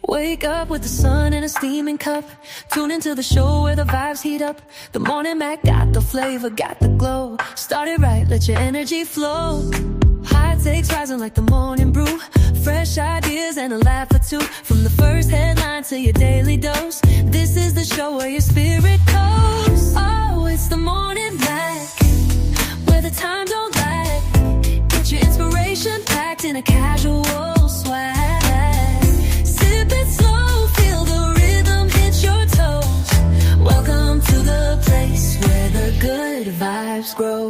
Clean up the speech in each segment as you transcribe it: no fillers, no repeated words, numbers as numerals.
Wake up with the sun in a steaming cup. Tune into the show where the vibes heat up. The Morning Mac got the flavor, got the glow. Start it right, let your energy flow. High takes rising like the morning brew. Fresh ideas and a laugh or two. From the first headline to your daily dose, this is the show where your spirit goes. Oh, it's the Morning Mac, where the time don't lag. Get your inspiration packed in a casual swag. Sip it slow, feel the rhythm hit your toes. Welcome to the place where the good vibes grow.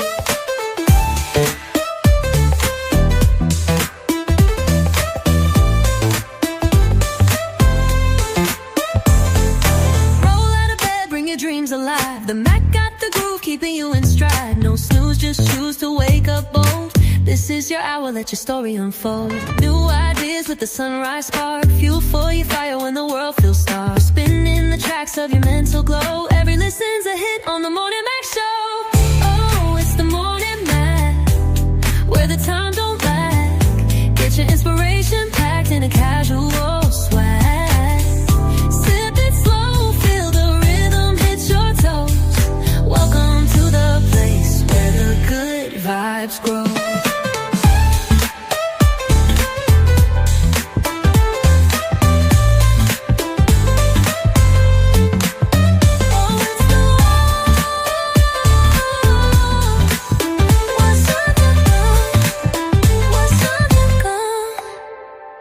Dreams alive. The Mac got the groove, keeping you in stride. No snooze, just choose to wake up bold. This is your hour, let your story unfold. New ideas with the sunrise spark. Fuel for your fire when the world feels stark. Spinning the tracks of your mental glow. Every listen's a hit on the Morning Mac Show. Oh, it's the Morning Mac, where the time don't lag. Get your inspiration packed in a casual swag. Vibes grow.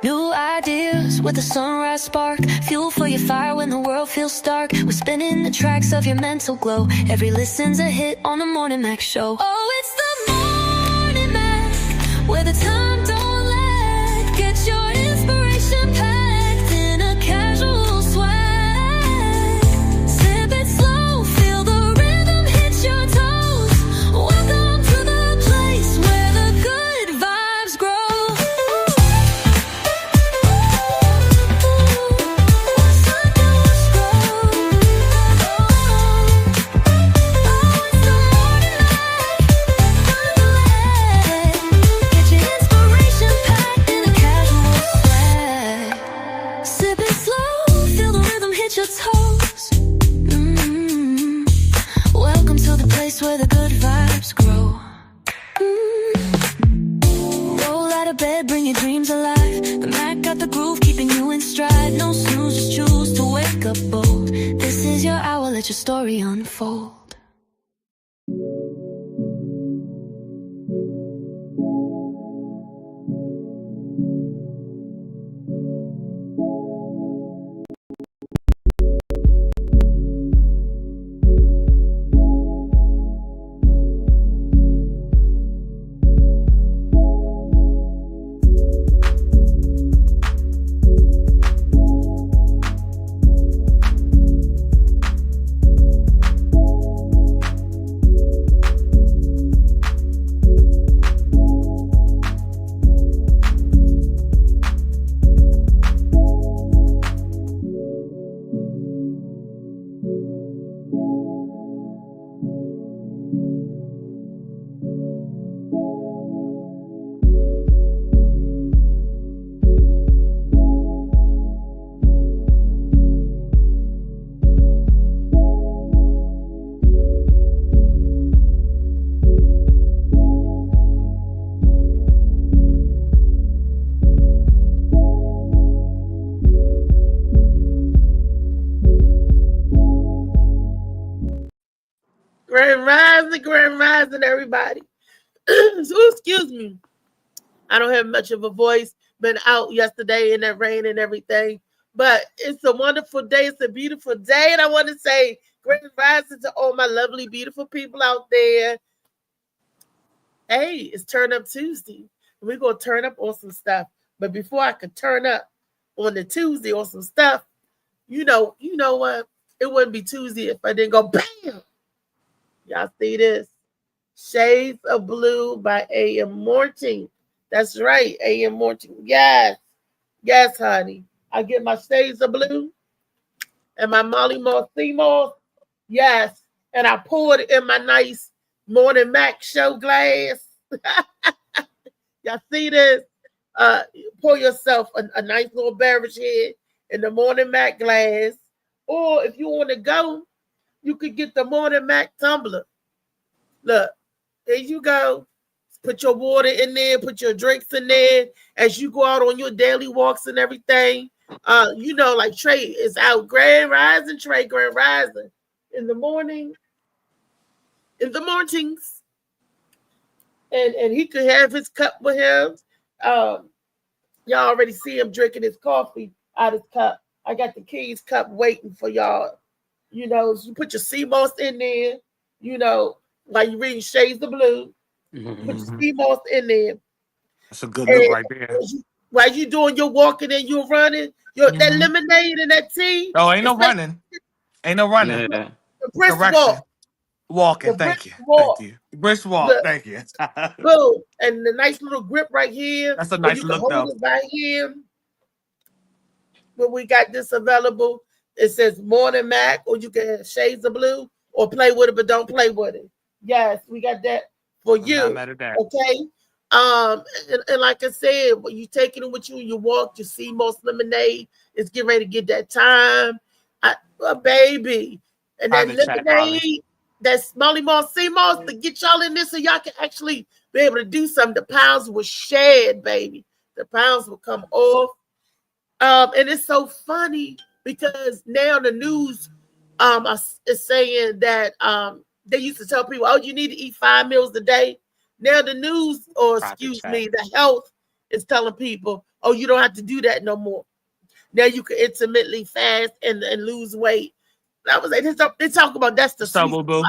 New ideas with a sunrise spark. Fuel for your fire when the world feels dark. We're spinning the tracks of your mental glow. Every listen's a hit on the Morning Mac Show. Oh, it's the Morning Mac, where the time don't lag. Get your inspiration packed in a casual swag. Sip it slow, feel the rhythm hit your toes. Welcome to the place where the good vibes grow. Welcome to the place where the good vibes grow. Roll out of bed, bring your dreams alive. The Mac got the groove, keeping you in stride. No snooze, just choose to wake up bold. This is your hour, let your story unfold. Grand rising, everybody. So, excuse me. I don't have much of a voice. Been out yesterday in that rain and everything. But it's a wonderful day. It's a beautiful day. And I want to say grand rising to all my lovely, beautiful people out there. Hey, it's Turn Up Tuesday. We're going to turn up on some stuff. But before I could turn up on the Tuesday on some stuff, you know what? It wouldn't be Tuesday if I didn't go bam. Y'all see this? Shades of Blue by A.M. Morton. That's right, A.M. Morton. Yes. Yes, honey. I get my Shades of Blue and my Molly Moss Seymour. Yes. And I pour it in my nice Morning Mac show glass. Y'all see this? Pour yourself a nice little beverage here in the Morning Mac glass. Or if you want to go, you could get the Morning Mac tumbler. Look, there you go. Put your water in there, put your drinks in there as you go out on your daily walks and everything. Like Trey is out. Grand Rising, Trey, Grand Rising. In the mornings. And he could have his cup with him. Y'all already see him drinking his coffee out of his cup. I got the King's cup waiting for y'all. You put your sea moss in there, like you reading Shades of Blue. Put your sea moss in there. That's a good look right there. While you doing your walking and you're running, that lemonade and that tea. Oh, ain't no running. Ain't no running. The brisk walk. Walking, thank you. Thank you. Brisk walk, thank you. Boom. And the nice little grip right here. That's a nice look, though. It by here. When we got this available, it says Morning Mac, or you can have Shades of Blue, or play with it, but don't play with it. Yes, we got that for you. Okay. And like I said, when you taking it with you, you walk, you see most lemonade. It's getting ready to get that time. Baby. And that lemonade, that Molly Moss, sea moss, to get y'all in this so y'all can actually be able to do something. The pounds will shed, baby. The pounds will come off. And it's so funny because now the news is saying that they used to tell people, oh, you need to eat 5 meals a day. Now the news, or the health is telling people, oh, you don't have to do that no more. Now you can intermittently fast and lose weight. That was they talk about that's the sweet spot.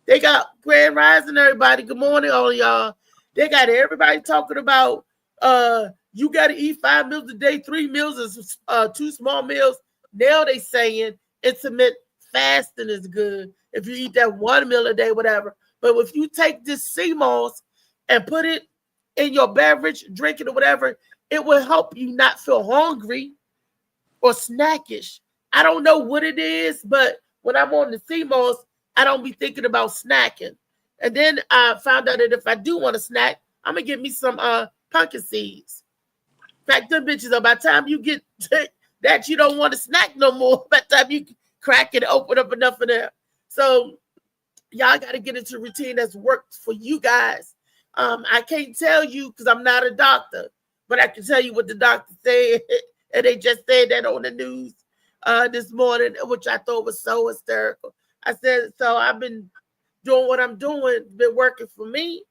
They got Grand Rising, everybody. Good morning, all of y'all. They got everybody talking about you got to eat 5 meals a day, 3 meals is 2 small meals. Now they saying intermittent fasting is good. If you eat that 1 meal a day, whatever. But if you take this sea moss and put it in your beverage, drink it or whatever, it will help you not feel hungry or snackish. I don't know what it is, but when I'm on the sea moss, I don't be thinking about snacking. And then I found out that if I do want to snack, I'm going to get me some pumpkin seeds. In fact, them bitches, by the time you get that, you don't want to snack no more. By the time you crack it, open up enough of that. So y'all got to get into a routine that's worked for you guys. I can't tell you because I'm not a doctor, but I can tell you what the doctor said. And they just said that on the news this morning, which I thought was so hysterical. I said, so I've been doing what I'm doing, been working for me.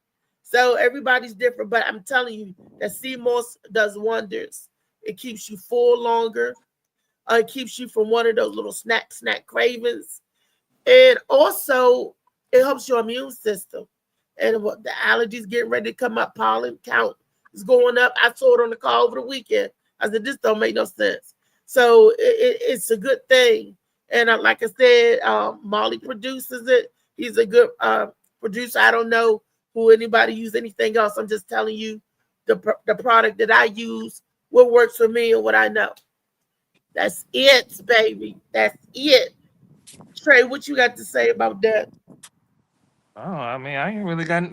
So everybody's different, but I'm telling you that sea moss does wonders. It keeps you full longer. It keeps you from one of those little snack cravings. And also, it helps your immune system. And what the allergies getting ready to come up, pollen count is going up. I saw it on the call over the weekend. I said, this don't make no sense. So it's a good thing. And like I said, Molly produces it. He's a good producer. I don't know who anybody use anything else. I'm just telling you the product that I use, what works for me and what I know. That's it, baby. That's it. Trey, what you got to say about that? Oh, I mean, I ain't really got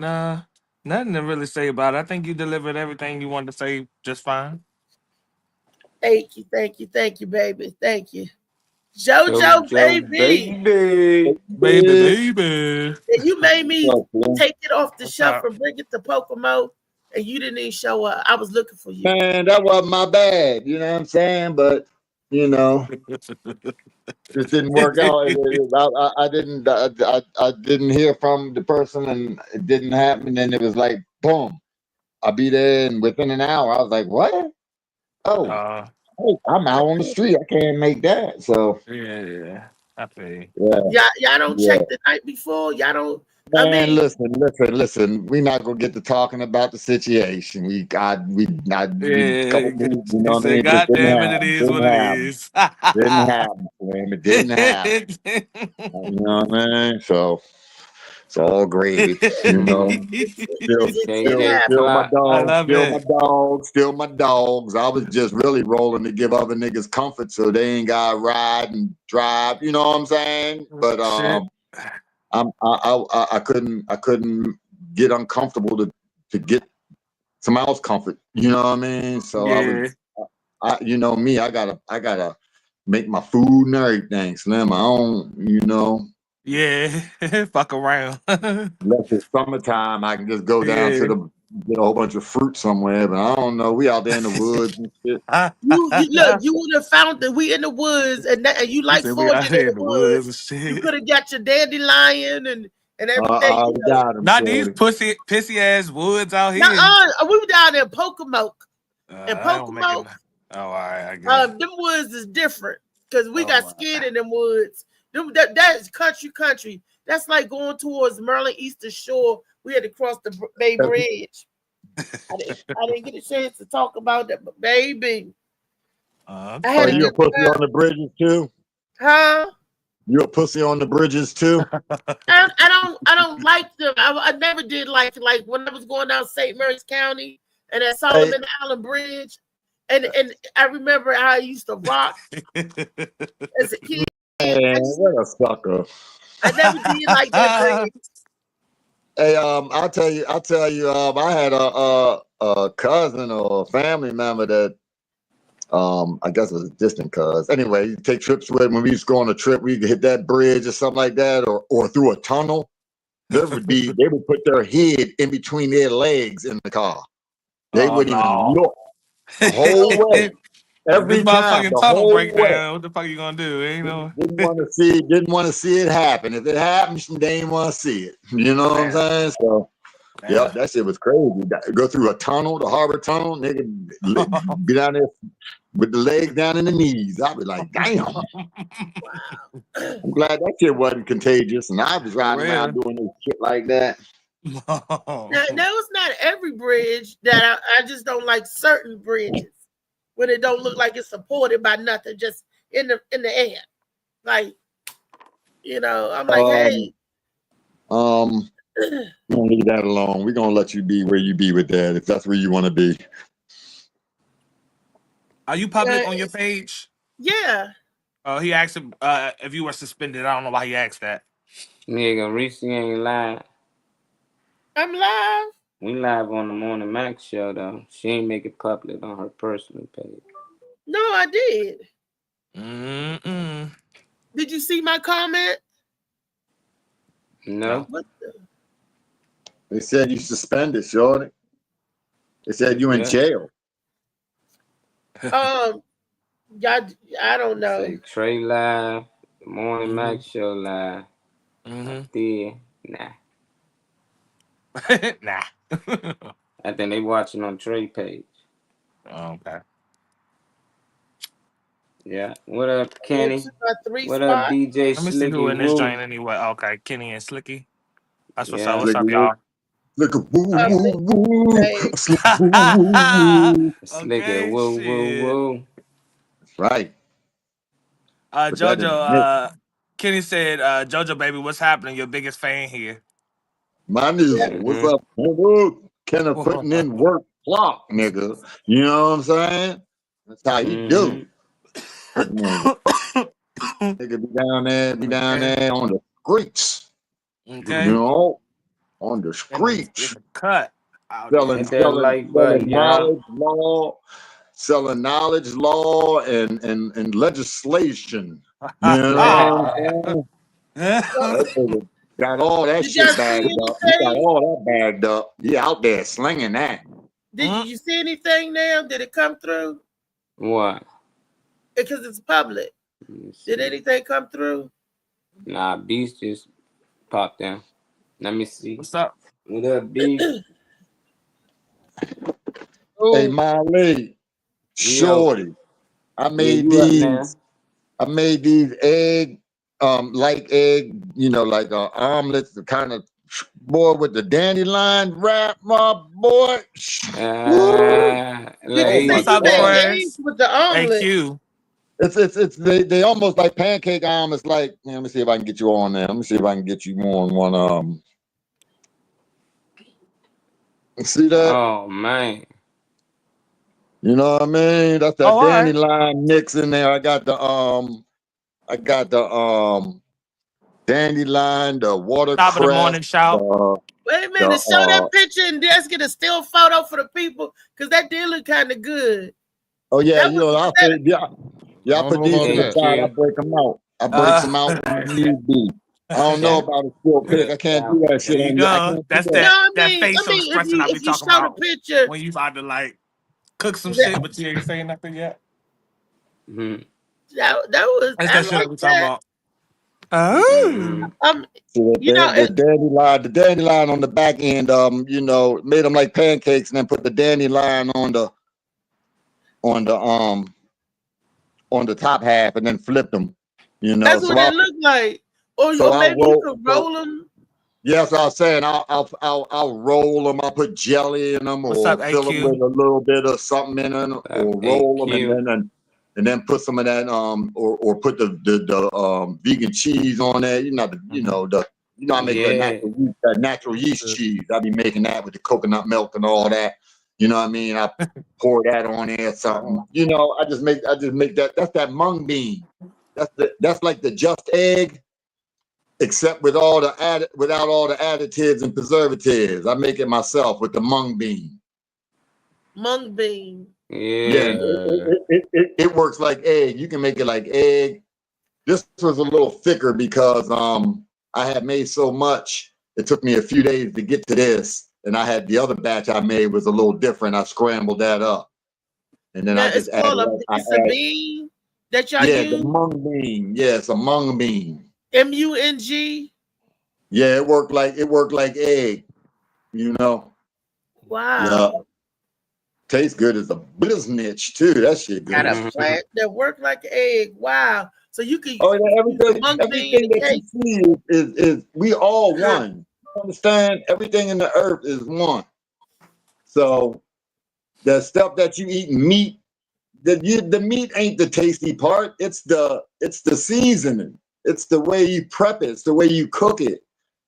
nothing to really say about it. I think you delivered everything you wanted to say just fine. Thank you, baby. Thank you. JoJo, baby. Baby. And you made me take it off the shelf and bring it to Pocomo, and you didn't even show up. I was looking for you. Man, that wasn't my bad. You know what I'm saying? But, it didn't work out. I didn't hear from the person, and it didn't happen. And it was like, boom, I'll be there, and within an hour, I was like, what? Oh, I'm out on the street. I can't make that. So yeah, I feel you. Y'all don't check the night before. Y'all don't. Man, listen. We're not gonna get to talking about the situation. God damn it, it is what it is. Didn't happen, Slim. It didn't happen. You know what I mean? So it's all gravy. Still my dogs. I was just really rolling to give other niggas comfort so they ain't gotta ride and drive. You know what I'm saying? But I couldn't get uncomfortable to get somebody else comfort. You know what I mean? So you know me, I gotta make my food and everything, Slim. I don't, you know. Yeah, fuck around. Unless it's summertime, I can just go down to Yeah. get a whole bunch of fruit somewhere. But I don't know. We out there in the woods and shit. You look, you would have found that we in the woods and you You like said we out foraging in here the in the woods woods. and You shit. could have got your dandelion and everything. I You know. got him. Not these pissy ass woods out here. We were down in Pocomoke. In I don't make it. Pocomoke, Oh, all right, I guess. them woods is different because we Oh, got wow. skin in them woods. That is country. That's like going towards Maryland Eastern Shore. We had to cross the Bay Bridge. I didn't get a chance to talk about that, but baby, I had you a pussy on the bridges too? Huh? You a pussy on the bridges too? I don't like them. I never did like when I was going down St. Mary's County and at Solomon Island Bridge, and I remember how I used to rock as a kid. Man, what a sucker! I never did like that bridge. Hey, I'll tell you, I had a cousin or a family member that, I guess it was a distant cuz. Anyway, you take trips with, when we used to go on a trip, we could hit that bridge or something like that, or through a tunnel. They would put their head in between their legs in the car. They wouldn't even look the whole way. Every time, the tunnel whole break way. down. What the fuck you gonna do? Ain't no. Didn't want to see it happen. If it happens, they ain't want to see it. You know what I'm saying? So, yep, that shit was crazy. Go through a tunnel, the harbor tunnel, nigga, be down there with the legs down in the knees. I'd be like, damn. I'm glad that shit wasn't contagious, and I was riding around doing this shit like that. Now, it's not every bridge that I just don't like certain bridges when it don't look like it's supported by nothing, just in the air. Like, you know, I'm like, hey. We're gonna leave that alone. We're gonna let you be where you be with that, if that's where you want to be. Are you public on your page? Yeah. Oh, he asked if you were suspended. I don't know why he asked that. Nigga, Reese ain't live. I'm live. We live on the Morning Max show though. She ain't make it public on her personal page. No, I did. Mm-mm. Did you see my comment? No. What the? They said you suspended, shorty. They said you in jail. Yeah, I don't know. Say Trey live, the Morning Max show live. Nah. Nah. I think they watching on Trey page. Oh, okay. Yeah. What up, Kenny? What up, DJ Let me see who in Slicky this Woo? joint anyway. Okay, Kenny and Slicky. That's what's Yeah. up. What's up, y'all? Look at woo woo woo. Slicky woo woo woo. Right. JoJo, Kenny said, JoJo baby, what's happening? Your biggest fan here. My nigga, what's up, nigga? Kenna putting in work clock, nigga. You know what I'm saying? That's how you do. Nigga be down there on the streets. Okay. You know, on the streets. Cut. Selling knowledge, law, and legislation. You know what I'm saying? Got all that shit bagged up. You got all that bagged up. You out there slinging that. Did you see anything now? Did it come through? What? Because it's public. Did anything come through? Nah, Beast just popped down. Let me see. What's up? What up, Beast? Hey, Molly, shorty, I made these egg, like egg, you know, like omelets, the kind of boy with the dandelion wrap, my boy. What's up, eggs with the omelet? AQ. It's they almost like pancake omelets. Like, man, let me see if I can get you on there. Let me see if I can get you more on one. See that? Oh man. You know what I mean? That's that dandelion mix in there. I got the dandelion, the watercress. Top of the morning show. Wait a minute, show that picture and let's get a still photo for the people, because that did look kind of good. Oh yeah, That you was know, I'll say, yeah, I I don't put know these about to the Hey, that. side. I Q. break them out. I breaks them out when need be. I don't know That, about a skill pick. I can't do that There shit you on you. I go. can't do That's no. that. that facial expression I be If you talking show the about picture, when you about to like cook some that shit, but you ain't saying nothing yet. mm-hmm, that was That's I that shit I like be talking that. about. Oh. mm-hmm. So You know, the dandelion on the back end, you know, made them like pancakes, and then put the dandelion on the on the top half, and then flipped them. You know, that's what it looked like. Or I'll maybe you roll. could So roll them. yes, I was saying I'll roll them. I'll put jelly in them, What's up, or fill them with AQ? a little bit of something in them, or roll them, AQ. and then put some of that or put the vegan cheese on there. You know I make Yeah. that natural yeast cheese. I be making that with the coconut milk and all that. You know what I mean? I pour that on there or something. You know, I just make that. That's that mung bean. That's like the just egg, except without all the additives and preservatives. I make it myself with the mung bean. Mung bean. Yeah, Yeah. it works like egg. You can make it like egg. This was a little thicker because I had made so much. It took me a few days to get to this, and I had the other batch I made was a little different. I scrambled that up, and then Now I it's just called added. it's a bean that y'all Yeah, the use. mung bean. Yeah, it's a mung bean. MUNG. Yeah, it worked like egg. You know. Yeah. Wow. Tastes good as a business too. That shit good Got a as Mm-hmm. plant that work like an egg. Wow. So you can oh yeah, use the mung bean everything in that you cake. see is we all one. You understand? Everything in the earth is one. So the stuff that you eat, meat, the meat ain't the tasty part. It's the seasoning. It's the way you prep it. It's the way you cook it.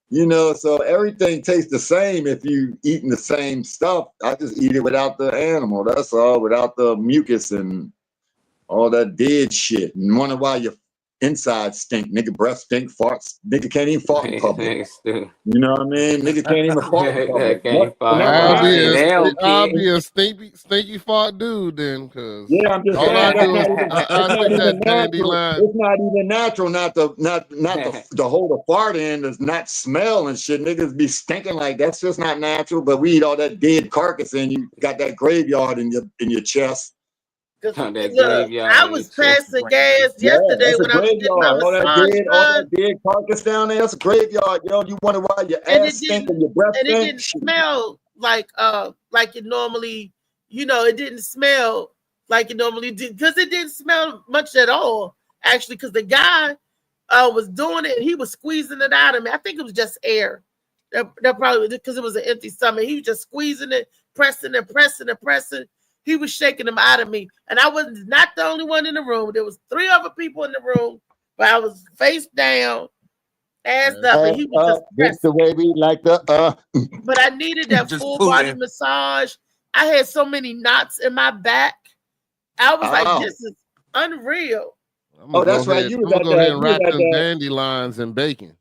You know, so everything tastes the same if you eating the same stuff. I just eat it without the animal. That's all, without the mucus and all that dead shit. And wonder why your inside stink. Nigga breath stink, farts. Nigga can't even fart in public. Thanks, dude. You know what I mean? Nigga can't even fart in public. That can't fart. I'll Well, be shit, a they I'll okay. be a stinky fart dude then, cause Yeah, I'm just all saying I that's do not is even I stick that natural. dandelion. It's not even natural not to hold a fart in does not smell and shit. Niggas be stinking like that's just not natural. But we eat all that dead carcass and you got that graveyard in your chest. On that Look, graveyard I in your was chest. passing gas Yeah, yesterday that's a when I was getting my graveyard. massage All done, that dead carcass down there, that's a graveyard, yo. You wonder why your and ass stink and your breath it stink? didn't smell like it normally. You know, it didn't smell like it normally did because it didn't smell much at all. Actually, because the guy was doing it, and he was squeezing it out of me. I think it was just air. That probably because it was an empty stomach. He was just squeezing it, pressing and pressing and pressing. He was shaking them out of me, and I was not the only one in the room. There was 3 other people in the room, but I was face down, ass up, and he was just This the pressing. way we like the But I needed that Just full body pulling. massage. I had so many knots in my back. I was like, Oh. this is unreal. I'm Oh, gonna that's go right. ahead. You I'm was gonna at go ahead that. and You was wrap at them that. dandelions in bacon.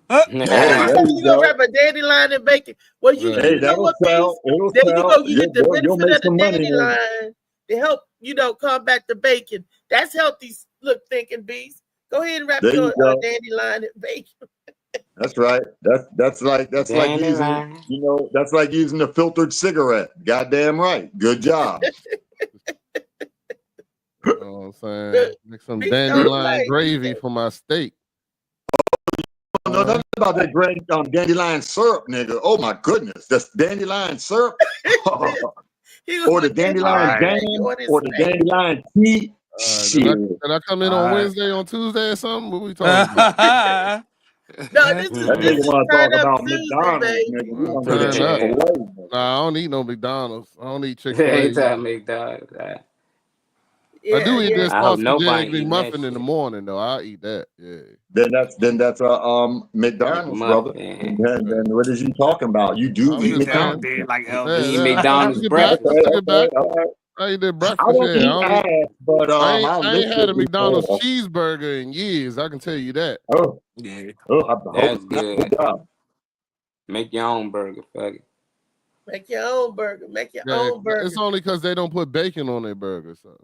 Huh? Hey, there You you gonna go. wrap a dandelion and bacon? Well, you Right. Hey, you know that'll what, Beast? sell. It'll There you sell. go. You get the You'll benefit make of the some money. dandelion to help, combat the bacon. That's healthy. Look, thinking Beast. Go ahead and wrap There your you go. dandelion and bacon. That's right. That's like using Dandelion. that's like using a filtered cigarette. Goddamn right. Good job. You know what I'm saying? Make some Beast don't dandelion play. gravy for my steak. I don't know nothing about that grand dandelion syrup, nigga. Oh my goodness. That's dandelion syrup. He was Or the looking at dandelion Right. jam, on his or the face. dandelion tea. Shit. Did I come in on Alright. Wednesday, on Tuesday, or something? What we talking about? No, this That is nigga want to turn talk up about Tuesday, McDonald's, baby. nigga. We want to go to Turn up. Chick-fil-A. Nah, I don't eat no McDonald's. I don't eat Chick-fil-A. Anytime McDonald's. I do eat that I hope sausage nobody egg eating that McMuffin in the shit. morning, though. I eat that. Yeah. Then that's a McDonald's, brother. McMuffin. Then what is you talking about? You do I'm He eat just saying. McDonald's. sounded like Yeah, Elvis. Eat yeah, I McDonald's took it back. breakfast. I took it back. All right. I eat that I breakfast. don't Yeah, eat ass, but I I'll ain't had a listen. McDonald's cheeseburger in years. I can tell you that. Oh, Yeah. I hope That's it's not good. good job. Make your own burger, fuck it. Make your own burger. Make your Yeah, own burger. it's only because they don't put bacon on their burger. So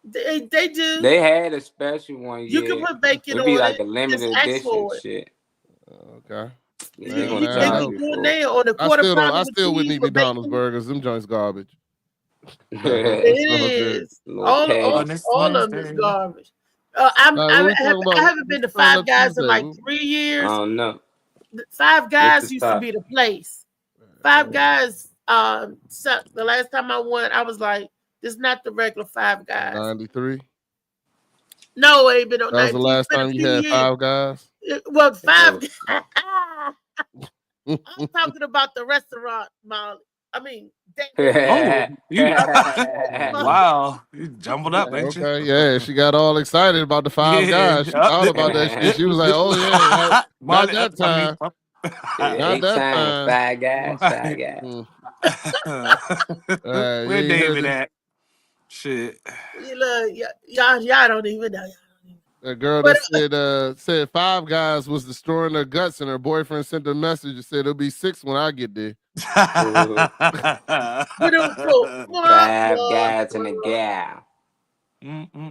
They do. They had a special one. You Yeah, can put bacon it'd be on like it. a limited Just ask edition for it. shit. okay. Yeah, Man, they gonna man, They charge be you doing for it. that on the I quarter still don't. pounder I with still wouldn't cheese eat with McDonald's bacon. burgers. Them joints garbage. It So good. is. Little All peg. this of them is Wednesday. garbage. What we talking I about? haven't been to What's on Five that Guys in Tuesday? like We- 3 I years. don't know. Five Guys the used to stop? be the place. Five Guys. Sucked. The last time I went, I was like, "This is not the regular Five Guys." 93. No, it ain't been on That was the 19. last It's been a time you few had years. Five Guys. Well, Five. Oh. I'm talking about the restaurant, Molly. I mean, Oh, you wow, you jumbled up, ain't you? Okay, yeah, she got all excited about the Five Yeah. Guys. She thought about that shit. She was like, "Oh yeah, not Molly, that time." Not that time. Five Guys. Five Guys. Mm. Where you ain't David heard at? Shit. you know, y'all don't even know. a girl that said Five Guys was destroying her guts, and her boyfriend sent a message and said it'll be 6 when I get there. Five Guys and a gal.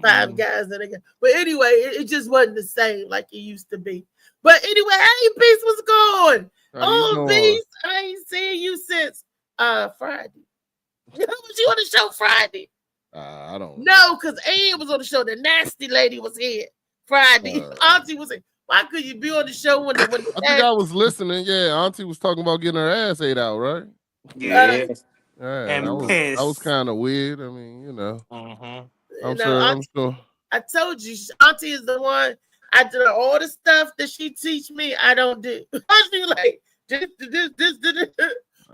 Five Guys and a gal. But anyway, it just wasn't the same like it used to be. But anyway, hey, Beast, what's going? Oh, Beast, I ain't seen you since Friday. Was you on the show Friday? I don't know. No, because Ann was on the show. The nasty lady was here Friday. Auntie was here. Why could you be on the show when I think I was listening. Yeah, Auntie was talking about getting her ass ate out, right? Yeah. Yeah, that was kind of weird. I mean, you know. I'm sure. I told you, Auntie is the one. I do all the stuff that she teach me. I don't do. I be like, this.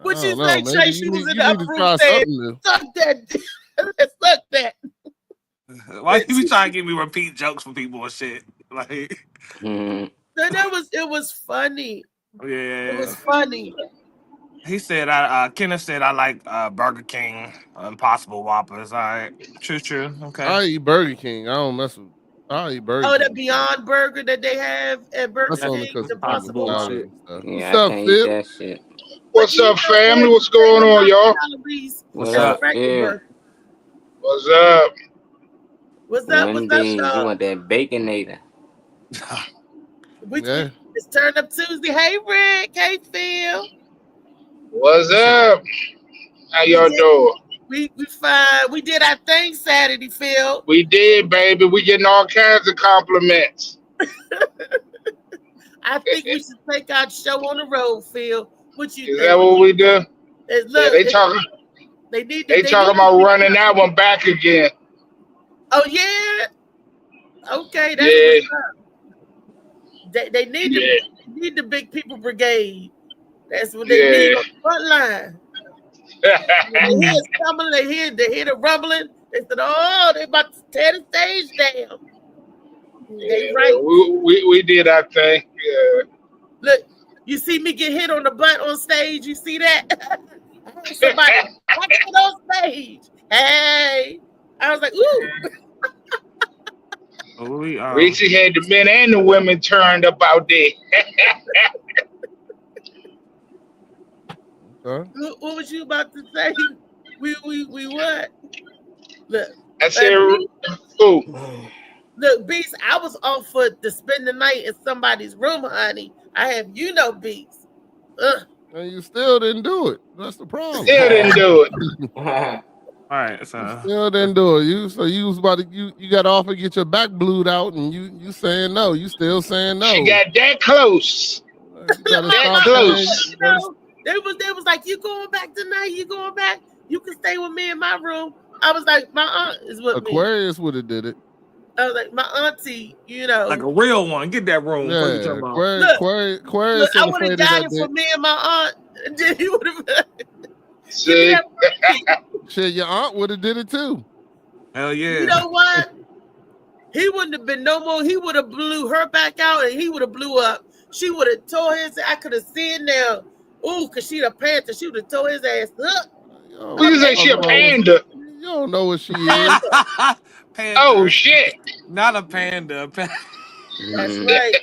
What you say? Trey, she was in the upper room saying, "Suck that, suck that." Why you be trying to get me repeat jokes from people and shit? Like, it was funny. Yeah, it was funny. He said, Kenneth said, I like Burger King, Impossible Whoppers. All right, true. Okay. I eat Burger King. I don't mess with. I eat Burger King. Oh, the Beyond Burger that they have at Burger King. Impossible. Yeah, What's up, Phil? That shit. What's up, family? What's going on, y'all? What's up? Yeah. What's up? What's up? You want that Baconator? It's Turn Up Tuesday. Hey, Rick. Hey, Phil. What's up? How y'all doing? We fine. We did our thing Saturday, Phil. We did, baby. We getting all kinds of compliments. I think we should take our show on the road, Phil. What you think? Is that what we do? Look, they talking. They talking about running that one back again. Oh yeah. Okay, that's what's up. They need the big people brigade. That's what they need on the front line. They hear the rumbling. They said, "Oh, they about to tear the stage down." They right. We did our thing. Yeah. Look, you see me get hit on the butt on stage. You see that? Somebody watching on stage. Hey, I was like, "Ooh." Richie had the men and the women turned up out there. What was you about to say? We what? Look, I said, look, Beast, I was offered to spend the night in somebody's room, honey. I have Beast. And you still didn't do it. That's the problem. Still didn't do it. All right, so still didn't do it. You was about to you got off and get your back blued out, and you saying no. You still saying no. She got that close. That close. They was like, "You going back tonight? You going back? You can stay with me in my room." I was like, "My aunt is with me." Aquarius would have did it. I was like, "My auntie, like a real one. Get that room." Yeah, Aquarius. I would have died for me and my aunt. And then he would have. See, shit, your aunt would have did it too. Hell yeah. You know what? He wouldn't have been no more. He would have blew her back out, and he would have blew up. She would have tore his. I could have seen now. Ooh, cause she a panther. She would have tore his ass up. You say she a panda? You don't know what she is. Panda. Oh shit! Not a panda. That's right.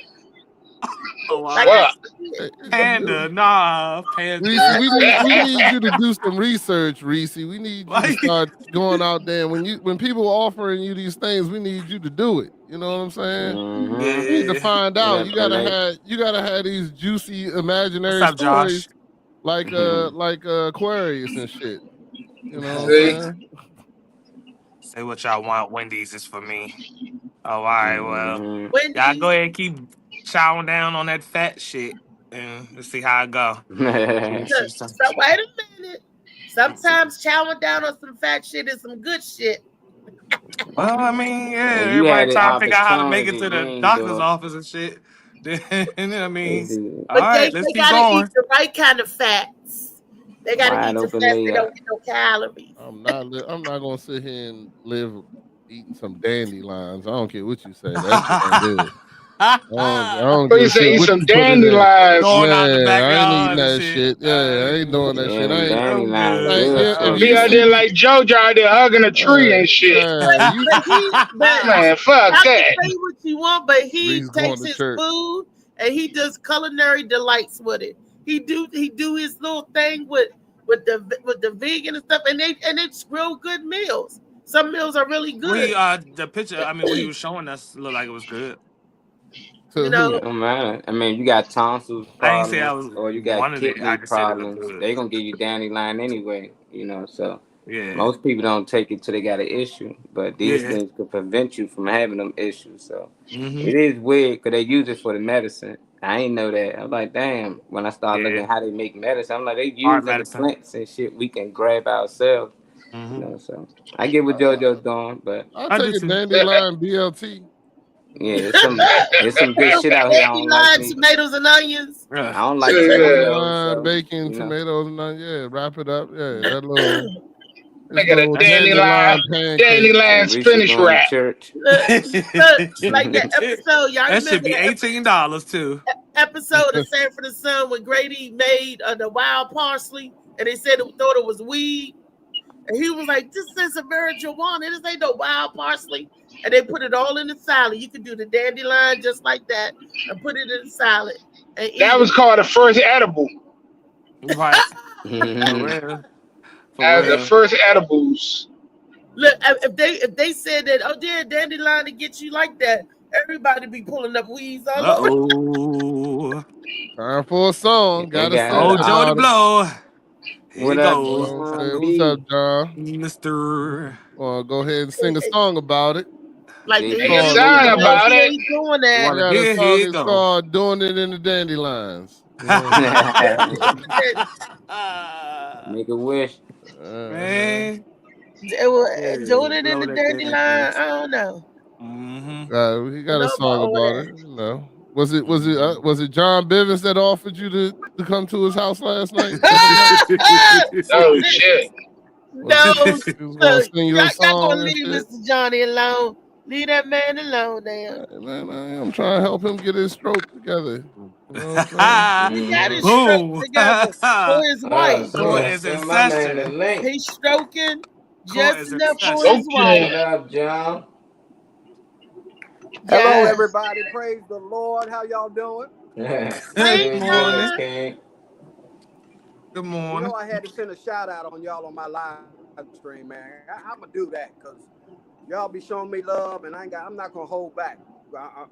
Oh, Like wow. I Panda, nah, Panda. Reese, we need you to do some research, Reese. We need you to start going out there. When people offering you these things, we need you to do it. You know what I'm saying? Mm-hmm. You need to Yeah. find out. Get You gotta have these juicy What's imaginary up, Josh? stories like Aquarius and shit. You know what I'm See? saying? Say what y'all want. Wendy's is for me. Oh, all right. Well, Mm-hmm. y'all go Wendy's. ahead and keep chowing down on that fat shit, and let's see how it go. So wait a minute. Sometimes chowing down on some fat shit is some good shit. Well, I mean, yeah, Well, you had everybody the trying to figure out how to make it opportunity, to you the ain't do doctor's it. office and shit. Then I mean, all But right, they let's keep gotta eat going. the right kind of fats. They gotta Wide eat the open fats that layup. don't get no calories. I'm not gonna sit here and live eating some dandelions. I don't care what you say. That shit ain't good. I don't give a Please say shit eat what some you put in there. dandelions. Going out the Man, I ain't eating backyard and that shit. shit. Yeah, I ain't doing that Yeah, shit. I them ain't. I'm dandelions good. Like, good yeah, for if Be you out you. see there me, like JoJo out there hugging a tree and shit. you Man, fuck Y'all can that. say what you want, but he Reese going takes to his church. food and he does culinary delights with it. He do his little thing with the vegan and stuff, and it's real good meals. Some meals are really good. The picture. I mean, what he was showing us looked like it was good. To You who? know, It don't matter. I mean, you got tonsils I ain't say I problems was or you got wanted it. I kidney just said it looked problems, good. they gonna give you dandelion anyway. So Yeah. most people don't take it till they got an issue, but these Yeah. things could prevent you from having them issues. So Mm-hmm. it is weird because they use it for the medicine. I ain't know that. I'm like, damn. When I started looking Yeah. at how they make medicine, I'm like, they Heart using the medicine. plants and shit we can grab ourselves. Mm-hmm. So I get what JoJo's doing, but I'll I do take a too. dandelion BLT. yeah, it's some good shit out here. I don't like dandelion, me. tomatoes, and onions. I Ugh. don't like Yeah. tomatoes, Dandelion, so bacon, tomatoes, and yeah, wrap it up. Yeah, that little. I This got a little That shit good. pancake. and dandelion Reese spinach going to wrap. church. Look, like that episode. Y'all That should remember be that $18 too. episode of Sanford and Son when Grady made the wild parsley, and they said thought it was weed, and he was like, "This is a marijuana. This ain't no wild parsley." And they put it all in the salad. You could do the dandelion just like that and put it in the salad and eat That it. was called the first edible. Right. For Mhm. real. For As the real. first edibles. Look, if they said that, oh yeah, dandelion to get you like that, everybody be pulling up weeds all over. Uh-oh. Time for a song. They Gotta got say Oh, it Jody about it. Blow. Here what you up, You know go. what I'm John saying? What's up, B? John? Mister. Well, go ahead and sing a song about it. Like to They Make hear a him sure sing song do. about about he it. ain't doing You I that. want to got a hear? song. Here you It's go. called "Doing It in the Dandelions." You know what I'm Make a wish. saying? Man. Yeah, Doing it in blow the that dandelion, damn. I don't know. Mm-hmm. He I got a know about song all about that. it. You know, was it John Bivens that offered you to come to his house last night? Something like Oh shit. No, he was gonna look, sing you a y'all gonna song and leave shit. Mr. Johnny alone. Leave that man alone now. Hey, man, I'm trying to help him get his stroke together. You know what I'm He got his Mm-hmm. stroke Boom. together for his wife. Court is in Send my man the session. link. He's stroking Court just is in enough for session. his wife. Okay. What up, John? Hello, Yes. everybody. Praise the Lord. How y'all doing? Good Praise Doing good, morning. God. King. Good You know, morning. I had to send a shout out on y'all on my live stream, man. I'm gonna do that because y'all be showing me love, and I'm not gonna hold back.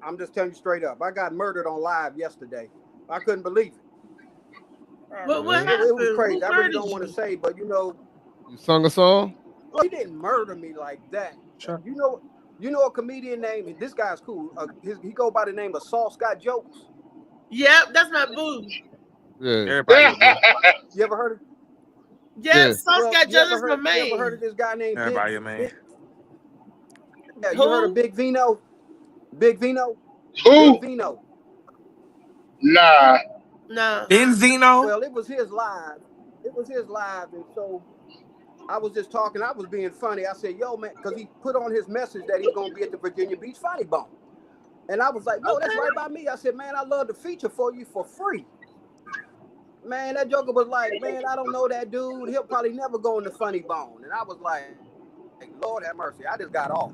I'm just telling you straight up. I got murdered on live yesterday. I couldn't believe it. What saying? It was happened? crazy. Who I really murdered don't want to you? say, but You sung a song? well, he didn't murder me like that. Sure. You know a comedian named, this guy's cool. He go by the name of Sauce Got Jokes. Yep, that's my boo. Yeah, Everybody your boo. You ever heard of? Yep, yeah. Sauce Got You ever Justice, my heard? You ever heard man. of this guy named Everybody your man. Yeah, you heard of Who? Big Vino? Big Vino? Big Who? Vino. Nah. No. Benzino. Well, it was his live. And so I was just talking. I was being funny. I said, "Yo, man," because he put on his message that he's gonna be at the Virginia Beach Funny Bone, and I was like, "Yo, that's right by me." I said, "Man, I love to feature for you for free." Man, that joker was like, "Man, I don't know that dude. He'll probably never go in the Funny Bone." And I was like, "Lord have mercy." I just got off.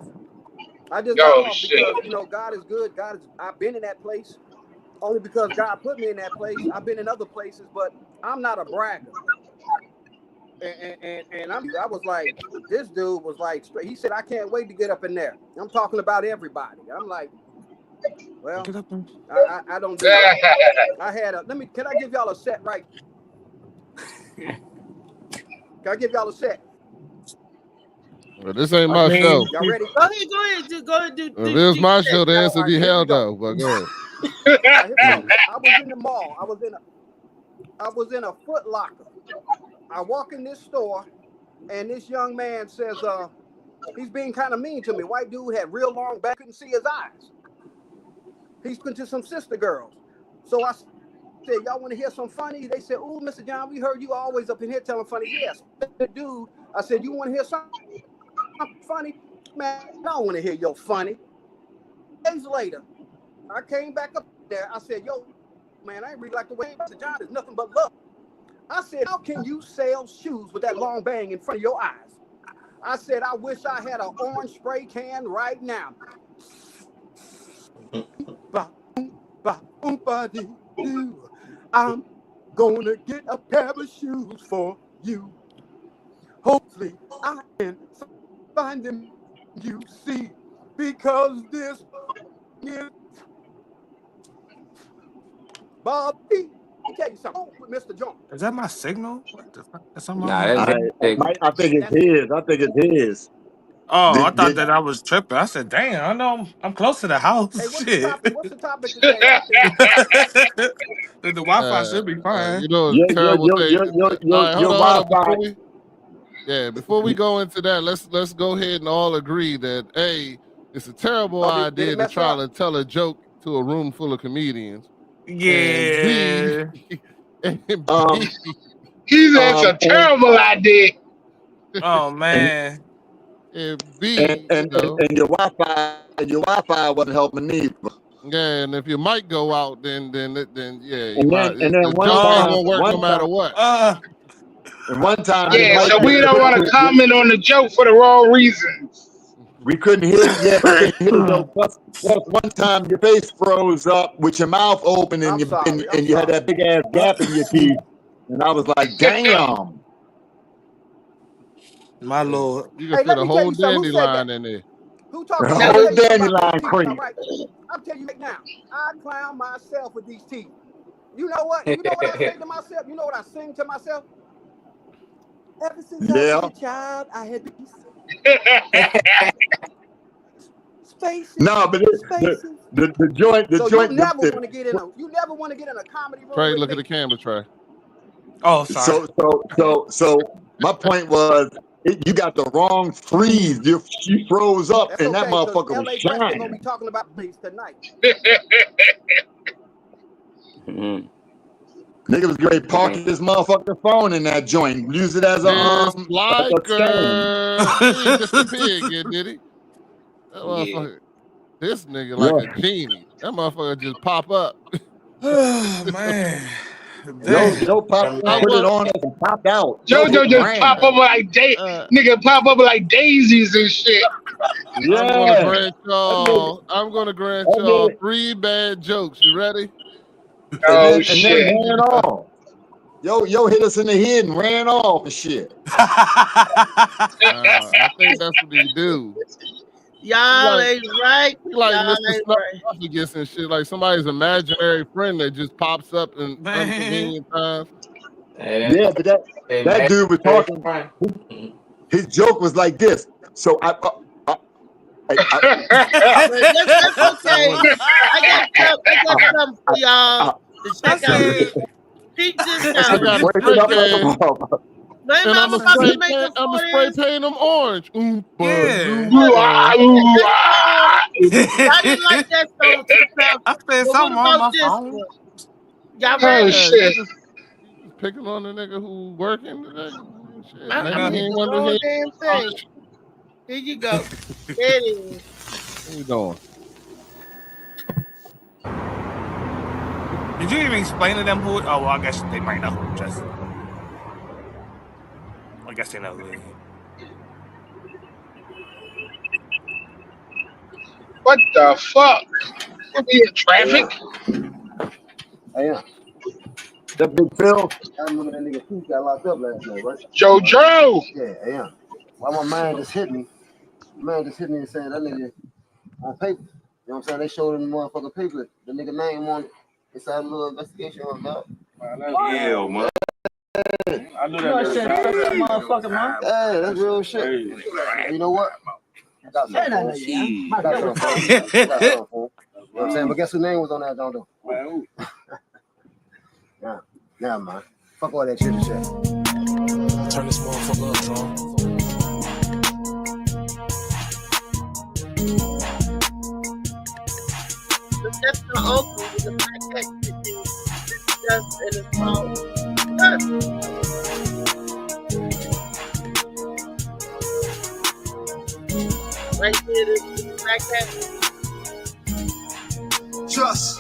Oh shit. Because God is good. I've been in that place. only because God put me in that place. I've been in other places, but I'm not a bragger. And I was like, this dude was like, he said, I can't wait to get up in there. I'm talking about everybody. I'm like, well, I don't do it. I had can I give y'all a set right? Can I give y'all a set? Well, this ain't my show. Y'all ready? Go ahead. Just go ahead. If it was my show, the answer would be hell no. But go ahead. I was in the mall. I was in a Foot Locker. I walk in this store, and this young man says, he's being kind of mean to me. White dude had real long back, couldn't see his eyes. He's speaking to some sister girls. So I said, y'all want to hear some funny? They said, ooh, Mr. John, we heard you always up in here telling funny. Yes. The dude, I said, you want to hear something funny? Man, I don't want to hear your funny. Days later, I came back up there. I said, yo, man, I ain't really like the way Mr. John is nothing but love. I said, how can you sell shoes with that long bang in front of your eyes? I said, I wish I had an orange spray can right now. I'm gonna get a pair of shoes for you. Hopefully I can find them, you see, because this is Bobby. I'll tell you something with Mr. Jones. Is that my signal? What the fuck? That's something I think it's his. Oh, I thought that I was tripping. I said, damn, I know I'm close to the house. Hey, what's Shit. the topic today? The Wi-Fi should be fine. You know, it's a terrible thing. All right, hold on. Before we go into that, let's go ahead and all agree that A, it's a terrible idea to try to tell a joke to a room full of comedians. Yeah. And B, He said it's a terrible idea. Oh man. And B, and your Wi-Fi wasn't helping either. Yeah, and if your mic go out, then yeah, and then the one joke time, won't work no matter what. And one time, so we don't want to comment on the joke for the wrong reasons. We couldn't hear it yet. We couldn't hear the joke. Plus, one time your face froze up with your mouth open and you had that big ass gap in your teeth, and I was like, damn. My lord. You can put a whole dandelion in there. Who talking A about whole dandelion cream. Right. I'm telling you right now, I clown myself with these teeth. You know what? You know what I say to myself? You know what I sing to myself? Ever since I was a child, I had these spaces. No, but the joint. You never want to get in a comedy room. Trey, look at the camera, Trey. Oh, sorry. So my point was, you got the wrong freeze. She froze up, That's and that okay, motherfucker LA was Press shining. gonna be talking about police tonight. Nigga was great parking his motherfucking phone in that joint. Use it as a he just a pig again, did he? That motherfucker, this nigga like a genie. That motherfucker just pop up. Oh man. Joe put it on us and popped out. JoJo just pop up like nigga pop up like daisies and shit. Yeah. I'm gonna grant y'all 3 bad jokes. You ready? And then ran off. Yo hit us in the head and ran off and shit. I think that's what he do. Y'all ain't right. Like Y'all Mr. ain't right. Snuffagus and shit, like somebody's imaginary friend that just pops up in inconvenient times. Yeah, but that dude was talking. His joke was like this. So That's okay. I got something for y'all to check out. He just and I'm a spray paint them orange. I didn't like that song. I said something on my phone. Y'all ready? Shit. Just picking on the nigga who working today. Shit. I'm doing the damn thing. Here you go. There it is. What you doing? Did you even explain to them who? Oh, well, I guess they might know. Just, I guess they know who it is. What the fuck? We'll be in traffic. Hey, yeah. That big Phil, I remember that nigga Pete got locked up last night, right? JoJo. Yeah, yeah. Why my man just hit me? My man just hit me and said that nigga on paper. You know what I'm saying? They showed him the motherfucking paper, the nigga name on it. Inside a little investigation on that. Yeah, man. I knew that motherfucker, man. Yeah, that's real shit. Hey, you know what? I got something for him. I got something for him. You know what I'm saying? But guess whose name was on that, don't do? Yeah, man. Fuck all that shit and shit. Turn this motherfucker up, John. That's the uncle with the black accent. It's just in his mouth. Right there, the black accent. Just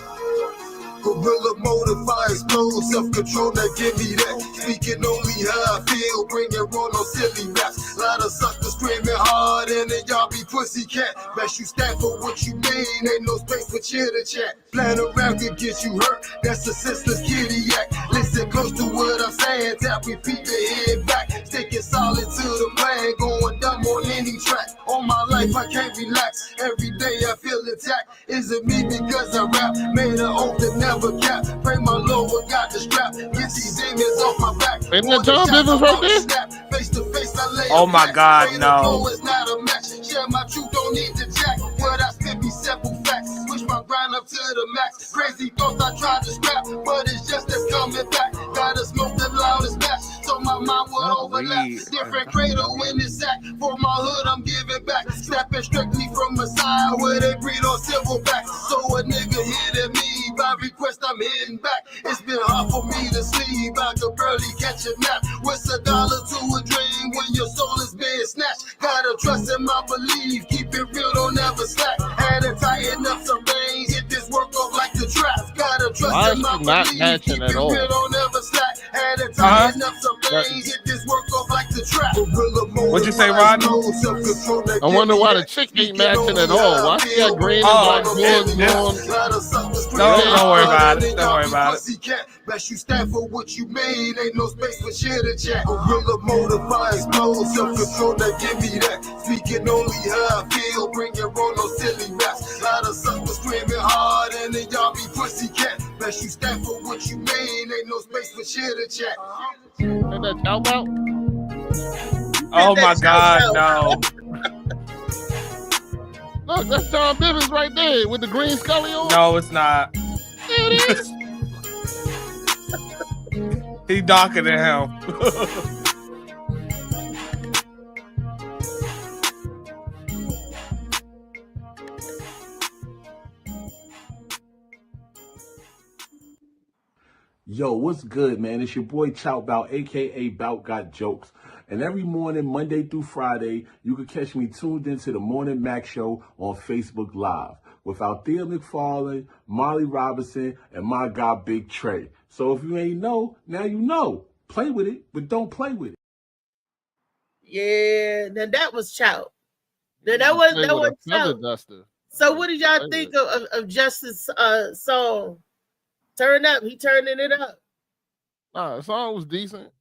gorilla motive, fire explode, self-control, now give me that. Speaking only how I feel, bring it on no silly raps. Lot of suckers screaming hard and then y'all be pussycat. Best you stand for what you mean, ain't no space for chitter chat. Playing around could get you hurt, that's a senseless kitty act. Listen close to what I'm saying, tap repeat the head back. Sticking solid to the plan, going dumb on any track. All my life I can't relax, every day I feel attacked. Is it me because I rap? Made an oath that never cap. Pray my Lord got the strap. Get these demons off my back. Ain't that John Bivens right there? Face to face, I lay Oh my God, no. it's not a match. Share my truth, don't need to jack. What I spit be simple facts. Push my grind up to the max. Crazy thoughts I tried to scrap, but it's just that's coming back. Gotta smoke the loudest match, so my mind will overlap. Different cradle in this sack. For my hood, I'm giving back. Stepping strictly from a side where they breed on silverback. So a nigga hitting me. By request, I'm hitting back. It's been hard for me to sleep. I could barely catch a nap. What's $1 to a dream when your soul is being snatched? Gotta trust in my belief. Keep it real, don't ever slack. Had to tighten up some things. Get this work off like the trap. Gotta trust in my belief. Keep it real, don't ever slack. Had to tighten up some things. Get this work off like the trap. What'd you say, Rodney? I wonder why the chick ain't matching at all. Why she got green and black blondes on? Don't worry about it. Don't worry about it. Best you stand for what you mean. Ain't no space for shit to chat. Gorilla motive, fire explode, self-control, now give me that. Speaking only how I feel, bring it on no silly raps. Lot of suckers screaming hard and then y'all be pussycat. Best you stand for what you mean. Ain't no space for shit to chat. Ain't that Cowbell? Oh my God, no. Look, that's John Bivens right there with the green Scully on. No, it's not. It is. He darker than him. Yo, what's good, man? It's your boy Chow Bout, aka Bout Got Jokes. And every morning, Monday through Friday, you can catch me tuned into the Morning Mac Show on Facebook Live with Althea McFarlane, Molly Robinson, and my guy Big Trey. So if you ain't know, now you know. Play with it, but don't play with it. Yeah, now that was Chow. Now that was Chow. Duster. So what did y'all think of Justice's song? Turn up, he turning it up. Nah, the song was decent.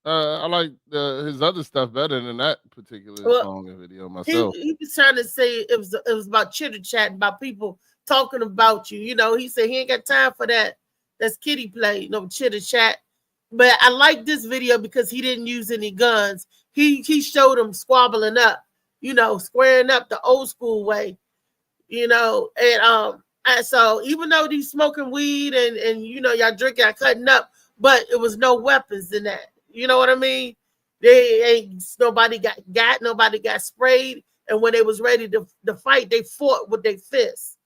I like his other stuff better than that particular song and video myself. He was trying to say it was about chitter chat, about people talking about you. You know, he said he ain't got time for that. That's kiddie play, no chitter chat. But I like this video because he didn't use any guns. He showed them squabbling up, you know, squaring up the old school way, you know. And so even though he's smoking weed and you know y'all drinking, cutting up, but it was no weapons in that. You know what I mean? They ain't nobody got sprayed, and when they was ready to fight, they fought with their fists.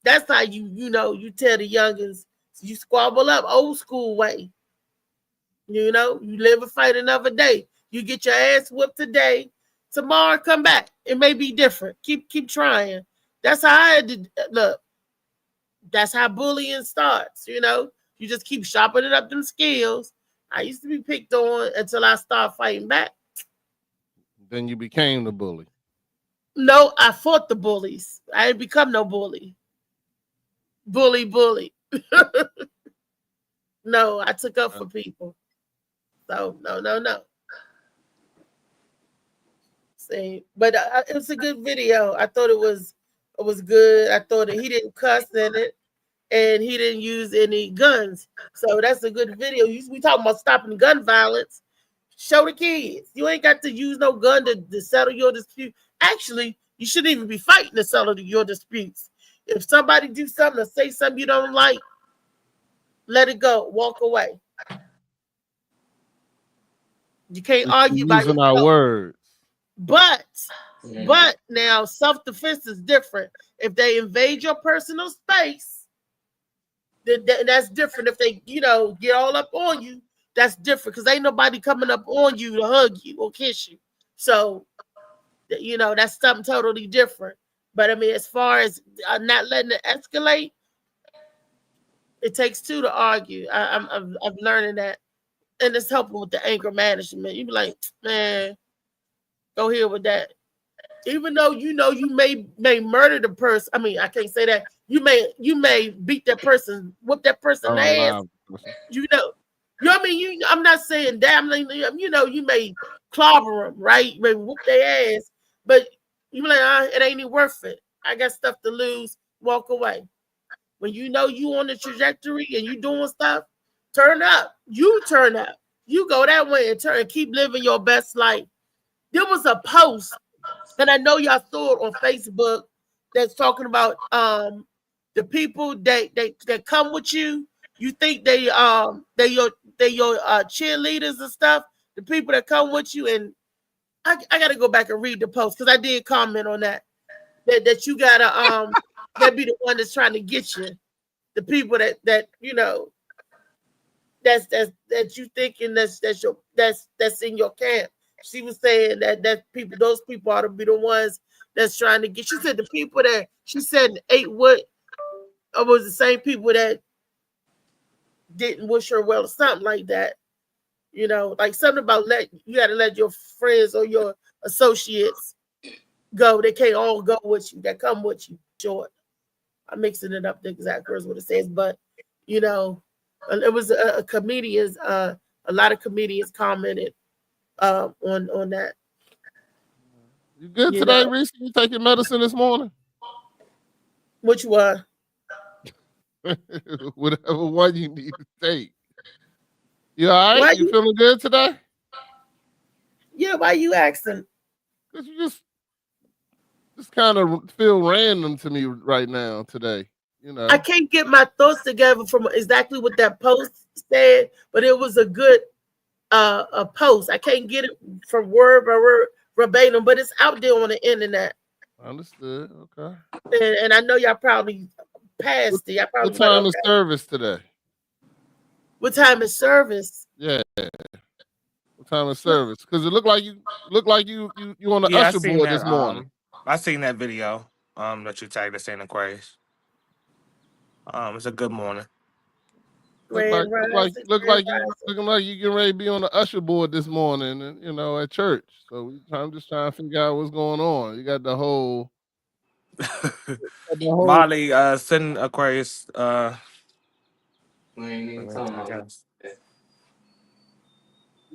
That's how you know you tell the youngins you squabble up old school way. You know, you live and fight another day. You get your ass whipped today, tomorrow come back. It may be different. Keep trying. That's how I did. Look, that's how bullying starts. You know, you just keep sharpening up them skills. I used to be picked on until I started fighting back. Then you became the bully. No, I fought the bullies. I didn't become no bully. Bully. No, I took up for people. So no. See, but it was a good video. I thought it was good. I thought that he didn't cuss in it, and he didn't use any guns. So that's a good video. We talking about stopping gun violence. Show the kids. You ain't got to use no gun to settle your dispute. Actually, you shouldn't even be fighting to settle your disputes. If somebody do something or say something you don't like, let it go. Walk away. You can't argue by using our words. But now self-defense is different. If they invade your personal space, then that's different. If they, get all up on you, that's different because ain't nobody coming up on you to hug you or kiss you. So, that's something totally different. But I mean, as far as not letting it escalate, it takes two to argue. I'm learning that, and it's helping with the anger management. You be like, man, go here with that. Even though you may murder the person. I mean, I can't say that. You may beat that person, whoop that person's ass. I mean, I'm not saying that. I'm like, you may clobber them, right? You may whoop their ass, but you be like, it ain't even worth it. I got stuff to lose. Walk away. When you on the trajectory and you doing stuff, turn up. You turn up. You go that way and keep living your best life. There was a post, and I know y'all saw it on Facebook, that's talking about the people that come with you. You think they your cheerleaders and stuff. The people that come with you, and I gotta go back and read the post because I did comment on that you gotta that be the one that's trying to get you. The people that that's you thinking that's in your camp. She was saying those people ought to be the ones that's trying to get. She said the people that she said ate what was the same people that didn't wish her well or something like that. Like something about you got to let your friends or your associates go. They can't all go with you. That come with you. Short. I'm mixing it up the exact words what it says, but it was a comedians. A lot of comedians commented on that. You good today, Reese? You taking medicine this morning? Which one? Whatever one you need to take. You all right? You feeling good today? Yeah, why you asking? Because you just kind of feel random to me right now today. I can't get my thoughts together from exactly what that post said, but it was a good a post. I can't get it from word by word verbatim, but it's out there on the internet. Understood. Okay. And I know y'all probably passed it. What time is service today? What time is service? Yeah. What time is service? Because it looked like you on the usher board this morning. I seen that video that you tagged us in Aquarius. It's a good morning. Looking like you getting ready to be on the usher board this morning, and at church. So I'm just trying to figure out what's going on. You got the whole Molly, send Aquarius. We ain't even talking about that.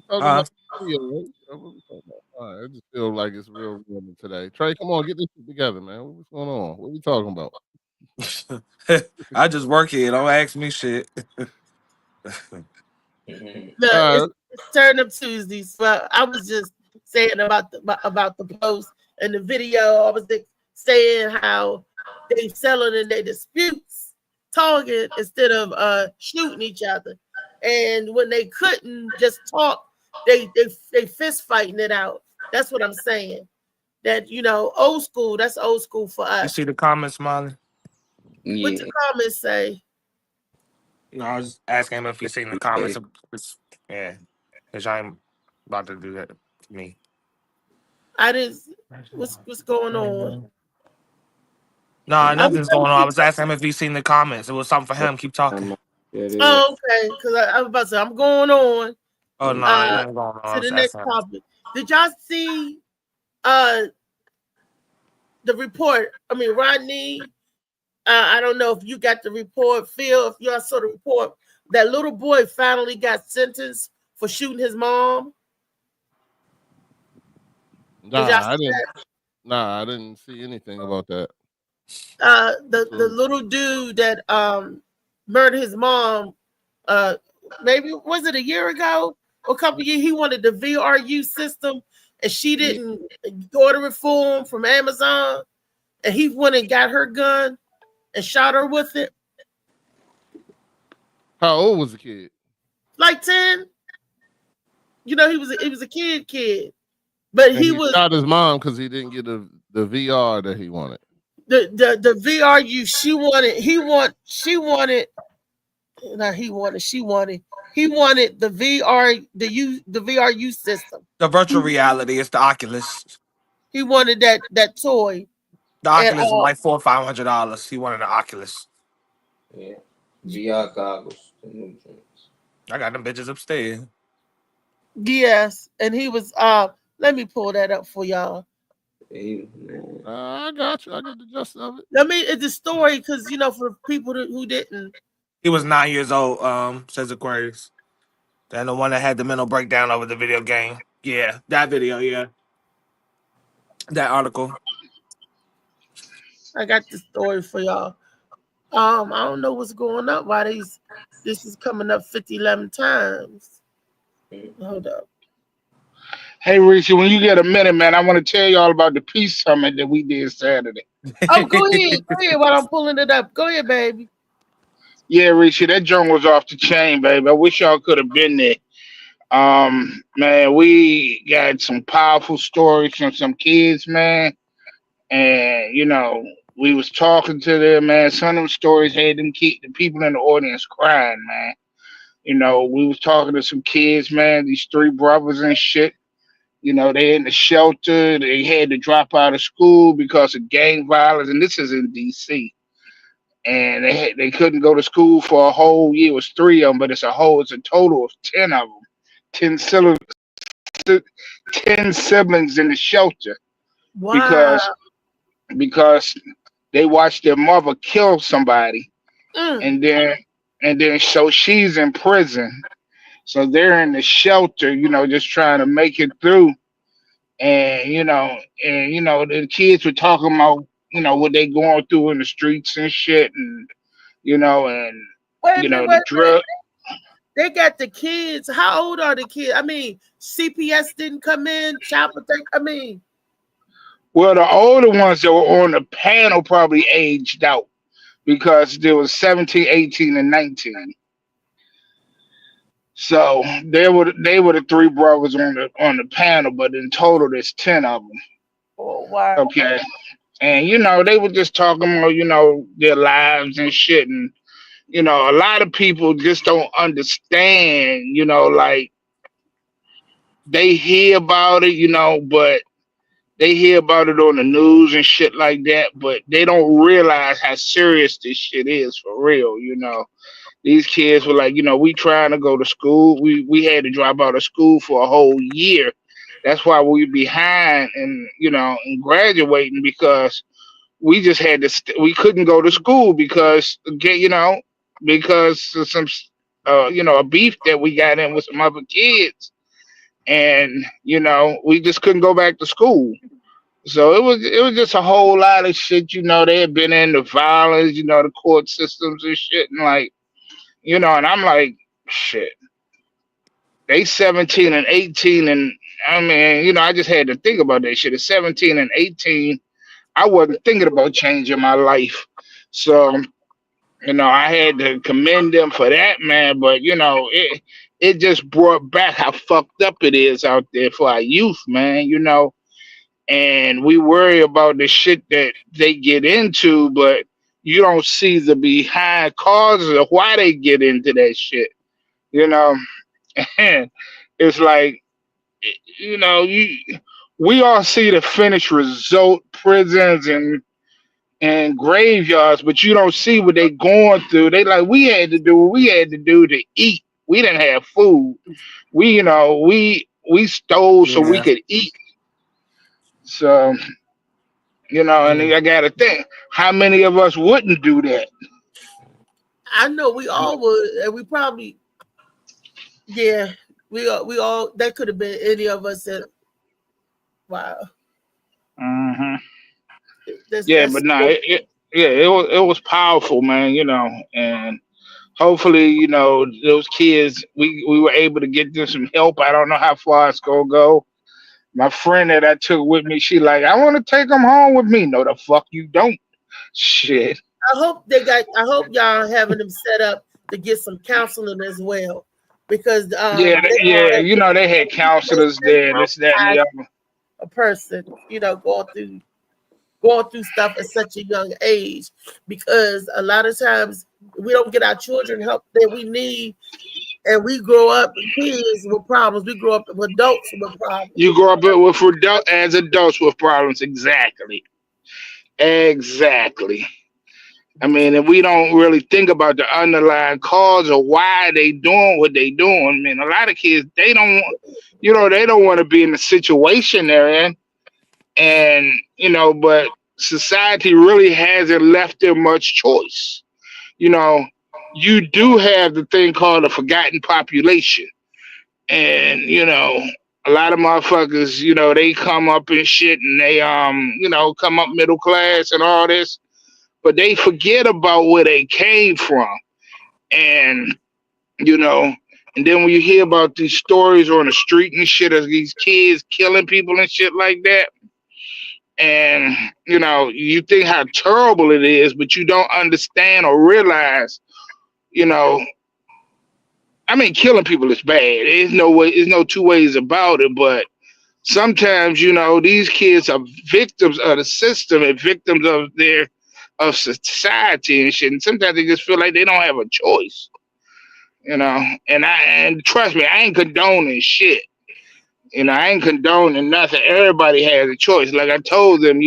Talking about video, right? What we talking about? All right, I just feel like it's real random today. Trey, come on, get this shit together, man. What's going on? What are we talking about? I just work here. Don't ask me shit. It's Turn Up Tuesday. So I was just saying about the post and the video. I was saying how they selling in their disputes, talking instead of shooting each other. And when they couldn't just talk, they fist fighting it out. That's what I'm saying. That old school. That's old school for us. You see the comments, Molly? Yeah. What the comments say? No, I was asking him if he's seen the comments. Yeah, because I'm about to do that to me. I didn't. What's going on? No, nothing's going on. I was asking him if he's seen the comments. It was something for him. Keep talking. Oh, okay. Because I was about to say I'm going on. Oh no, nothing going on. To the next topic. Did y'all see the report? I mean, Rodney. I don't know if you got the report, Phil. If y'all saw the report, that little boy finally got sentenced for shooting his mom? Nah, I didn't see anything about that. The little dude that murdered his mom, maybe was it a year ago or a couple of years? He wanted the VRU system, and she didn't order it for him from Amazon, and he went and got her gun and shot her with it. How old was the kid? Like 10. You know, he was a kid, but and he shot his mom because he didn't get the VR that he wanted. The VRU she wanted the VRU system. The virtual reality. It's the Oculus. He wanted that toy. The Oculus is like $400 or $500. He wanted the Oculus. Yeah, VR goggles. The new joints. I got them bitches upstairs. Yes, and he was. Let me pull that up for y'all. I got you. I got the gist of it. It's a story because for people who didn't. He was 9 years old. Says Aquarius. And the one that had the mental breakdown over the video game. Yeah, that video. Yeah, that article. I got the story for y'all. I don't know what's going on. Why this is coming up 11 times. Hold up. Hey, Richie, when you get a minute, man, I want to tell y'all about the Peace Summit that we did Saturday. Oh, go ahead while I'm pulling it up. Go ahead, baby. Yeah, Richie, that joint was off the chain, baby. I wish y'all could have been there. Man, we got some powerful stories from some kids, man. And, we was talking to them, man. Some of them stories had them keep the people in the audience crying, man. We was talking to some kids, man, these 3 brothers and shit. They in the shelter. They had to drop out of school because of gang violence, and this is in D.C. And they couldn't go to school for a whole year. It was 3 of them, but it's a total of 10 of them. 10 siblings in the shelter. Wow. Because they watched their mother kill somebody, and then so she's in prison. So they're in the shelter, just trying to make it through. And the kids were talking about, what they going through in the streets and shit, and the drug. They got the kids. How old are the kids? I mean, CPS didn't come in. Well, the older ones that were on the panel probably aged out because there was 17, 18, and 19. So they were the 3 brothers on the panel, but in total there's 10 of them. Oh wow. Okay. And they were just talking about, their lives and shit. And a lot of people just don't understand, like they hear about it, but they hear about it on the news and shit like that, but they don't realize how serious this shit is for real, These kids were like, we trying to go to school. We had to drop out of school for a whole year. That's why we behind and graduating, because we just had to. We couldn't go to school because of some a beef that we got in with some other kids, and we just couldn't go back to school. So it was just a whole lot of shit. They had been in the violence, the court systems and shit, and like. And I'm like, shit. They 17 and 18, and I mean, I just had to think about that shit. At 17 and 18, I wasn't thinking about changing my life. So, I had to commend them for that, man. But, it just brought back how fucked up it is out there for our youth, man, And we worry about the shit that they get into, but you don't see the behind causes of why they get into that shit, And it's like, we all see the finished result, prisons and graveyards, but you don't see what they going through. They like, we had to do what we had to do to eat. We didn't have food. We stole so we could eat. So. And I gotta think, how many of us wouldn't do that? I know we all would, and we probably, yeah, we all that could have been any of us. That, wow. Mm-hmm. That's But no, it was powerful, man. And hopefully, those kids, we were able to get them some help. I don't know how far it's gonna go. My friend that I took with me, she like, I want to take them home with me. No, the fuck you don't. Shit. I hope y'all having them set up to get some counseling as well, because they had counselors there, this, that, and the other. A person, going through stuff at such a young age, because a lot of times we don't get our children help that we need, and we grow up kids with problems. We grow up with adults with problems. You grow up as adults with problems. Exactly. I mean, and we don't really think about the underlying cause of why they doing what they doing. I mean, a lot of kids, they don't want to be in the situation they're in. And, but society really hasn't left them much choice. You do have the thing called a forgotten population. And, a lot of motherfuckers, they come up and shit, and they, come up middle class and all this, but they forget about where they came from. And, and then when you hear about these stories on the street and shit of these kids killing people and shit like that, and, you think how terrible it is, but you don't understand or realize, I mean, killing people is bad. There's no two ways about it, but sometimes, these kids are victims of the system and victims of society and shit. And sometimes they just feel like they don't have a choice, and trust me, I ain't condoning shit. I ain't condoning nothing. Everybody has a choice. Like I told them,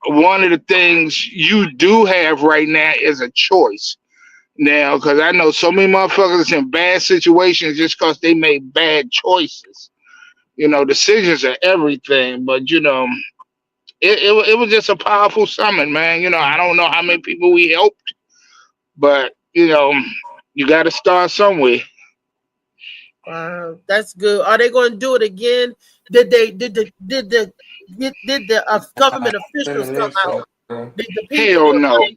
one of the things you do have right now is a choice. Now, because I know so many motherfuckers in bad situations just because they made bad choices. Decisions are everything. But, it was just a powerful summit, man. I don't know how many people we helped, but, you got to start somewhere. That's good. Are they going to do it again? Did the government officials come out? Hell no.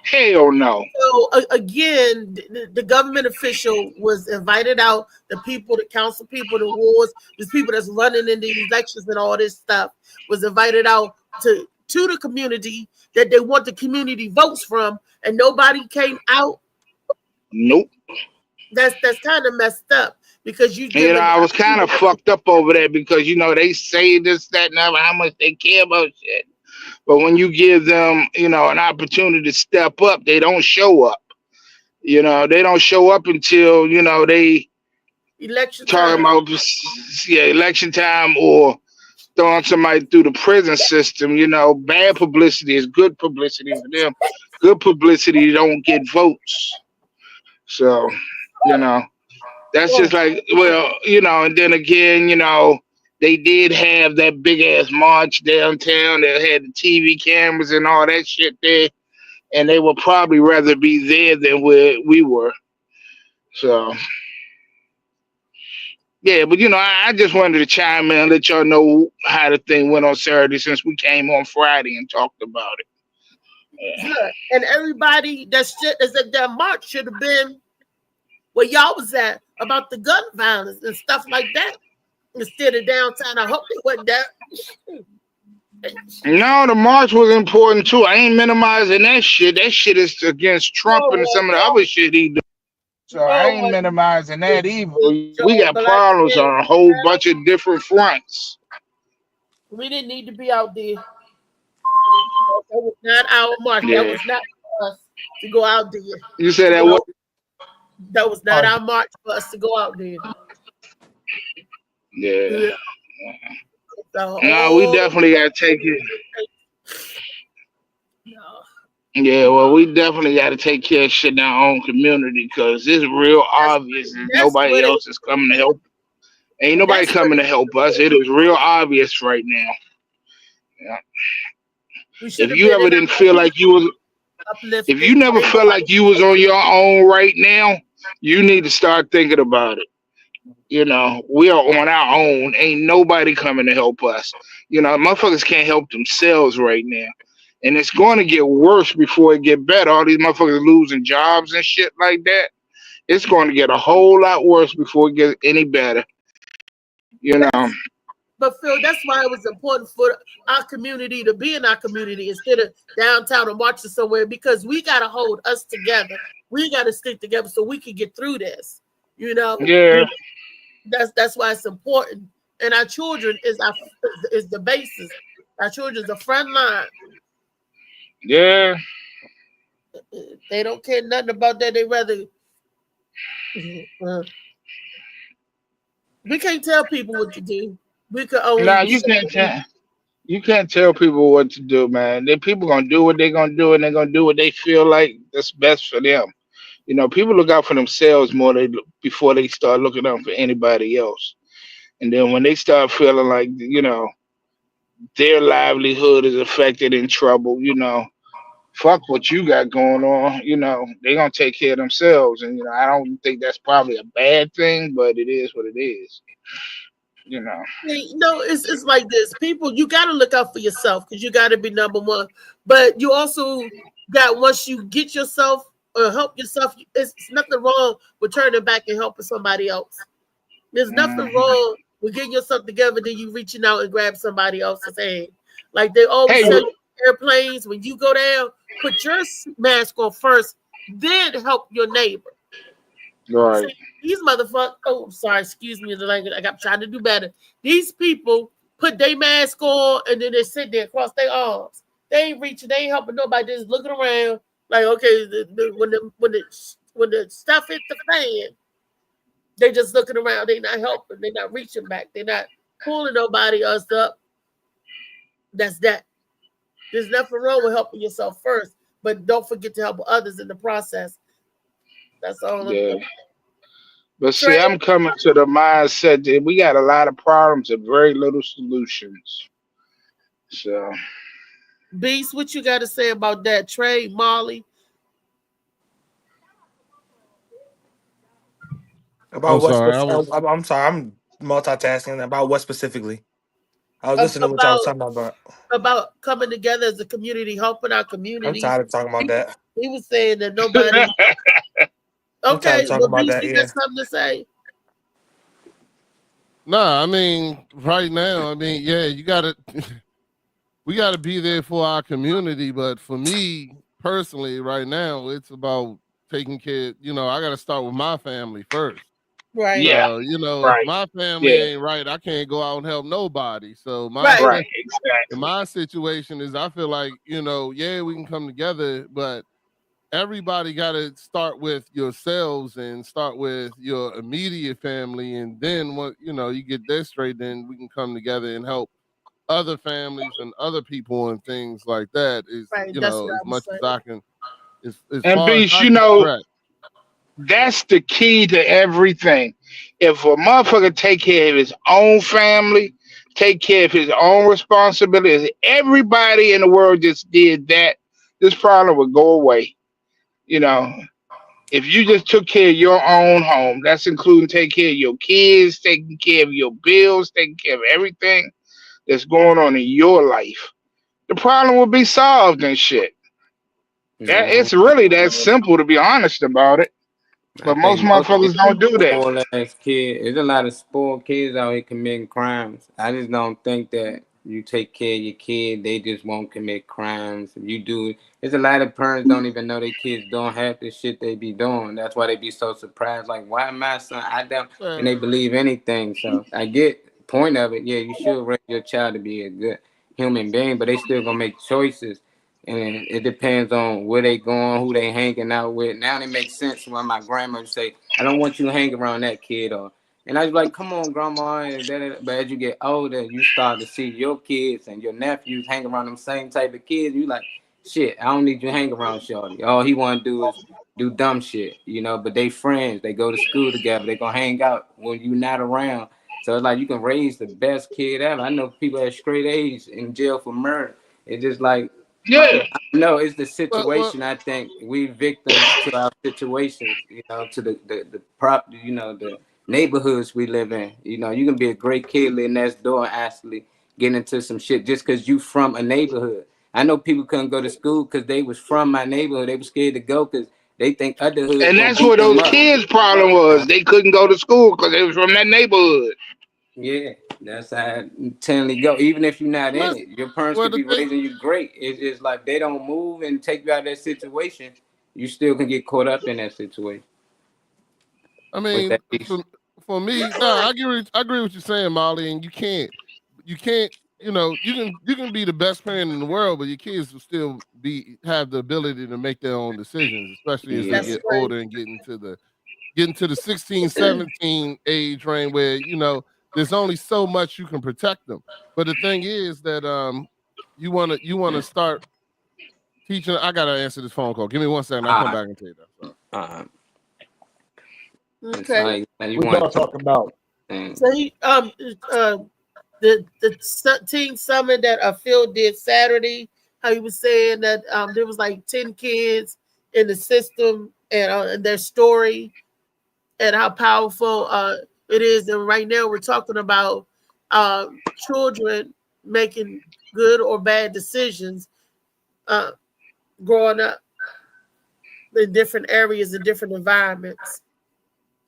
Hell no. So again, the government official was invited out. The people, the council people, the wards, the people that's running in the elections and all this stuff was invited out to the community that they want the community votes from, and nobody came out. Nope. That's kind of messed up, because I was kind of fucked up over that, because they say this, that, and other, how much they care about shit. But when you give them, an opportunity to step up, they don't show up. They don't show up until, they election talking time. about election time, or throwing somebody through the prison system. Bad publicity is good publicity for them. Good publicity don't get votes. So, that's just like, and then again, they did have that big ass march downtown that had the TV cameras and all that shit there, and they would probably rather be there than where we were. So, yeah, but I just wanted to chime in and let y'all know how the thing went on Saturday, since we came on Friday and talked about it. Yeah. Good. And everybody that march should have been where y'all was at about the gun violence and stuff like that. Instead of downtown, I hope it wasn't that. No, the march was important too. I ain't minimizing that shit. That shit is against Trump and some of the other shit he does. So I ain't minimizing that either. We got problems on a whole bunch of different fronts. We didn't need to be out there. That was not our march. Yeah. That was not for us to go out there. You said that what? That was not our march for us to go out there. Yeah. No, we definitely got to take it. Yeah, well, we definitely got to take care of shit in our own community, because it's real obvious that nobody else is coming to help. Ain't nobody coming to help us. It is real obvious right now. Yeah. If you ever didn't feel like you was, If you never felt like you was on your own right now, you need to start thinking about it. You know, we are on our own. Ain't nobody coming to help us. You know, motherfuckers can't help themselves right now. And it's going to get worse before it get better. All these motherfuckers losing jobs and shit like that. It's going to get a whole lot worse before it gets any better. You know. But Phil, that's why it was important for our community to be in our community instead of downtown and marching somewhere, because we got to hold us together. We got to stick together so we can get through this. You know. Yeah. That's why it's important. And our children is the basis. Our children is the front line. Yeah. They don't care nothing about that. They rather. We can't tell people what to do. We could only. Nah, you can't tell people what to do, man. People gonna do what they're gonna do, and they're gonna do what they feel like that's best for them. You know, people look out for themselves more before they start looking out for anybody else. And then when they start feeling like, you know, their livelihood is affected, in trouble, you know, fuck what you got going on. You know, they're gonna take care of themselves. And you know, I don't think that's probably a bad thing, but it is what it is. You know. No, it's like this. People, you got to look out for yourself because you got to be number one. But you also got, once you get yourself or help yourself, it's nothing wrong with turning back and helping somebody else. There's nothing wrong with getting yourself together, then you reaching out and grab somebody else's hand. Like they always say, airplanes, when you go down, put your mask on first, then help your neighbor. Right. See, these motherfuckers, oh, sorry, excuse me the language. I got trying to do better. These people put their mask on and then they sit there across their arms. They ain't reaching, they ain't helping nobody. They're just looking around like, okay, when the stuff hit the fan, they just looking around. They not helping. They not reaching back. They not pulling nobody else up. That's that. There's nothing wrong with helping yourself first, but don't forget to help others in the process. That's all. Yeah. But see, I'm coming to the mindset that we got a lot of problems and very little solutions. So, Beast, what you got to say about that? Trey, Molly? About what? I'm sorry, I'm multitasking. About what specifically? I was listening to what y'all was talking about. About coming together as a community, helping our community. I'm tired of talking about that. He was saying that nobody. Okay, well, Beast, you got something to say? Nah, I mean, right now, I mean, yeah, we gotta be there for our community. But for me personally, right now, it's about taking care. You know, I gotta start with my family first. Right. Yeah. You know, if my family ain't right, I can't go out and help nobody. So my situation is, I feel like, you know, yeah, we can come together, but everybody got to start with yourselves and start with your immediate family. And then what, you know, you get that straight, then we can come together and help other families and other people and things like that. Is, you know, as much as I can. And Beast, you know, that's the key to everything. If a motherfucker take care of his own family, take care of his own responsibilities, everybody in the world just did that, this problem would go away. You know, if you just took care of your own home, that's including taking care of your kids, taking care of your bills, taking care of everything that's going on in your life, the problem will be solved and shit. That it's really that simple, to be honest about it. But most motherfuckers don't do that. There's a lot of spoiled kids out here committing crimes. I just don't think that you take care of your kid, they just won't commit crimes. If you do, there's a lot of parents don't even know their kids don't have the shit they be doing. That's why they be so surprised. Like, why my son? I don't, and they believe anything. So I get the point of it. Yeah, you should raise your child to be a good human being, but they still gonna make choices. And it depends on where they going, who they hanging out with. Now it makes sense when my grandma would say, I don't want you to hang around that kid. And I was like, come on, grandma. But as you get older, you start to see your kids and your nephews hang around them same type of kids. You like, shit, I don't need you to hang around shorty. All he want to do is do dumb shit, you know, but they friends. They go to school together. They going to hang out when you're not around. So it's like you can raise the best kid ever. I know people at straight A's in jail for murder. It's just like, Yeah. No, it's the situation. I think we victims to our situations, to the prop, the neighborhoods we live in. You can be a great kid living next door and actually get into some shit just because you from a neighborhood. I know people couldn't go to school because they was from my neighborhood. They were scared to go because they think other hoods And gonna that's beat what them those up. kids' problem was. They couldn't go to school because they was from that neighborhood. Yeah, that's how it tend go. Even if you're not in it, your parents could be raising you great. It's just like they don't move and take you out of that situation. You still can get caught up in that situation. I mean, for me, I agree with you saying, Molly, and you can't, you can be the best parent in the world, but your kids will still have the ability to make their own decisions, especially as they get older and get into the 16, 17 age range where, there's only so much you can protect them. But the thing is that you wanna start teaching. I gotta answer this phone call. Give me 1 second. I'll come back and tell you that. Okay. What y'all talking about? So the teen summit that Phil did Saturday, how he was saying that there was like 10 kids in the system and their story and how powerful it is. And right now we're talking about children making good or bad decisions growing up in different areas and different environments.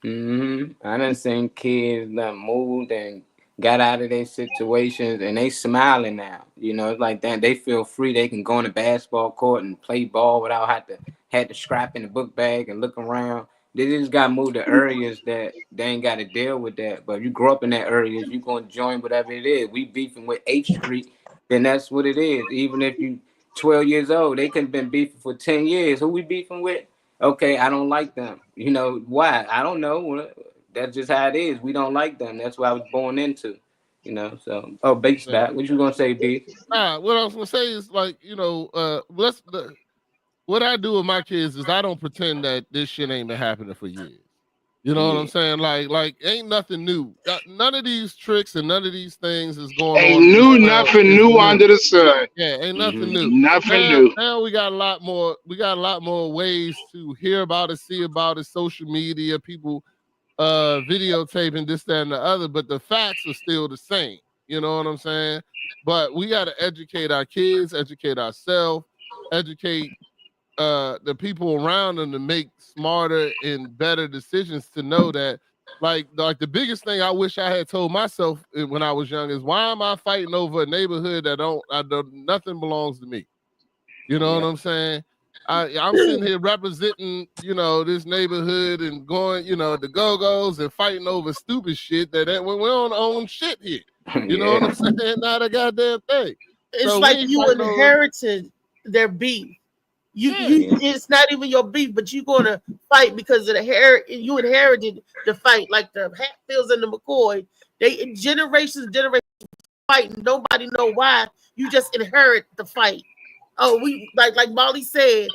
I done seen kids that moved and got out of their situations and they smiling now. It's like that. They feel free. They can go on the basketball court and play ball without had to scrap in the book bag and look around. They just got moved to areas that they ain't got to deal with that. But if you grow up in that area, you're going to join whatever it is. We beefing with H Street, then that's what it is. Even if you 12 years old, they could have been beefing for 10 years. Who we beefing with? Okay, I don't like them. Why? I don't know. That's just how it is. We don't like them. That's what I was born into. So, Bates back. What you gonna say, B? What I was gonna say is like, what I do with my kids is I don't pretend that this shit ain't been happening for years. You know what I'm saying? Like ain't nothing new. None of these tricks and none of these things is going on. Nothing new under the sun. Yeah, ain't nothing new. Nothing new. Now we got a lot more. We got a lot more ways to hear about it, see about it, social media, people videotaping this, that, and the other. But the facts are still the same. You know what I'm saying? But we got to educate our kids, educate ourselves, educate the people around them to make smarter and better decisions, to know that like the biggest thing I wish I had told myself when I was young is, why am I fighting over a neighborhood that nothing belongs to me? You know what I'm saying? I'm sitting here representing, this neighborhood and going, the go-go's and fighting over stupid shit that we don't own shit here. You know what I'm saying? Not a goddamn thing. It's so like you inherited their beef. It's not even your beef, but you're gonna fight because of you inherited the fight, like the Hatfields and the McCoy. They generations fighting. Nobody know why. You just inherit the fight. Oh, we like Molly said,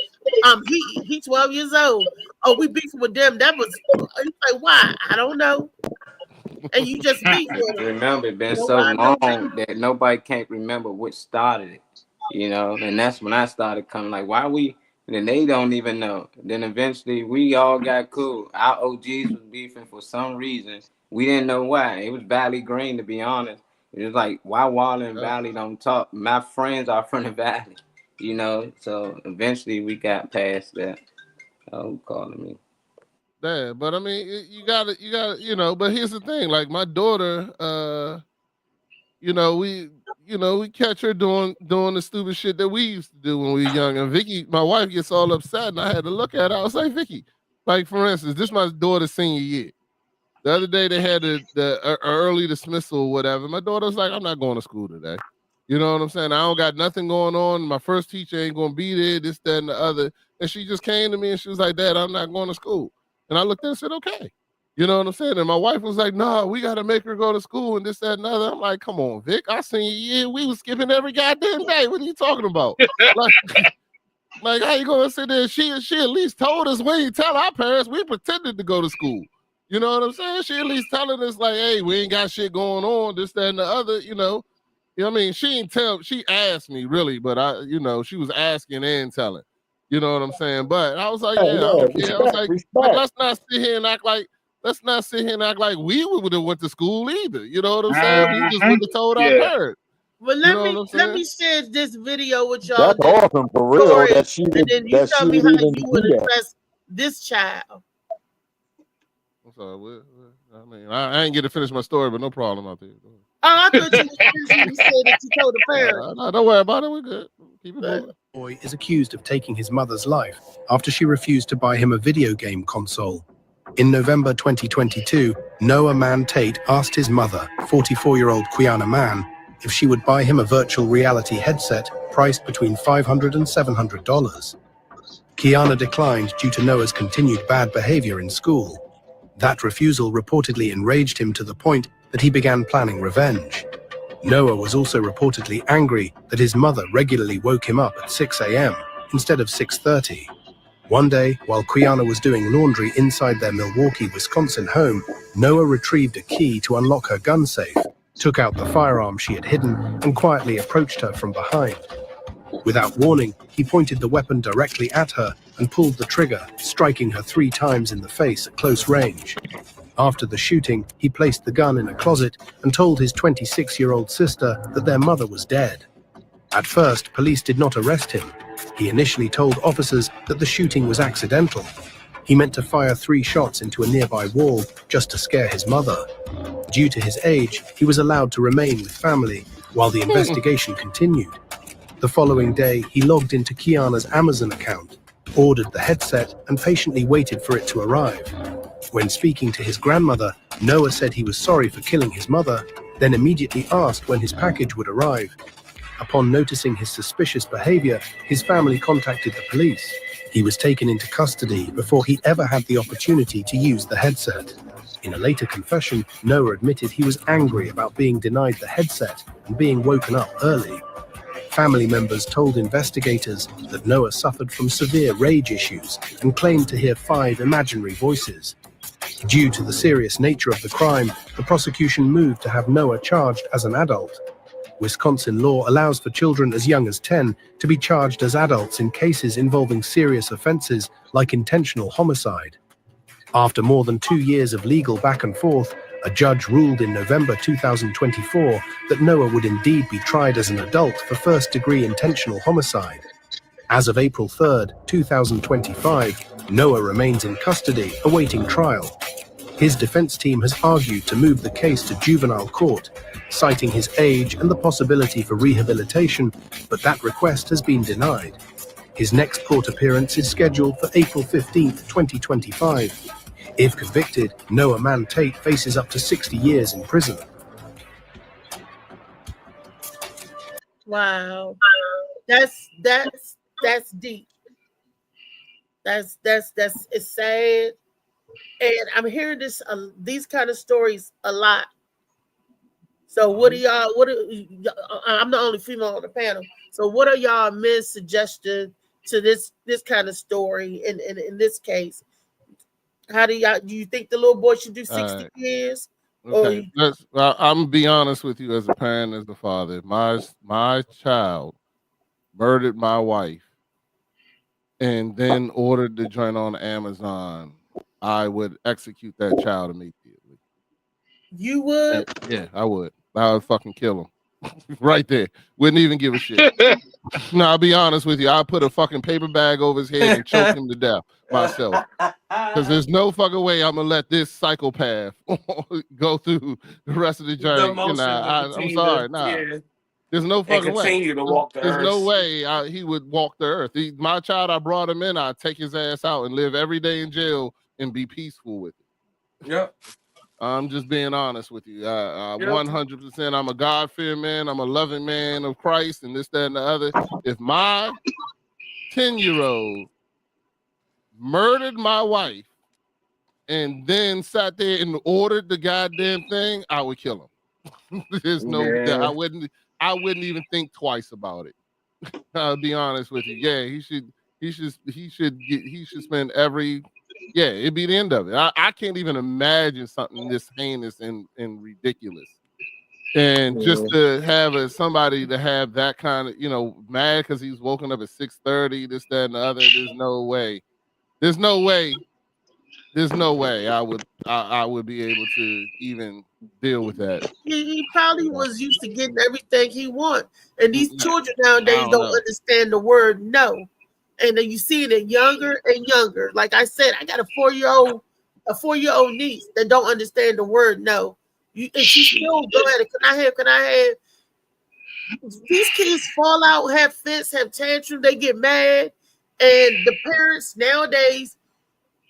he 12 years old. Oh, we beefing with them. That was like, why? I don't know. And you just beef with them. Remember, it's been so long that nobody can't remember what started it. And that's when I started coming like, why we, and then they don't even know. Then eventually we all got cool. Our OGs was beefing for some reason. We didn't know why. It was Valley Green, to be honest. It was like, why Waller and Valley don't talk? My friends are from the Valley, so eventually we got past that. Oh, calling me. Yeah, but I mean, you gotta, but here's the thing, like my daughter, we catch her doing the stupid shit that we used to do when we were young. And Vicky, my wife, gets all upset, and I had to look at her. I was like, Vicky, like for instance, this is my daughter's senior year. The other day they had the early dismissal or whatever. My daughter was like, I'm not going to school today. You know what I'm saying? I don't got nothing going on. My first teacher ain't going to be there, this, that, and the other. And she just came to me and she was like, Dad, I'm not going to school. And I looked at her and said, okay. You know what I'm saying? And my wife was like, nah, we got to make her go to school and this, that, and the other. I'm like, come on, Vic. I seen you. We was skipping every goddamn day. What are you talking about? like, how you going to sit there? She at least told us, we didn't tell our parents. We pretended to go to school. You know what I'm saying? She at least telling us like, hey, we ain't got shit going on, this, that, and the other, You know what I mean? She asked me really, but she was asking and telling. You know what I'm saying? But I was like, yeah, I don't care. I was like, but let's not sit here and act like we would have went to school either. You know what I'm saying? We just would have told our parents. Well, let me share this video with y'all. That's awesome for real. Story, That she and then you tell me how you would address this child. I'm sorry. I mean, I ain't get to finish my story, but no problem out there. Oh, I thought you was finishing. You said that you told the parents. No, don't worry about it. We're good. Keep it moving. Boy is accused of taking his mother's life after she refused to buy him a video game console. In November 2022, Noah Mann Tate asked his mother, 44-year-old Quiana Mann, if she would buy him a virtual reality headset priced between $500 and $700. Quiana declined due to Noah's continued bad behavior in school. That refusal reportedly enraged him to the point that he began planning revenge. Noah was also reportedly angry that his mother regularly woke him up at 6 a.m. instead of 6:30. One day, while Quiana was doing laundry inside their Milwaukee, Wisconsin home, Noah retrieved a key to unlock her gun safe, took out the firearm she had hidden, and quietly approached her from behind. Without warning, he pointed the weapon directly at her and pulled the trigger, striking her 3 times in the face at close range. After the shooting, he placed the gun in a closet and told his 26-year-old sister that their mother was dead. At first, police did not arrest him. He initially told officers that the shooting was accidental. He meant to fire 3 shots into a nearby wall just to scare his mother. Due to his age, he was allowed to remain with family while the investigation continued. The following day, he logged into Quiana's Amazon account, ordered the headset, and patiently waited for it to arrive. When speaking to his grandmother, Noah said he was sorry for killing his mother, then immediately asked when his package would arrive. Upon noticing his suspicious behavior, his family contacted the police. He was taken into custody before he ever had the opportunity to use the headset. In a later confession, Noah admitted he was angry about being denied the headset and being woken up early. Family members told investigators that Noah suffered from severe rage issues and claimed to hear 5 imaginary voices. Due to the serious nature of the crime, the prosecution moved to have Noah charged as an adult. Wisconsin law allows for children as young as 10 to be charged as adults in cases involving serious offenses like intentional homicide. After more than 2 years of legal back and forth, a judge ruled in November 2024 that Noah would indeed be tried as an adult for first-degree intentional homicide. As of April 3, 2025, Noah remains in custody, awaiting trial. His defense team has argued to move the case to juvenile court, citing his age and the possibility for rehabilitation, but that request has been denied. His next court appearance is scheduled for April 15, 2025. If convicted, Noah Mann Tate faces up to 60 years in prison. Wow, that's deep. That's it's sad, and I'm hearing these kind of stories a lot. So what are y'all? I'm the only female on the panel. So what are y'all men's suggestions to this kind of story in this case? How do you think the little boy should do 60 years? Okay, I'm gonna be honest with you as a parent, as a father. My child murdered my wife and then ordered the joint on Amazon. I would execute that child immediately. You would? Yeah, I would. I would fucking kill him right there. Wouldn't even give a shit. No, I'll be honest with you. I'll put a fucking paper bag over his head and choke him to death myself. Because there's no fucking way I'm gonna let this psychopath go through the rest of the journey. I'm sorry. There's no fucking way. There's no way he would walk the earth. My child, I brought him in. I'd take his ass out and live every day in jail and be peaceful with it. Yep. I'm just being honest with you. 100%. I'm a God-fearing man. I'm a loving man of Christ and this, that, and the other. If my 10-year-old murdered my wife and then sat there and ordered the goddamn thing, I would kill him. There's no, I wouldn't even think twice about it. I'll be honest with you. Yeah, he should spend every. Yeah, it'd be the end of it. I can't even imagine something this heinous and ridiculous. And just to have somebody to have that kind of, mad because he's woken up at 6:30, this, that, and the other. There's no way I would be able to even deal with that. He probably was used to getting everything he wants, and these children nowadays don't understand the word no. And then you see it younger and younger. Like I said, I got a 4-year-old niece that don't understand the word no. And she still go at it. Can I have? These kids fall out, have fits, have tantrums. They get mad, and the parents nowadays,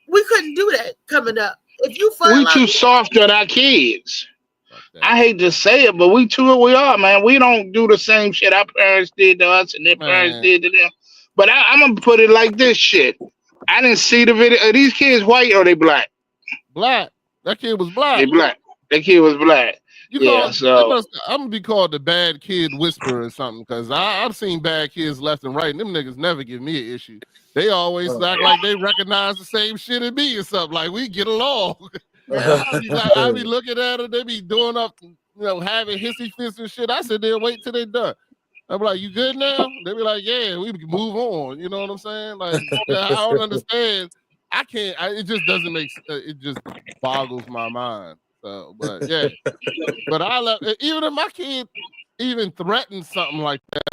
we couldn't do that coming up. If you we too soft on our kids. I hate to say it, but we are, man. We don't do the same shit our parents did to us and their parents did to them. But I'm gonna put it like this: shit. I didn't see the video. Are these kids white or they black? Black. That kid was black. They black. That kid was black. I'm gonna be called the bad kid whisperer or something, because I've seen bad kids left and right, and them niggas never give me an issue. They always act like they recognize the same shit as me or something, like we get along. I be looking at them, they be doing up, having hissy fits and shit. I sit there, wait till they done. I'm like, you good now? They be like, yeah, we can move on. You know what I'm saying? Like, I don't understand. I can't. It just doesn't make. It just boggles my mind. So, but yeah, but even if my kid even threatens something like that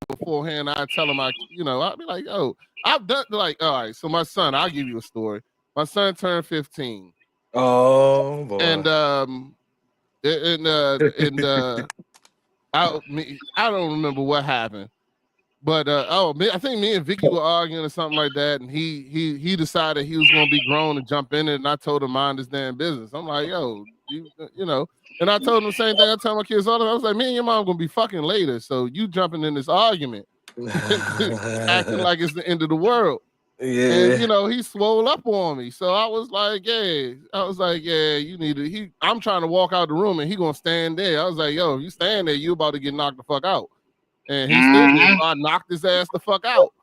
beforehand, I tell him I'd be like, yo, I've done all right. So my son, I'll give you a story. My son turned 15. Oh boy. And I don't remember what happened, but I think me and Vicky were arguing or something like that, and he decided he was gonna be grown and jump in it, and I told him mind his damn business. I'm like, yo, and I told him the same thing I tell my kids all the time. I was like, me and your mom gonna be fucking later, so you jumping in this argument, acting like it's the end of the world. Yeah. And he swole up on me. So I was like, yeah, you need to. I'm trying to walk out the room and he gonna stand there. I was like, yo, if you stand there, you about to get knocked the fuck out. And he stood there, so I knocked his ass the fuck out.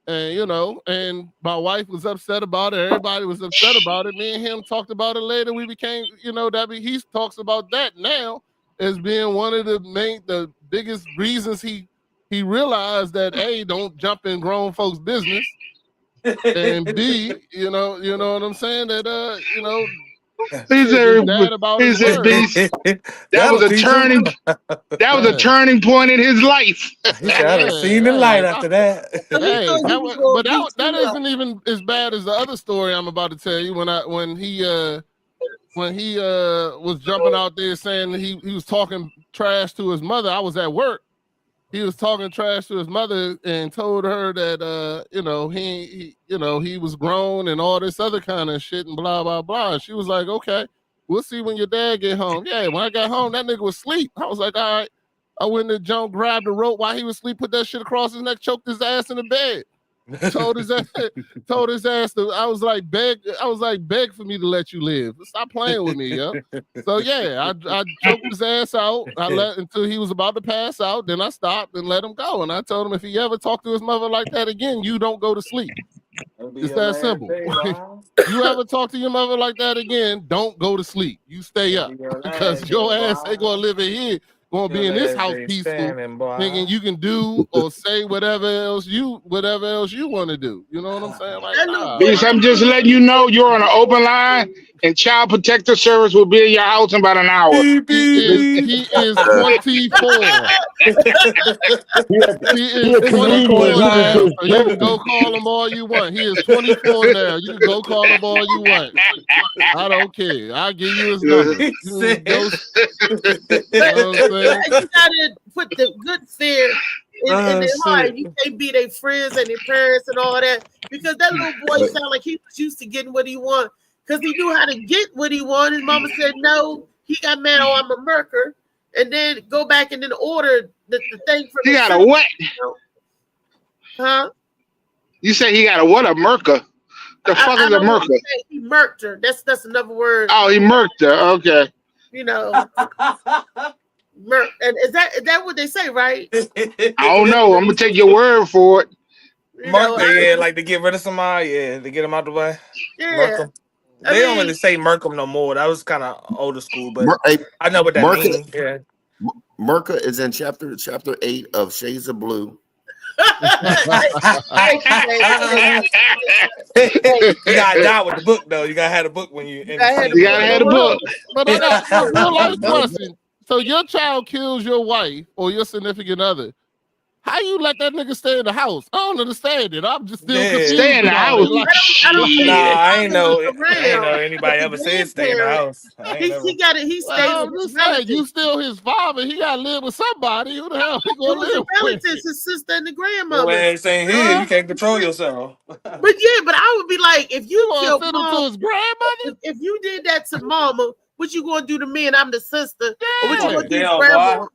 And and my wife was upset about it. Everybody was upset about it. Me and him talked about it later. We became, he talks about that now as being one of the biggest reasons he realized that A, don't jump in grown folks' business. And B, you know what I'm saying? That that was a turning point in his life. He got seen the light after that. That isn't even as bad as the other story I'm about to tell you. When he was jumping out there saying he was talking trash to his mother, I was at work. He was talking trash to his mother and told her that he was grown and all this other kind of shit and blah blah blah. And she was like, okay, we'll see when your dad get home. Yeah, when I got home, that nigga was asleep. I was like, all right. I went to jump, grabbed the rope while he was asleep, put that shit across his neck, choked his ass in the bed. told his ass to, I was like, beg for me to let you live. Stop playing with me, yo. So yeah, I choked his ass out. I let until he was about to pass out. Then I stopped and let him go. And I told him, if he ever talked to his mother like that again, you don't go to sleep. It's that simple. You ever talk to your mother like that again, don't go to sleep. You stay up, because your ass ain't gonna live in here. Gonna be in this house peaceful, thinking you can do or say whatever else you want to do. You know what I'm saying? Like, Because I'm just letting you know you're on an open line, and Child Protective Service will be in your house in about an hour. He is 24. He is 24 now. So you can go call him all you want. He is 24 now. You can go call him all you want. I don't care. I'll give you his number. You gotta put the good fear in their heart. You can't be their friends and their parents and all that, because that little boy sounded like he was used to getting what he wanted, because he knew how to get what he wanted. His mama said no. He got mad. Oh, I'm a murker, and then go back and then order the thing from. He got a what? Huh? You say he got a what? A murker? The fuck is a murker? He murked her. That's another word. Oh, he murked her. Okay. And is that what they say, right? I don't know. I'm gonna take your word for it. Like to get rid of somebody, to get them out the way. Yeah. They don't really say murk them no more. That was kind of older school, but I know what that means. Yeah. Merca is in chapter 8 of Shades of Blue. You gotta die with the book though. You gotta have the book when you. You gotta have the book. But I got a real life question. So your child kills your wife or your significant other. How you let that nigga stay in the house? I don't understand it. I'm just still confused. Stay in the house. Like, I ain't know anybody ever said stay in the house. He stayed well, with his saying, relatives. you still his father. He got to live with somebody. Who the hell he It gonna was live his with? relatives, his sister and the grandmother. Well, ain't saying here you can't control yourself. But I would be like, if you killed send him mom, to his grandmother, if you did that to mama, what you gonna do to me and I'm the sister? Or what you gonna do to Damn, grandma? boy.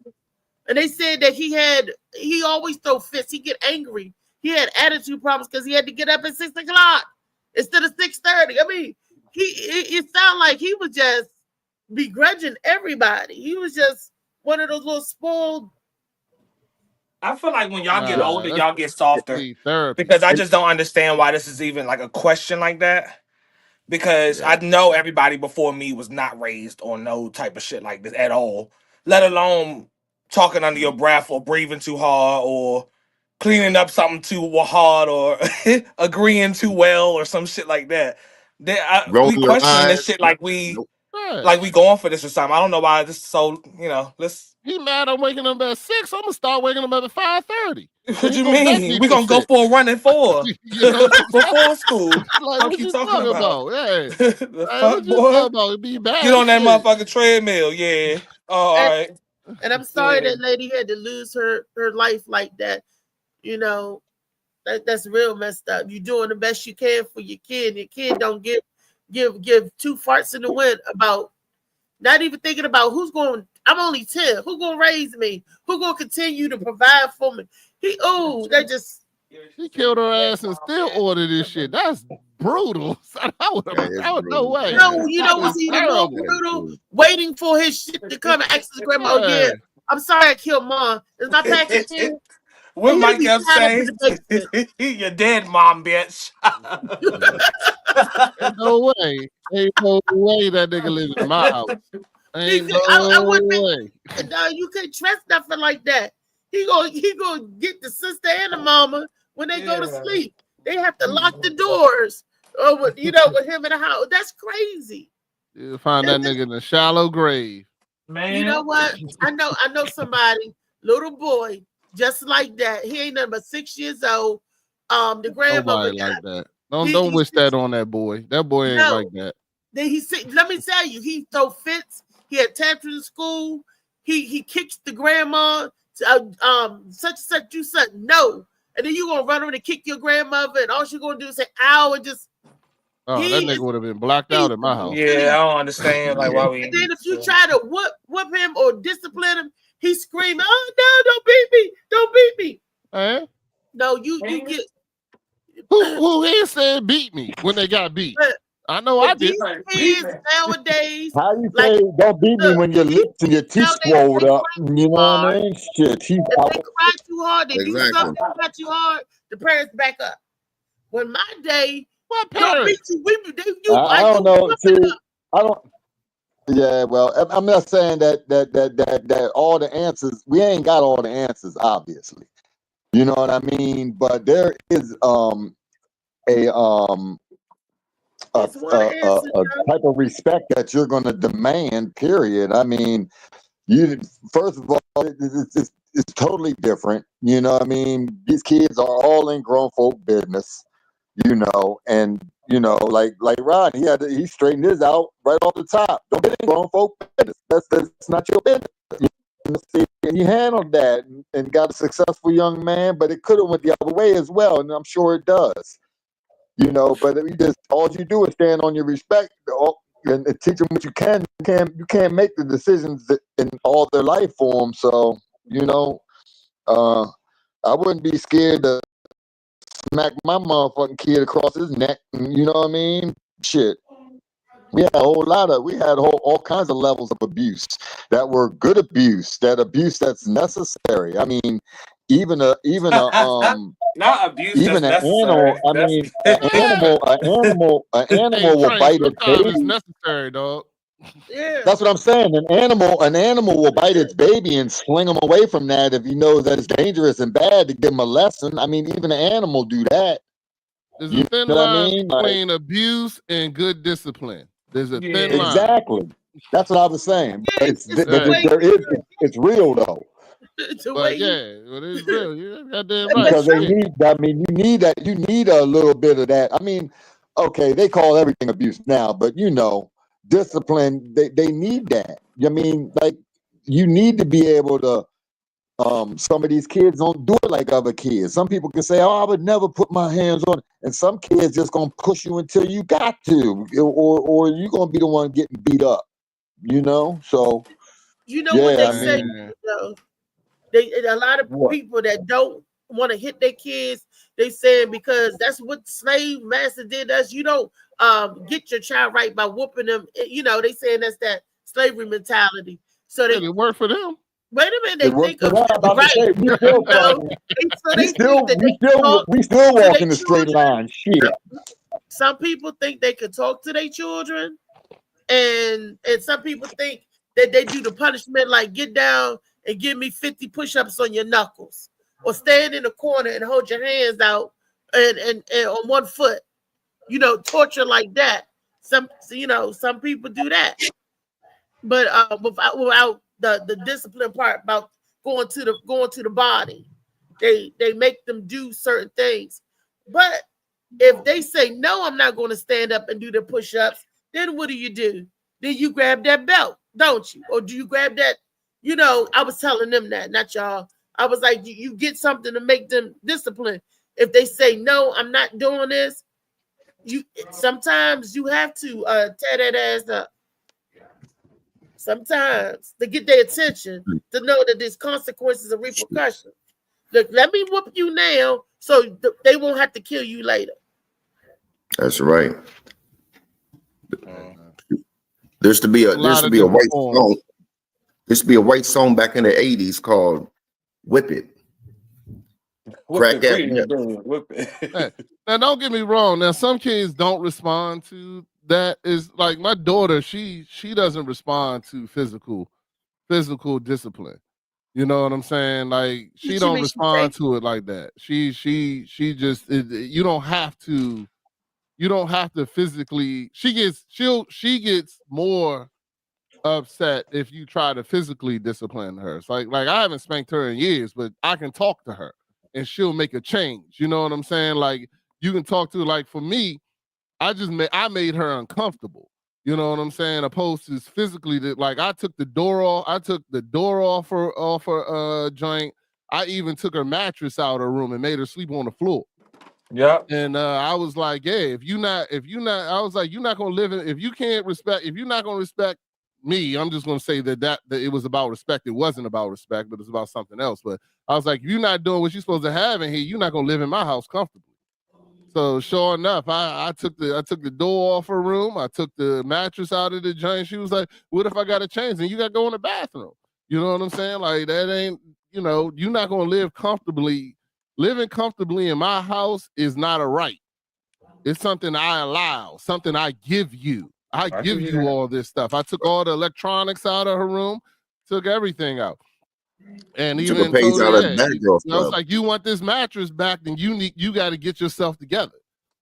And they said that he always throw fits. He get angry. He had attitude problems because he had to get up at 6 o'clock instead of 6:30. I mean, it sounded like he was just begrudging everybody. He was just one of those little spoiled. I feel like when y'all get older, y'all get softer. Because I just don't understand why this is even like a question like that. Because I know everybody before me was not raised on no type of shit like this at all. Let alone talking under your breath or breathing too hard or cleaning up something too hard or agreeing too well or some shit like that. We questioning this shit like we going for this or something. I don't know why this is so, let's. He mad I'm waking up at 6. I'm gonna start waking up at 5:30. What you mean? We gonna go for a run at 4 before school. Like, what you talking about? Yeah. The Hey, fuck, what you boy? talking about? It be bad. Get on that shit. motherfucking treadmill, yeah. All right. And I'm sorry Yeah. that lady had to lose her life like that. That's real messed up. You're doing the best you can for your kid. Your kid don't give two farts in the wind about not even thinking about who's going. I'm only 10. Who's gonna raise me? Who's gonna continue to provide for me? She killed her ass and still ordered this shit. That's brutal. I would no way. No, you know what's even more brutal? Waiting for his shit to come and ask his grandma, oh yeah, I'm sorry I killed mom. Is my package here? What And Mike he'll kept be tied up saying? in the basement. You're dead, mom, bitch. Ain't no way. Ain't no way that nigga lives in my house. Ain't no way. No, you can't trust nothing like that. He gonna get the sister and the mama when they go to sleep. They have to lock the doors. With him in the house. That's crazy. You'll find that nigga in a shallow grave. Man. You know what? I know somebody, little boy, just like that. He ain't nothing but 6 years old. The grandmother Nobody like that. Don't wish that on that boy. That boy ain't like that. Then let me tell you, he throw fits. He had tantrums in school. He kicks the grandma. Such and such, you said no, and then you gonna run over to kick your grandmother, and all she gonna do is say ow and just. Oh, that nigga would have been blocked out at my house. Yeah, I don't understand why we. And then if you try to whoop him or discipline him, he screaming, "Oh no! Don't beat me! Don't beat me!" Eh? No, you get. Who here said beat me when they got beat? I know I did. Kids nowadays, How you say don't beat me when your lips and your teeth swelled up? You know what I mean? Shit, teeth if out. they cry too hard, they do Exactly. something that cry too hard, the parents back up. When my day, what don't beat parents? you, I don't know. See, I don't. Yeah, well, I'm not saying that all the answers. We ain't got all the answers, obviously. You know what I mean? But there is a type of respect that you're going to demand. Period. I mean, first of all, it's totally different. You know what I mean? These kids are all in grown folk business. And like Ron, he straightened his out right off the top. Don't get in grown folk business. That's not your business. And he handled that and got a successful young man, but it could have went the other way as well, and I'm sure it does. But all you do is stand on your respect and teach them what you can. You can't make the decisions in all their life for them. So I wouldn't be scared to smack my motherfucking kid across his neck. You know what I mean? Shit. We had all kinds of levels of abuse that were good abuse, that's necessary. I mean, even a not abuse. Even an necessary. animal. I mean, an animal will bite its Sometimes baby. it's necessary, dog. Yeah. That's what I'm saying. An animal will bite its baby and sling them away from that if he knows that it's dangerous and bad to give him a lesson. I mean, even an animal do that. There's a thin line between abuse and good discipline. There's a thin line. Exactly. That's what I was saying. But it's real though. But yeah, it is real. You got that right. Because you need a little bit of that. I mean, okay, they call everything abuse now, but discipline, they need that. I mean, like, you need to be able to, some of these kids don't do it like other kids. Some people can say, oh, I would never put my hands on it. And some kids just gonna push you until you got to, or you're gonna be the one getting beat up, So what they say, a lot of people that don't want to hit their kids, they saying because that's what slave master did us. You don't get your child right by whooping them. They saying that's that slavery mentality. So they work for them. Wait a minute, they think of right. We still walk in the straight line. Shit. Some people think they can talk to their children, and some people think that they do the punishment like get down and give me 50 push-ups on your knuckles, or stand in the corner and hold your hands out and on one foot, torture like that. Some people do that, but without the discipline part about going to the body, they make them do certain things. But if they say no, I'm not going to stand up and do the push-ups, then what do? Then you grab that belt, don't you? Or do you grab that? I was telling them that, not y'all. I was like, you get something to make them disciplined. If they say no, I'm not doing this, sometimes you have to tear that ass up. Sometimes to get their attention, to know that there's consequences and repercussions. Look, let me whoop you now so they won't have to kill you later. That's right. There used to be a white song. There used to be a white song back in the 80s called "Whip It." Crack it. Now, don't get me wrong. Now, some kids don't respond to that. Is like my daughter. She doesn't respond to physical discipline. You know what I'm saying? Like she don't respond to it like that. She just you don't have to physically. She gets more upset if you try to physically discipline her. It's like I haven't spanked her in years, but I can talk to her and she'll make a change. You know what I'm saying? Like you can talk to her. Like for me, I made her uncomfortable. You know what I'm saying? Opposed to physically, like I took the door off. I took the door off her joint. I even took her mattress out of her room and made her sleep on the floor. Yeah. And I was like, yeah, if you're not, I was like, you're not gonna live in. If you're not gonna respect me, I'm just gonna say that it was about respect. It wasn't about respect, but it's about something else. But I was like, if you're not doing what you're supposed to have in here, you're not gonna live in my house comfortably. So sure enough, I took the door off her room. I took the mattress out of the joint. She was like, "What if I got to change and you got to go in the bathroom?" You know what I'm saying? Like that ain't, you're not gonna live comfortably. Living comfortably in my house is not a right. It's something I allow, something I give you. I give you all this stuff. I took all the electronics out of her room, took everything out. And even told her, I was like, you want this mattress back, then you got to get yourself together.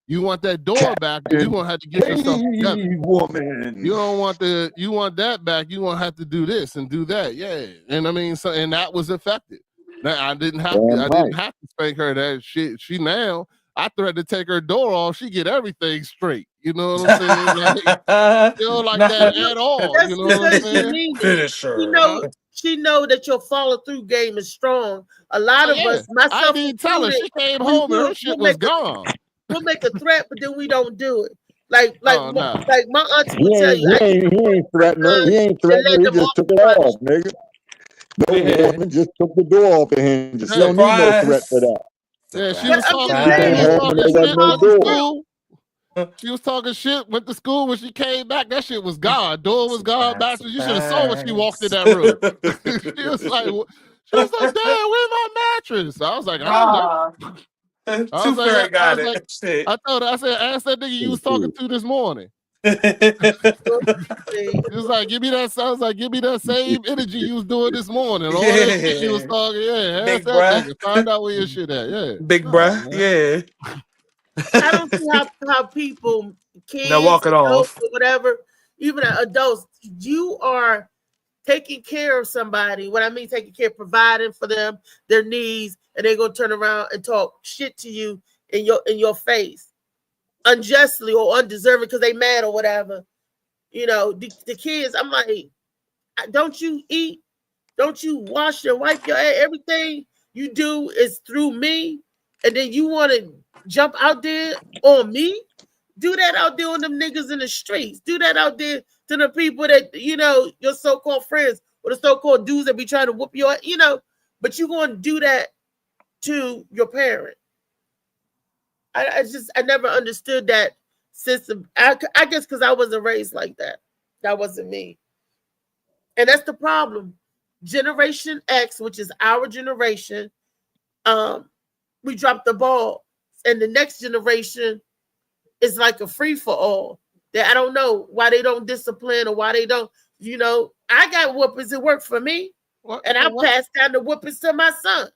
You want that door back, then you're gonna have to get yourself together. Woman. You want that back, you're gonna have to do this and do that. Yeah. And I mean, and that was effective. Now I didn't have to spank her that shit. She now I threatened to take her door off, she get everything straight. You know what I'm saying? Like, feel like that at all. That's you know what I'm saying? She know that your follow through game is strong. A lot of us, myself, I didn't tell her. She came home and her shit was gone. We'll make a threat, but then we don't do it. Like my auntie would tell you. He ain't threatening her. He ain't threatening her. He just took it off, nigga. No woman just took the door off of him. Just don't need no threat for that. Yeah, she was talking shit. She was talking shit, went to school. When she came back, that shit was gone. Door was gone. Mattress. You should have saw when she walked in that room. She was like, Dad, where's my mattress? I was like, I don't know. I told her, I said, ask that nigga you was talking to this morning. It's like, give me that. Sounds like, give me that same energy you was doing this morning. All that shit you was talking. Yeah, Big that bruh. nigga. Find out where your shit at. Yeah, Big bruh. Yeah. I don't see how people, kids, Now walk it adults, off. or whatever, even adults, you are taking care of somebody. What I mean, taking care, providing for them their needs, and they're gonna turn around and talk shit to you in your face, unjustly or undeserving because they mad or whatever. You know, the kids. I'm like, don't you eat? Don't you wash and wipe your ass? Everything you do is through me, and then you want to jump out there on me? Do that out there on them niggas in the streets. Do that out there to the people that, you know, your so-called friends or the so-called dudes that be trying to whoop your, you know, but you going to do that to your parent. I never understood that system. I guess because I wasn't raised like that. That wasn't me. And that's the problem. Generation X, which is our generation, we dropped the ball. And the next generation is like a free-for-all. That I don't know why they don't discipline or why they don't, you know. I got whoopings. It worked for me. And I passed down the whoopings to my son.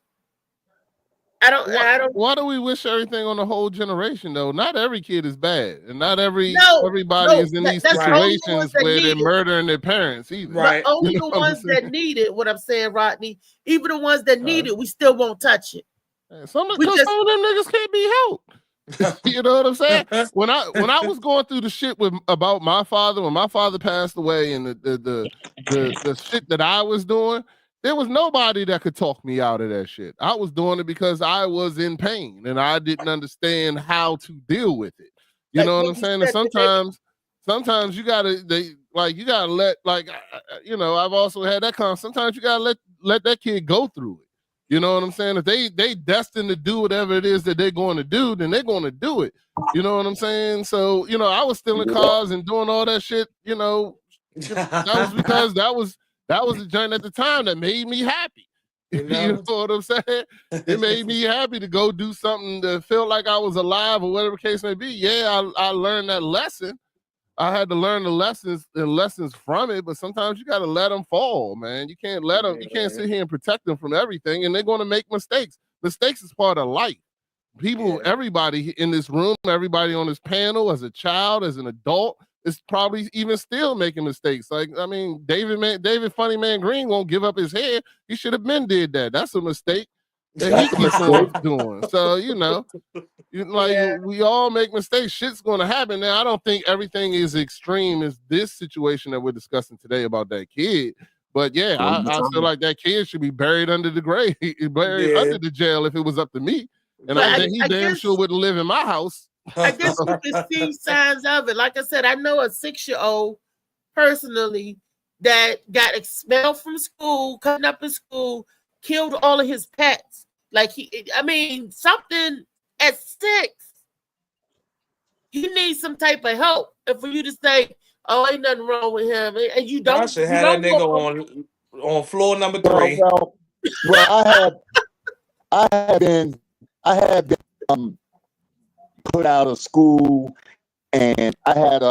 Why do we wish everything on the whole generation though? Not every kid is bad, and not everybody is in these situations where they're murdering their parents either. Right. But only the ones that need it. What I'm saying, Rodney. Even the ones that need it, we still won't touch it. Some of them niggas can't be helped. You know what I'm saying? When I was going through the shit about my father, when my father passed away, and the shit that I was doing, there was nobody that could talk me out of that shit. I was doing it because I was in pain and I didn't understand how to deal with it. You know what I'm saying? And sometimes you gotta let, like, you know, I've also had that sometimes you gotta let that kid go through it. You know what I'm saying? If they destined to do whatever it is that they're going to do, then they're going to do it. You know what I'm saying? So, you know, I was stealing cars and doing all that shit. You know, that was because that was the joint at the time that made me happy. You know what I'm saying? It made me happy to go do something to feel like I was alive or whatever case may be. Yeah, I learned that lesson. I had to learn the lessons from it, but sometimes you got to let them fall, man. You can't let them. You can't sit here and protect them from everything, and they're going to make mistakes. Mistakes is part of life. People, everybody in this room, everybody on this panel, as a child, as an adult, is probably even still making mistakes. Like, I mean, David Funny Man Green won't give up his head. He should have been did that. That's a mistake that he keeps on doing. So, you know, we all make mistakes. Shit's going to happen. Now, I don't think everything is extreme as this situation that we're discussing today about that kid. But yeah, I feel like that kid should be buried under the grave, buried under the jail if it was up to me. And I think he damn sure wouldn't live in my house. I guess you can see signs of it. Like I said, I know a 6-year-old personally that got expelled from school, cutting up in school, killed all of his pets. Like something at 6. He needs some type of help. And for you to say, "Oh, ain't nothing wrong with him," and you don't, I should have that nigga on floor number 3. Well, I had been put out of school, and I had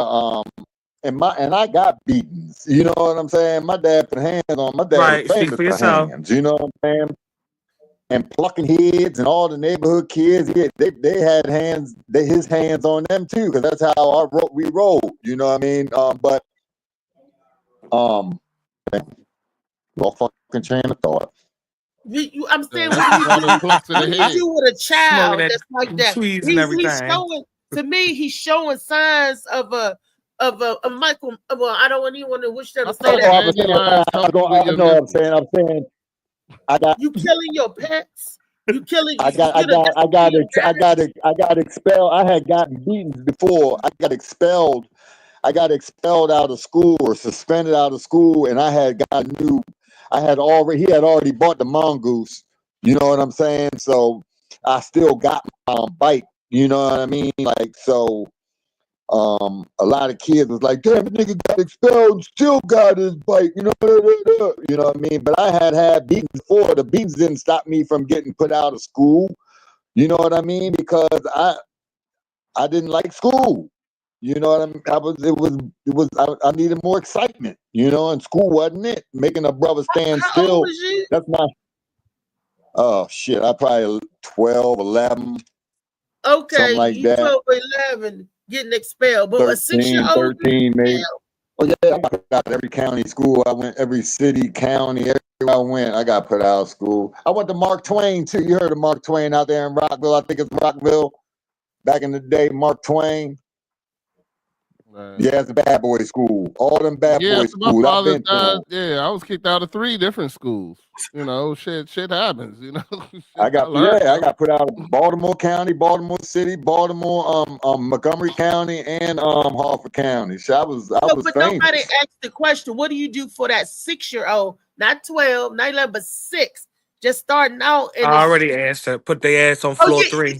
and I got beatings. You know what I'm saying? My dad put hands on my dad. Right, speak for yourself. Hands, you know what I'm saying? And plucking heads, and all the neighborhood kids, they had hands, his hands on them too, because that's how we rolled. You know what I mean? Well, fucking chain of thought. I'm saying, what you do with a child that's like that? He's showing, to me, he's showing signs of a Michael. Well, I don't even want to wish them to say that. I know what I'm saying. I'm saying, you killing your pets. You killing. I got expelled. I had gotten beaten before. I got expelled out of school or suspended out of school, and he had already bought the mongoose. You know what I'm saying? So I still got my bite. You know what I mean? Like, so a lot of kids was like, "Damn, the nigga got expelled, still got his bite." You know what I mean? But I had beatings before. The beatings didn't stop me from getting put out of school. You know what I mean? Because I didn't like school. You know what I mean? I needed more excitement, you know, and school wasn't it. Making a brother stand How still. old was you? That's my, oh shit, I probably 12, 11. Okay, something like you that. 12 or 11 getting expelled, but a 13, 6-year-old 13 maybe. Oh yeah, I got put out of every county school I went, every city, county, everywhere I went, I got put out of school. I went to Mark Twain too. You heard of Mark Twain out there in Rockville? I think it's Rockville. Back in the day, Mark Twain. Yeah, it's a bad boy school. All them bad boy So my schools. I've father been to died. them. Yeah, I was kicked out of 3 different schools. You know, shit happens. You know, I got put out of Baltimore County, Baltimore City, Baltimore, Montgomery County, and Harford County. So I was But famous. nobody asked the question, what do you do for that 6-year-old? Not 12, not 11, but 6. Just starting out. I already asked her. Put their ass on floor 3.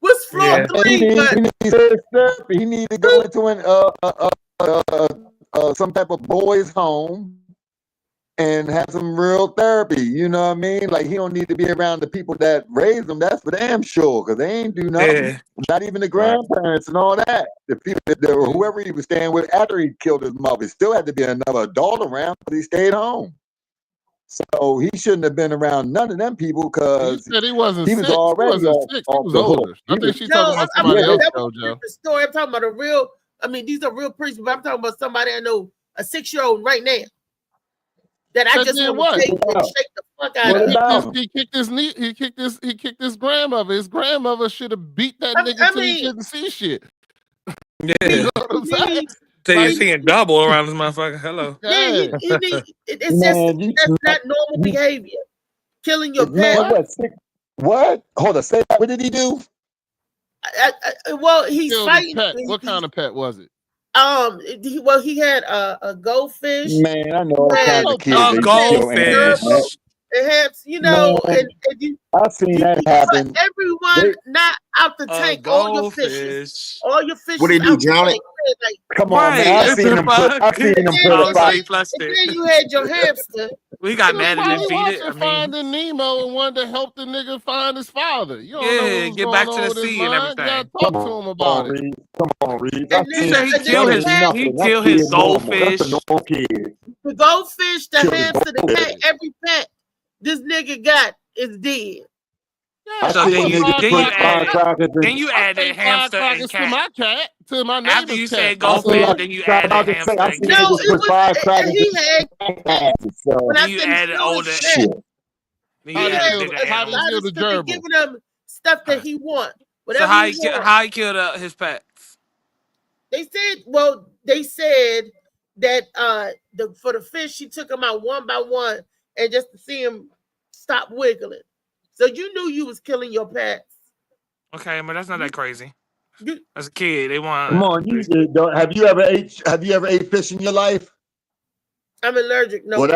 What's floor 3? He need to go into some type of boys' home and have some real therapy. You know what I mean? Like he don't need to be around the people that raised him. That's for damn sure, because they ain't do nothing. Yeah. Not even the grandparents and all that. The people, whoever he was staying with after he killed his mother, still had to be another adult around, but he stayed home. So he shouldn't have been around none of them people because he said he wasn't he was 6. already He wasn't 6. He was older. I think she's talking about somebody else, Joe. The story. I'm talking about a real. I mean, these are real priests, but I'm talking about somebody I know, a 6-year-old right now. That I just want to take and shake the fuck out of. He kicked his knee. He kicked his grandmother. His grandmother should have beat that nigga till he couldn't see shit. Yeah. You know what I'm saying? So you're seeing double around this motherfucker. Hello. Yeah, that's not normal behavior. Killing your parents. What? Hold on. Say that. What did he do? Well, he's fighting. What kind of pet was it? He had a goldfish. Man, I know all kinds of kids. A goldfish. It has, you know, and I've seen that happen. Everyone not out the tank. All your fishes. All your fishes. What they do, drown it? Come on, man. I've seen them put a fight. And then you had your hamster. We got mad and defeated. Finding Nemo and wanted to help the nigga find his father. You don't know what's get going back on to the with his sea and mind. everything. You gotta talk to him about it. Come on, Reed. He killed his goldfish. The goldfish, the hamster, the cat, every pet this nigga got is dead. So then you add the hamster and cat. To my cat, to my neighbor's After you cat. said goldfish, then you add the hamster and cat. No, it was he had. When I you said added all that. How did he kill the gerbil? Giving him stuff that he want. So how he killed his pets? They said that for the fish, she took them out one by one and just to see him stop wiggling. So you knew you was killing your pets. Okay, but that's not that crazy. As a kid, they want. Come on, have you ever ate fish in your life? I'm allergic. No. Well,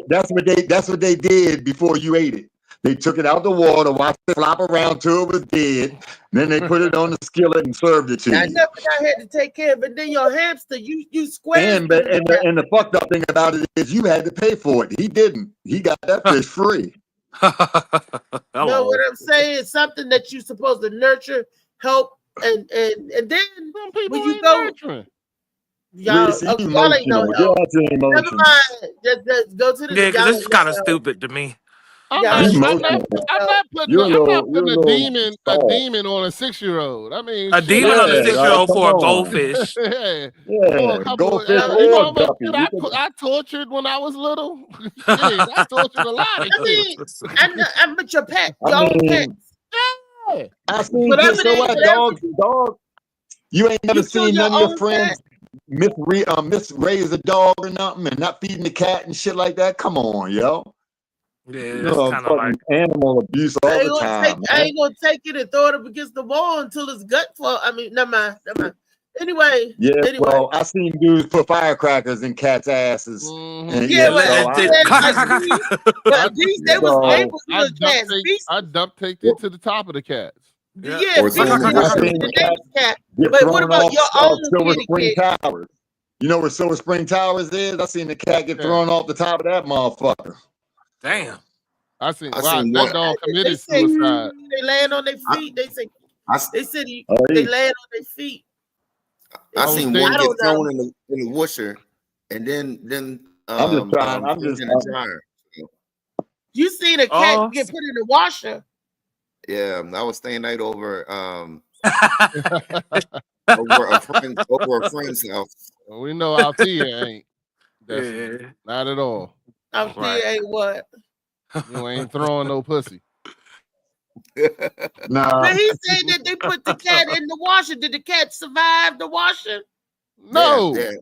that's what they did before you ate it. They took it out the water, watched it flop around till it was dead. Then they put it on the skillet and served it to you. That's something I had to take care of. But then your hamster, you squared. And the fucked up thing about it is you had to pay for it. He didn't. He got that fish free. No, what I'm saying is something that you're supposed to nurture, help, and then when you go, y'all ain't no help. Never mind. Just go to the. Yeah, because this is kind of stupid to me. I'm not putting a demon on a 6-year-old. I mean, a demon on a 6-year-old for a goldfish. Goldfish. I tortured when I was little. I tortured a lot of kids. I'm with your pet, your own pets. Yeah. I seen dog. You ain't never seen none of your friends misraise a dog or nothing and not feeding the cat and shit like that. Come on, yo. Yeah, that's kind of like animal abuse all the time. I ain't gonna take it and throw it up against the wall until it's gut for. I mean, never mind. Anyway. Well, I seen dudes put firecrackers in cats' asses. Mm-hmm. I duct taped it to the top of the cats. Yeah, but what about your own Silver Spring Towers? You know where Silver Spring Towers is? I seen the cat get thrown off the top of that motherfucker. Damn. I seen that dog committed suicide. They land on their feet. They said they land on their feet. I seen one get thrown in the washer, and then I'm just trying. I'm in just. the dryer. You seen a cat get put in the washer? Yeah, I was staying night over over a friend's house. Well, we know Althea ain't. Not at all. Althea ain't what? You ain't throwing no pussy. Nah. But he said that they put the cat in the washer. Did the cat survive the washing? No. Yeah.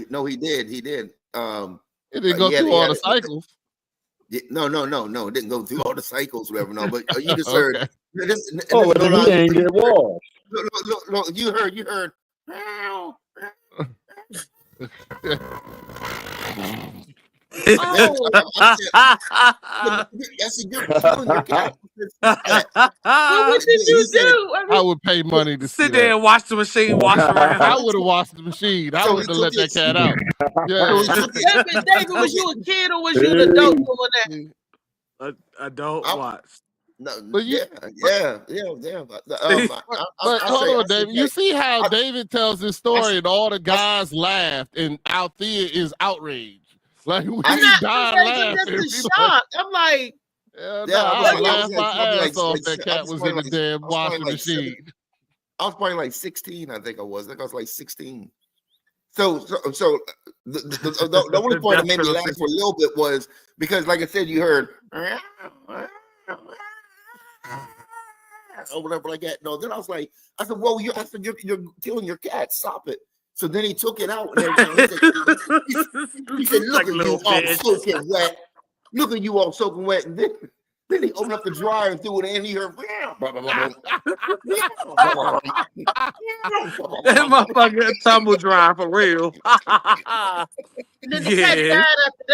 No, he did. He did. It didn't go through all the cycles. No. It didn't go through all the cycles, whatever. No, but you just Okay. heard. He ain't get washed. Look, you heard. What did you do? I would pay money to sit there and watch the machine wash around. I would have washed the machine. I wouldn't have let that cat out. Yeah. David, was you a kid or was you an adult doing that? Adult watch. No, but yeah. But hold on, David. You see how David tells this story and all the guys laughed and Althea is outraged. Like we died laughing. Just in shock. I'm like, I would laugh my ass off. That cat was in the damn washing machine. I was probably like 16. I think I was. I was like 16. So the only part that made me laugh for a little bit was because, like I said, you heard or whatever like that. No, then I said, well, you're killing your cat. Stop it. So then he took it out and everything. He said, look at you all soaking wet. Look at you all soaking wet. And then he opened up the dryer and threw it in. He heard, that motherfucker tumble dry for real. Yeah.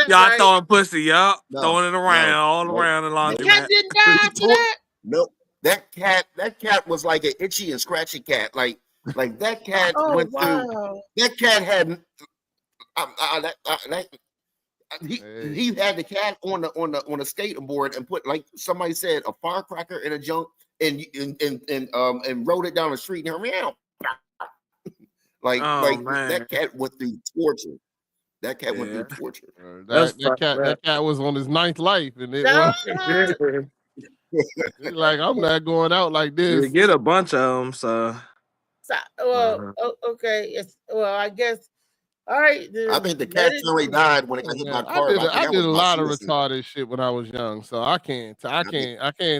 Y'all throwing pussy, y'all. Throwing it around, all around the laundry. Cat didn't die after that? Nope. That cat was like an itchy and scratchy cat. Like that cat went through. That cat had he had the cat on the skating board and put, like somebody said, a firecracker in a junk and rode it down the street and meow. That cat went through torture. That cat went through torture. That cat was on his 9th life, and it was like, I'm not going out like this. You get a bunch of them, so. Okay. I guess. All right. I think the cat already died when it got hit by a car. I did a lot of retarded shit when I was young, so I can't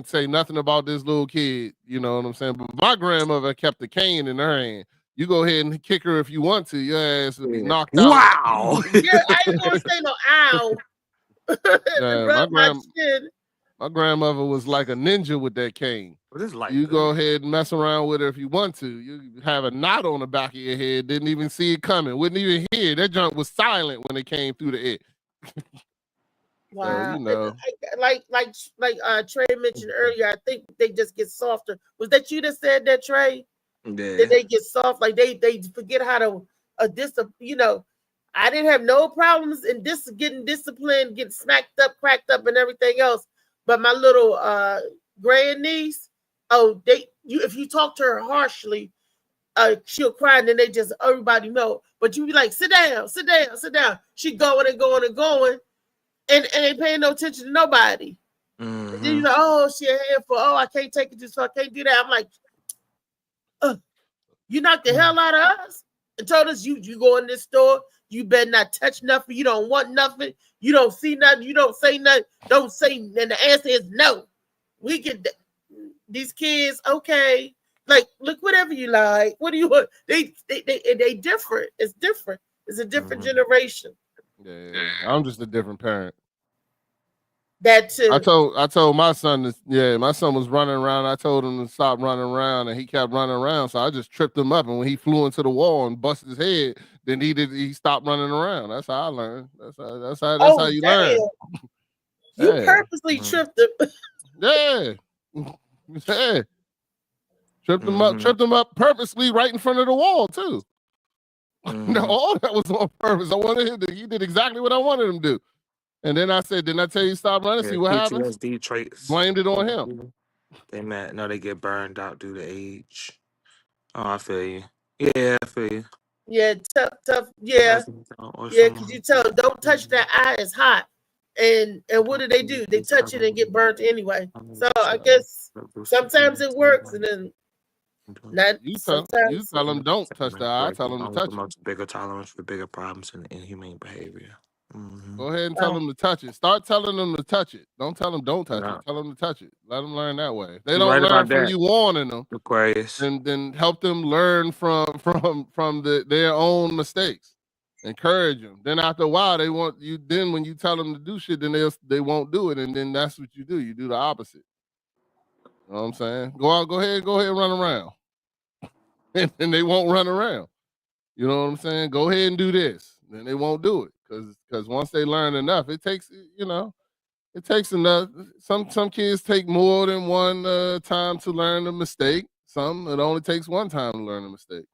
say nothing about this little kid. You know what I'm saying? But my grandmother kept a cane in her hand. You go ahead and kick her if you want to. Your ass will be knocked out. Wow. Yeah, I ain't gonna say no ow. My grandmother was like a ninja with that cane. You go ahead and mess around with her if you want to. You have a knot on the back of your head, didn't even see it coming, wouldn't even hear. That junk was silent when it came through the air. Wow. So, like Trey mentioned earlier, I think they just get softer. Was that you that said that, Trey? Yeah. That they get soft, like they forget how to I didn't have no problems in getting disciplined, getting smacked up, cracked up, and everything else. But my little grandniece, if you talk to her harshly, she'll cry, and then everybody know. But you be like, sit down. She going and going and going, and ain't paying no attention to nobody. Mm-hmm. And then you know, she a handful. I can't take it this far. I can't do that. I'm like, you knocked the hell out of us and told us you go in this store, you better not touch nothing. You don't want nothing. You don't see nothing. You don't say nothing. Don't say. And the answer is no. We get these kids. Okay, like look whatever you like. What do you want? They different. It's different. It's a different generation. Yeah, I'm just a different parent. That too. I told my son my son was running around. I told him to stop running around, and he kept running around. So I just tripped him up, and when he flew into the wall and busted his head, then he stopped running around. That's how I learned. That's how you learn. You purposely tripped him. Yeah. Tripped him up purposely right in front of the wall too. No, all that was on purpose. I wanted him to. He did exactly what I wanted him to do. And then I said, didn't I tell you stop running? See what happens? PTSD traits. Blamed it on him. They get burned out due to age. Oh, I feel you. Yeah, I feel you. Yeah, tough. Yeah, yeah, because you tell them, don't touch that eye, it's hot. And what do? They touch it and get burnt anyway. So I guess sometimes it works, and then not You sometimes. tell them don't touch the eye. I tell them to touch it. Promotes bigger tolerance for bigger problems and inhumane behavior. Go ahead and tell them to touch it. Start telling them to touch it. Don't tell them don't touch it. Tell them to touch it. Let them learn that way. If they don't learn from you warning them, Aquarius. Then help them learn from their own mistakes. Encourage them. Then after a while, they want you. Then when you tell them to do shit, then they won't do it, and then that's what you do. You do the opposite. You know what I'm saying? Go ahead, and run around, and they won't run around. You know what I'm saying? Go ahead and do this. Then they won't do it because once they learn enough, it takes it takes enough. Some kids take more than one time to learn a mistake. Some it only takes one time to learn a mistake.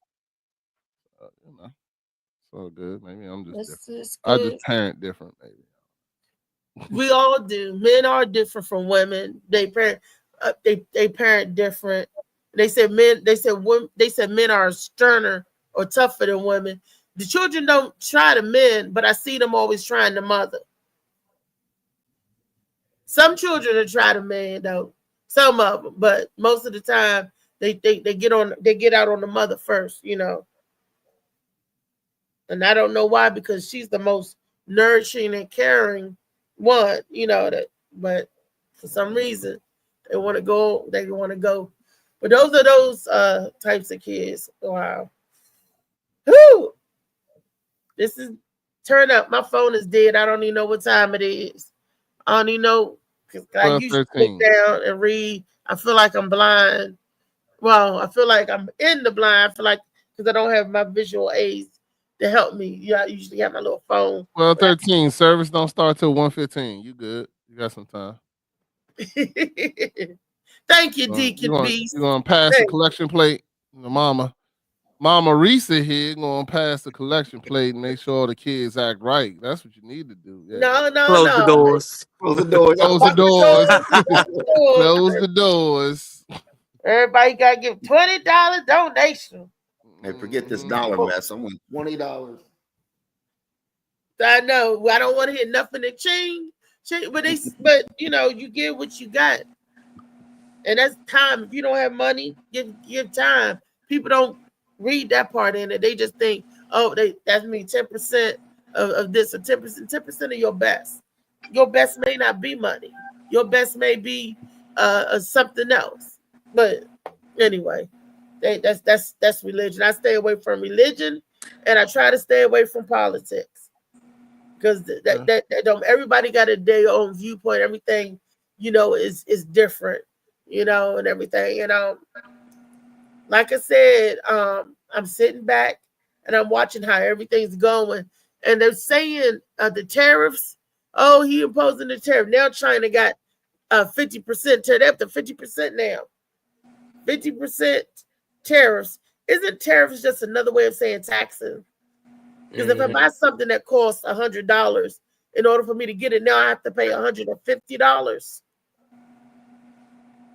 It's all good. Maybe I'm just different. I just parent different. Maybe we all do. Men are different from women. They parent different. They said men are sterner or tougher than women. The children don't try the men, but I see them always trying the mother. Some children will try the man though. Some of them, but most of the time they get out on the mother first, And I don't know why, because she's the most nourishing and caring one, but for some reason they want to go. But those are those types of kids. Wow. Whoo! This is turn up. My phone is dead. I don't even know what time it is. I don't even know, because I usually sit down and read. I feel like I'm blind. Well, I feel like I'm in the blind. I feel like because I don't have my visual aids to help me. Yeah, I usually have my little phone. 12:13. Service don't start till 1:15. You good? You got some time. Thank you, Deacon Beast. You're gonna pass the collection plate. Mama Risa here gonna pass the collection plate and make sure the kids act right. That's what you need to do. Yeah. No. Close the doors. Close the doors. Close the doors. Close the doors. Everybody gotta give $20 donation. Hey, forget this dollar mess. I'm with $20. I know. I don't want to hear nothing to change. But you get what you got, and that's time. If you don't have money, give time. People don't read that part in it. They just think, oh, that's me 10% of this, or 10% of your best. Your best may not be money. Your best may be something else. But anyway, that's religion. I stay away from religion, and I try to stay away from politics, because that don't. Everybody got their own viewpoint. Everything is different, and everything. And like I said, I'm sitting back and I'm watching how everything's going, and they're saying the tariffs. Oh, he imposing the tariff. Now China got 50%. They're up to 50% now. 50% tariffs. Isn't tariffs just another way of saying taxes? Because if I buy something that costs $100, in order for me to get it now, I have to pay $150.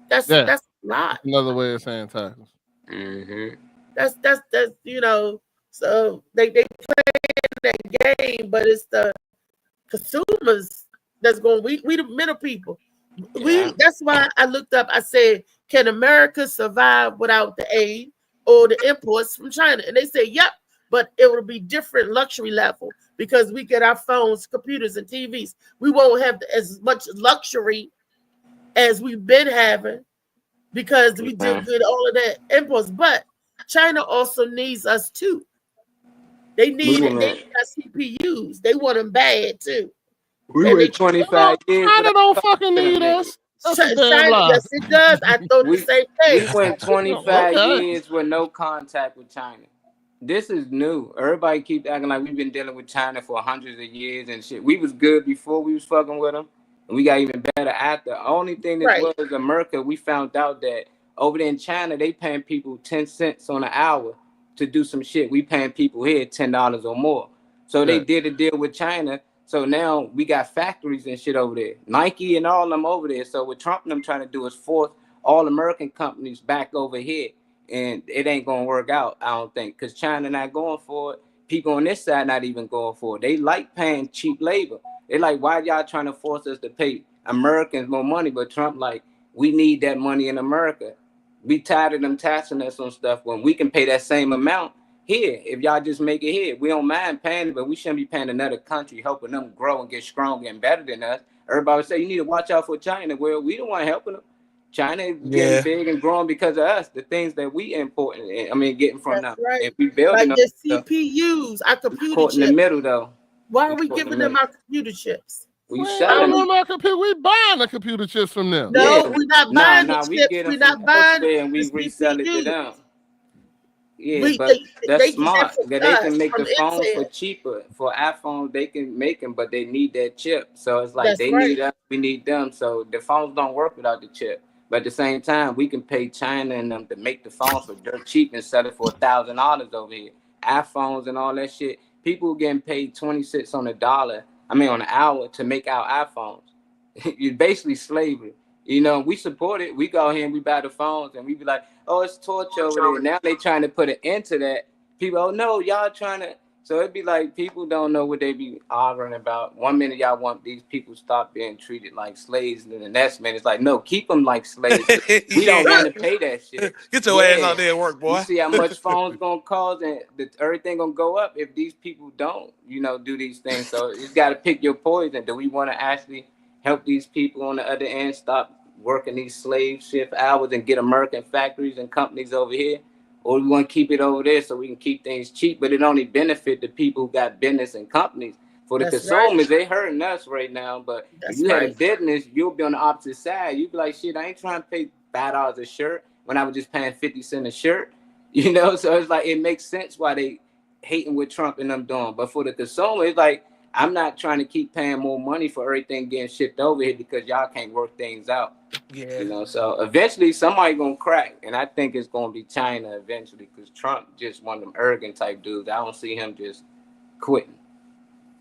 That's a lot. Another way of saying taxes. That's So they play that game, but it's the consumers that's going. We the middle people. That's why I looked up. I said, can America survive without the aid or the imports from China? And they say, yep, but it will be different luxury level, because we get our phones, computers, and TVs. We won't have as much luxury as we've been having, because we did get all of that imports. But China also needs us too. They need our CPUs. They want them bad too. We were 25 years. China don't fucking need us. Yes, it does. I thought the same thing. We went 25 years with no contact with China. This is new. Everybody keep acting like we've been dealing with China for hundreds of years and shit. We was good before we was fucking with them, and we got even better after. The only thing that was America, we found out that over there in China, they paying people 10 cents on an hour to do some shit. We paying people here $10 or more. So they did a deal with China. So now we got factories and shit over there. Nike and all of them over there. So what Trump and them trying to do is force all American companies back over here and it ain't gonna work out. I don't think, because China not going for it. People on this side not even going for it. They like paying cheap labor. They like, why y'all trying to force us to pay Americans more money? But Trump like, we need that money in America. We tired of them taxing us on stuff when we can pay that same amount here. If y'all just make it here, we don't mind paying it, but we shouldn't be paying another country, helping them grow and get stronger and better than us. Everybody would say you need to watch out for China. Well, we don't want helping them. China is getting big and growing because of us. The things that we importing, getting from them. Right. And we building like the CPUs, our computer chips. In the middle though. Why are we giving them our computer chips? We selling them. We buying the computer chips from them. No, we're not buying the chips. We're not buying and we resell it to them. Yeah, We- but they- that's they smart. get That from they us, can make from the phones Intel. for cheaper. For iPhone, they can make them, but they need that chip. So it's like That's they right. need us, we need them. So the phones don't work without the chip. But at the same time, we can pay China and them to make the phones for dirt cheap and sell it for $1,000 over here. iPhones and all that shit. People getting paid 20 cents on the dollar. On an hour to make our iPhones. You're basically slavery. We support it. We go here and we buy the phones and we be like, oh, it's torture over there. Now they trying to put an end to that. People, oh no, y'all trying to. So it'd be like people don't know what they be arguing about. One minute y'all want these people stop being treated like slaves, and then the next minute it's like, no, keep them like slaves. We don't want to pay that shit. Get your ass out there and work, boy. You see how much phones gonna cost and everything gonna go up if these people don't, do these things. So you got to pick your poison. Do we want to actually help these people on the other end stop working these slave shift hours and get American factories and companies over here? Or we want to keep it over there so we can keep things cheap, but it only benefit the people who got business and companies. For the That's consumers, right. they hurting us right now. But That's if you had a right. business, you'll be on the opposite side. You'd be like, shit, I ain't trying to pay $5 a shirt when I was just paying 50 cents a shirt. So it's like, it makes sense why they hating what Trump and them doing. But for the consumer, it's like, I'm not trying to keep paying more money for everything getting shipped over here because y'all can't work things out. Yeah. So eventually somebody gonna crack, and I think it's gonna be China eventually because Trump just one of them arrogant type dudes. I don't see him just quitting.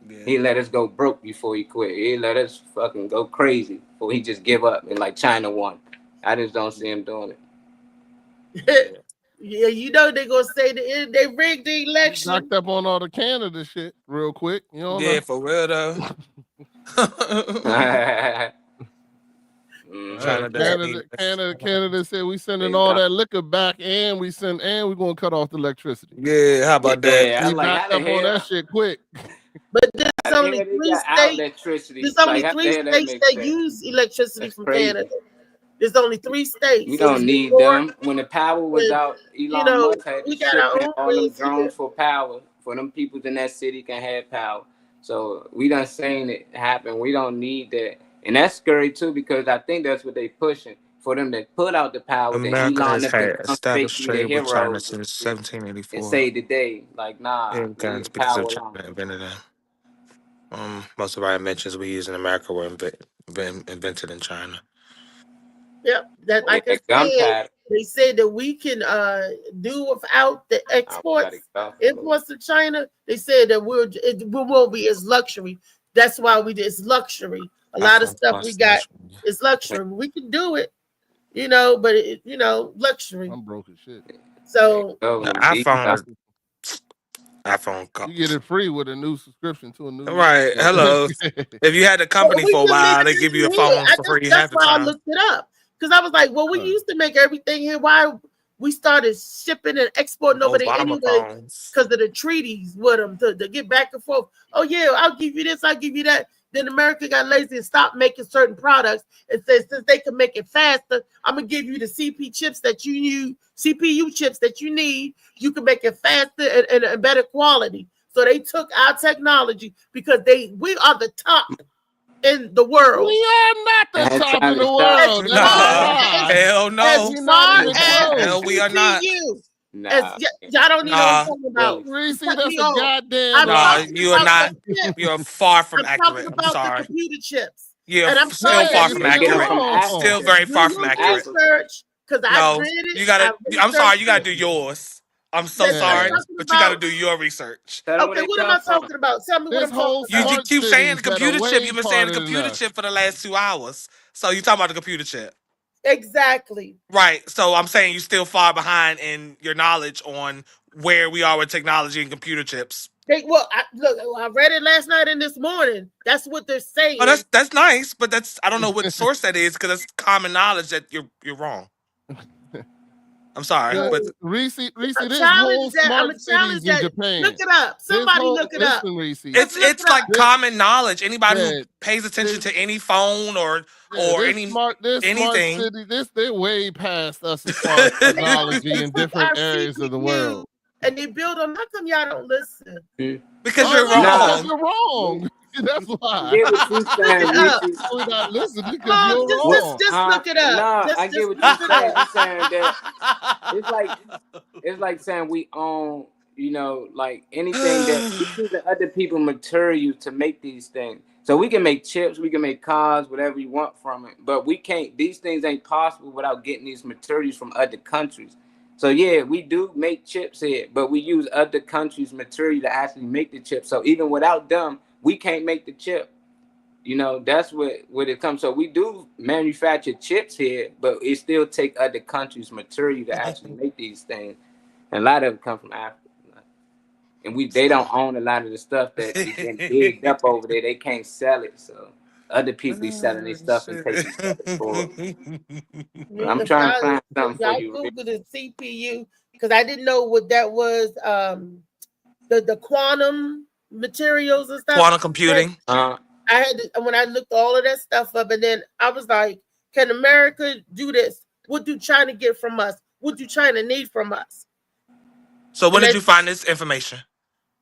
Yeah. He let us go broke before he quit. He let us fucking go crazy before he just give up and like China won. I just don't see him doing it. Yeah, they're gonna say they rigged the election. Knocked up on all the Canada shit real quick. Yeah, know? for real though. Canada said we sending all that liquor back, and we're gonna cut off the electricity. Yeah, how about that? Yeah, We knocked up on that shit quick. But there's only three states. There's only three states that use electricity from Canada. There's only 3 states. We don't need them. When the power was out, Elon Musk had to ship in all them drones for power. For them people in that city can have power. So we done seen it happen. We don't need that. And that's scary too, because I think that's what they pushing. For them to put out the power. America has had established the trade with China heroes since and 1784. save the day. Like, nah. Yeah, guns need because power of China invented them. Most of our inventions we use in America were invented in China. Yep, that like I said, they said that we can do without the imports to China. They said that we won't be as luxury. That's why it's luxury. A lot of stuff we got is luxury. We can do it, but luxury. I'm broke as shit. So iPhone you get it free with a new subscription to a new. Right. Hello. If you had the company for a while, they give you a phone for free half the that's why time. I looked it up. Because I was like, well, we used to make everything here. Why we started shipping and exporting over there anyway? Because of the treaties with them to get back and forth. Oh, yeah, I'll give you this, I'll give you that. Then America got lazy and stopped making certain products and said, since they can make it faster, I'm going to give you the CPU chips that you need. You can make it faster and better quality. So they took our technology because we are the top in the world. We are not the top in the world. Hell no. Hell, we are not. Y'all don't need what I'm talking about. Reese, that's a goddamn. No, you are not. You are far from accurate. I'm talking about the computer chips. You're I'm still far from accurate. Still very far from accurate. Because I read it. You gotta. I'm sorry. You gotta do yours. I'm so sorry, but you got to do your research. Okay, what am I talking about? Tell me what I'm talking about. You keep saying the computer chip. You've been saying the computer chip for the last 2 hours. So you talking about the computer chip? Exactly. Right. So I'm saying you're still far behind in your knowledge on where we are with technology and computer chips. I read it last night and this morning. That's what they're saying. Oh, that's nice, but I don't know what source that is because it's common knowledge that you're wrong. I'm sorry, but Reese, there's whole smart cities in Japan. Look it up. Somebody look it up. Reese. It's like common knowledge. Anybody who pays attention to any phone or any anything, smart city, they're way past us as far as technology in different areas of the world. And they build on. How come y'all don't listen? Because you're wrong. Because you're wrong. That's why. Get what you're saying, we're not listening because you're wrong. Just look it up. No, I get what you're saying. You're saying that it's like saying we own, like anything that we use other people material to make these things. So we can make chips, we can make cars, whatever you want from it. But we can't. These things ain't possible without getting these materials from other countries. So yeah, we do make chips here, but we use other countries' material to actually make the chip. So even without them, we can't make the chip. That's what it comes. So we do manufacture chips here, but it still take other countries' material to actually make these things. And a lot of it come from Africa. And they don't own a lot of the stuff that is getting digged up over there. They can't sell it. So other people be selling their stuff and taking stuff for it. I'm trying to find something for you. Google the CPU because I didn't know what that was. The quantum materials and stuff. Quantum computing. I had when I looked all of that stuff up, and then I was like, "Can America do this? What do China get from us? What do China need from us?" So when did you find this information?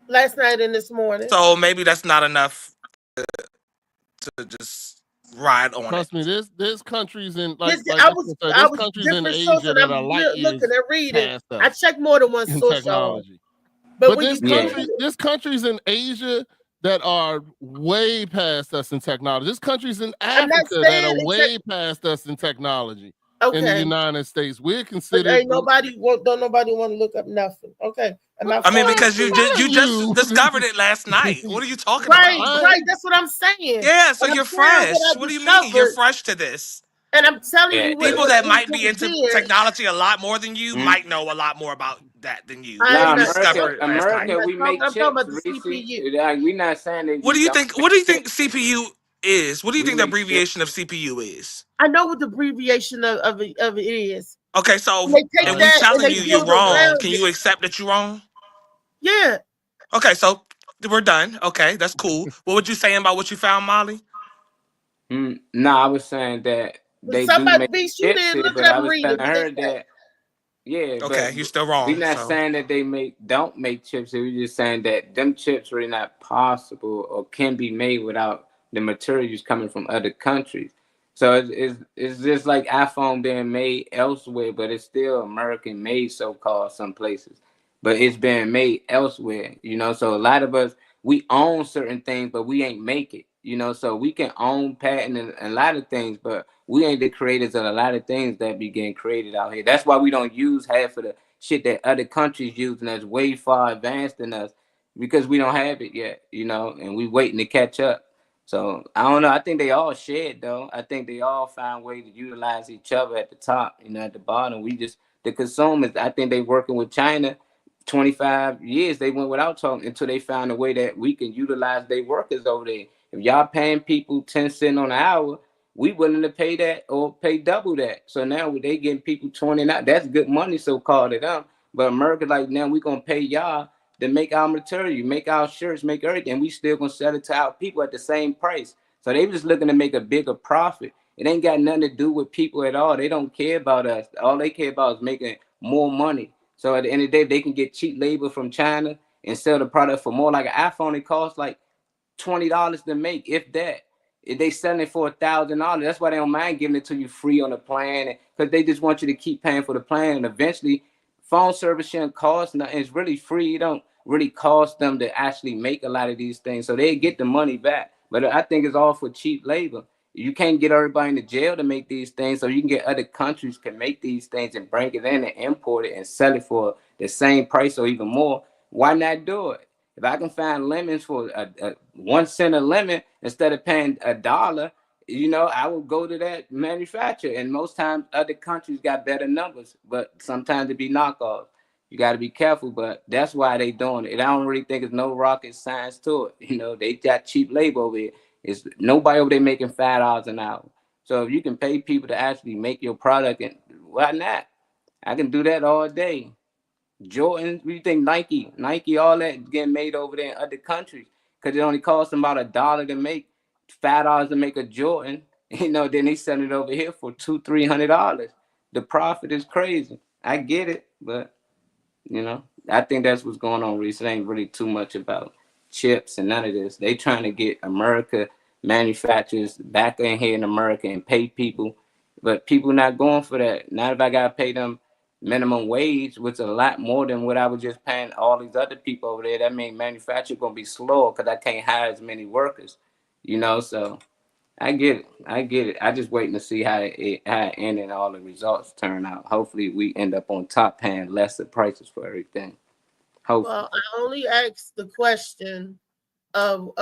Last night and this morning. So maybe that's not enough to just ride on. Trust me, there's countries in there's countries in Asia that are light years looking and reading. I checked more than one source. But there's countries in Asia that are way past us in technology. There's countries in Africa that are way past us in technology. In the United States, we're considered. Don't nobody want to look up nothing. Okay. Because you just discovered it last night. What are you talking about? Right. That's what I'm saying. Yeah. So you're fresh. What do you mean you're fresh to this? And I'm telling you, people that might be into technology a lot more than you might know a lot is that than you. America, we make chips. We're not saying that. What do you think? What do you think CPU is? What do you think the abbreviation of CPU is? I know what the abbreviation of it is. Okay, so and we telling you you're wrong. Can you accept that you're wrong? Yeah. Okay, so we're done. Okay, that's cool. What would you saying about what you found, Molly? No, I was saying that they do make chips here, but I was telling her that. Yeah. Okay, you're still wrong. We're not saying that they don't make chips here. We're just saying that them chips really not possible or can be made without the materials coming from other countries. So it's just like iPhone being made elsewhere, but it's still American made, so-called, some places. But it's being made elsewhere, So a lot of us, we own certain things, but we ain't make it, So we can own patent and a lot of things, but we ain't the creators of a lot of things that be getting created out here. That's why we don't use half of the shit that other countries use, and that's way far advanced than us, because we don't have it yet, and we waiting to catch up. So I don't know. I think they all shared though. I think they all find ways to utilize each other at the top, at the bottom. The consumers, I think they working with China 25 years. They went without talking until they found a way that we can utilize their workers over there. If y'all paying people 10 cents on an hour, we willing to pay that or pay double that. So now they getting people 20 now. That's good money, so-called to them. But America, like now we gonna pay y'all to make our material, make our shirts, make everything. We still gonna sell it to our people at the same price. So they just looking to make a bigger profit. It ain't got nothing to do with people at all. They don't care about us. All they care about is making more money. So at the end of the day, they can get cheap labor from China and sell the product for more. Like an iPhone, it costs like $20 to make, if that. If they selling it for $1,000, that's why they don't mind giving it to you free on the plan, because they just want you to keep paying for the plan. And eventually, phone service shouldn't cost nothing. It's really free. It don't really cost them to actually make a lot of these things, so they get the money back. But I think it's all for cheap labor. You can't get everybody in the jail to make these things, so you can get other countries can make these things and bring it in and import it and sell it for the same price or even more. Why not do it? If I can find lemons for 1 cent a lemon instead of paying $1, I would go to that manufacturer, and most times other countries got better numbers, but sometimes it be knockoffs. You got to be careful, but that's why they doing it. I don't really think it's no rocket science to it. They got cheap labor over here. It's nobody over there making $5 an hour. So if you can pay people to actually make your product, and why not? I can do that all day. Jordan, what do you think? Nike, all that getting made over there in other countries because it only costs them about $1 to make, $5 to make a Jordan. Then they send it over here for $200-$300. The profit is crazy. I get it, but I think that's what's going on, Reese. It ain't really too much about chips and none of this. They trying to get America manufacturers back in here in America and pay people, but people not going for that. Not if I gotta pay them minimum wage, which is a lot more than what I was just paying all these other people over there. That means manufacturing gonna be slower because I can't hire as many workers. So I get it. I just waiting to see how it end and all the results turn out. Hopefully we end up on top paying lesser prices for everything. Hopefully. Well, I only asked the question of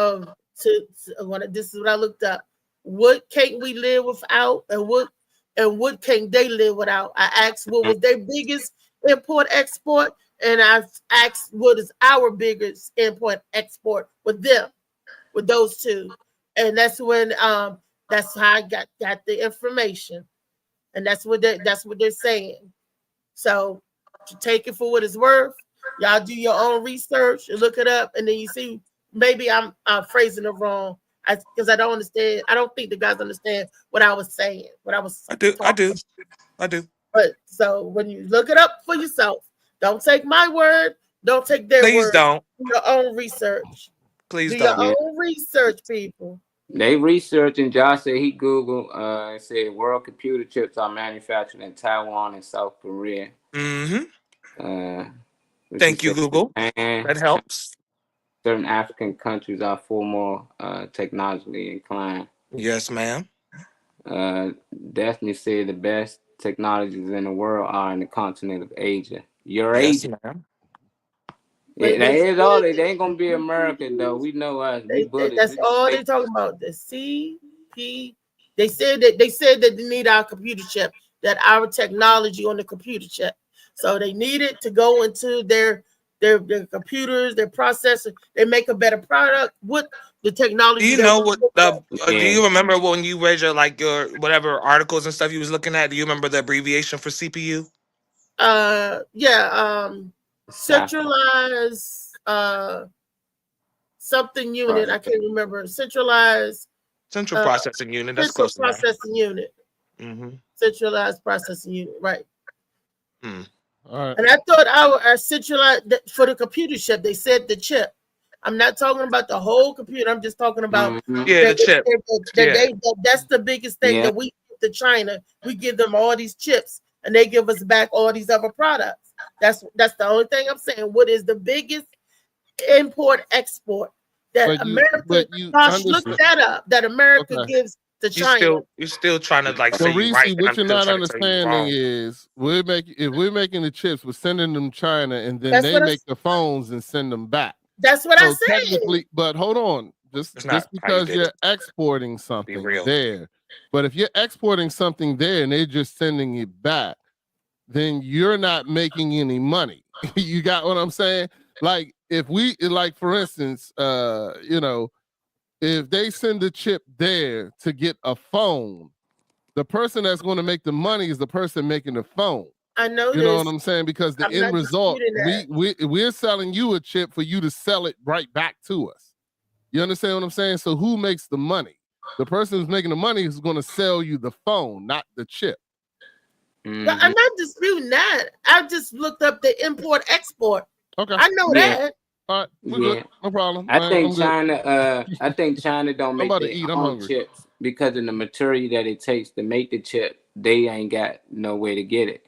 this is what I looked up. What can't we live without, and what can't they live without? I asked what was their biggest import export, and I asked what is our biggest import export with them, with those two. And that's when that's how I got the information, and that's what they're saying. So take it for what it's worth. Y'all do your own research and look it up, and then you see maybe I'm phrasing it wrong because I don't understand. I don't think the guys understand what I was saying. I do. But so when you look it up for yourself, don't take my word. Don't take their word. Please don't. Do your own research. Please do don't. your own research, people. They researching. Josh said he Googled and said world computer chips are manufactured in Taiwan and South Korea. Thank you, Google. That helps. Certain African countries are far more technologically inclined. Yes, ma'am. Daphne said the best technologies in the world are in the continent of Asia. Eurasia. Yes, ma'am. They ain't gonna be America though. We know us. That's all they're talking about. The CP. They said that they need our computer chip, that our technology on the computer chip. So they need it to go into their computers, their processor. They make a better product with the technology. Do you know what? Do you remember when you read your whatever articles and stuff you was looking at? Do you remember the abbreviation for CPU? Centralized something unit. I can't remember. Central processing unit. That's close. Central processing unit. Centralized processing unit. Right. All right. And I thought our centralized for the computer chip. They said the chip. I'm not talking about the whole computer. I'm just talking about the chip. That's the biggest thing that we give to China. We give them all these chips, and they give us back all these other products. That's the only thing I'm saying. What is the biggest import export that America? Look that up. That America gives to China. You're still trying to say so you're right. What you're not understanding is if we're making the chips, we're sending them China, and then they make the phones and send them back. That's what I said. But hold on, just because you're exporting something there, but if you're exporting something there and they're just sending it back, then you're not making any money. You got what I'm saying? Like for instance, if they send a chip there to get a phone, the person that's going to make the money is the person making the phone. I know. You know what I'm saying? Because the end result, we're selling you a chip for you to sell it right back to us. You understand what I'm saying? So who makes the money? The person who's making the money is going to sell you the phone, not the chip. But I'm not disputing that. I just looked up the import-export. Okay. I know that. All right, good. No problem. I think China don't make their own chips because of the material that it takes to make the chip. They ain't got no way to get it.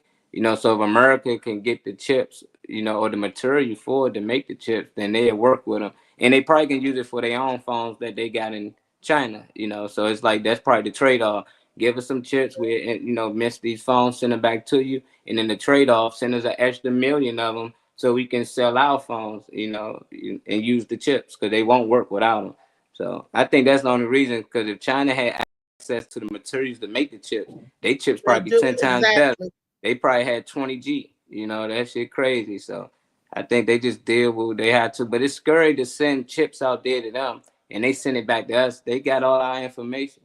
So if America can get the chips, or the material for it to make the chips, then they'll work with them. And they probably can use it for their own phones that they got in China, So it's like that's probably the trade-off. Give us some chips, miss these phones, send them back to you. And then the trade-off, send us an extra million of them so we can sell our phones, and use the chips because they won't work without them. So I think that's the only reason, because if China had access to the materials to make the chips. They chips probably be 10 times better. They probably had 20G. You know, that shit crazy. So I think they just did what they had to. But it's scary to send chips out there to them and they send it back to us. They got all our information.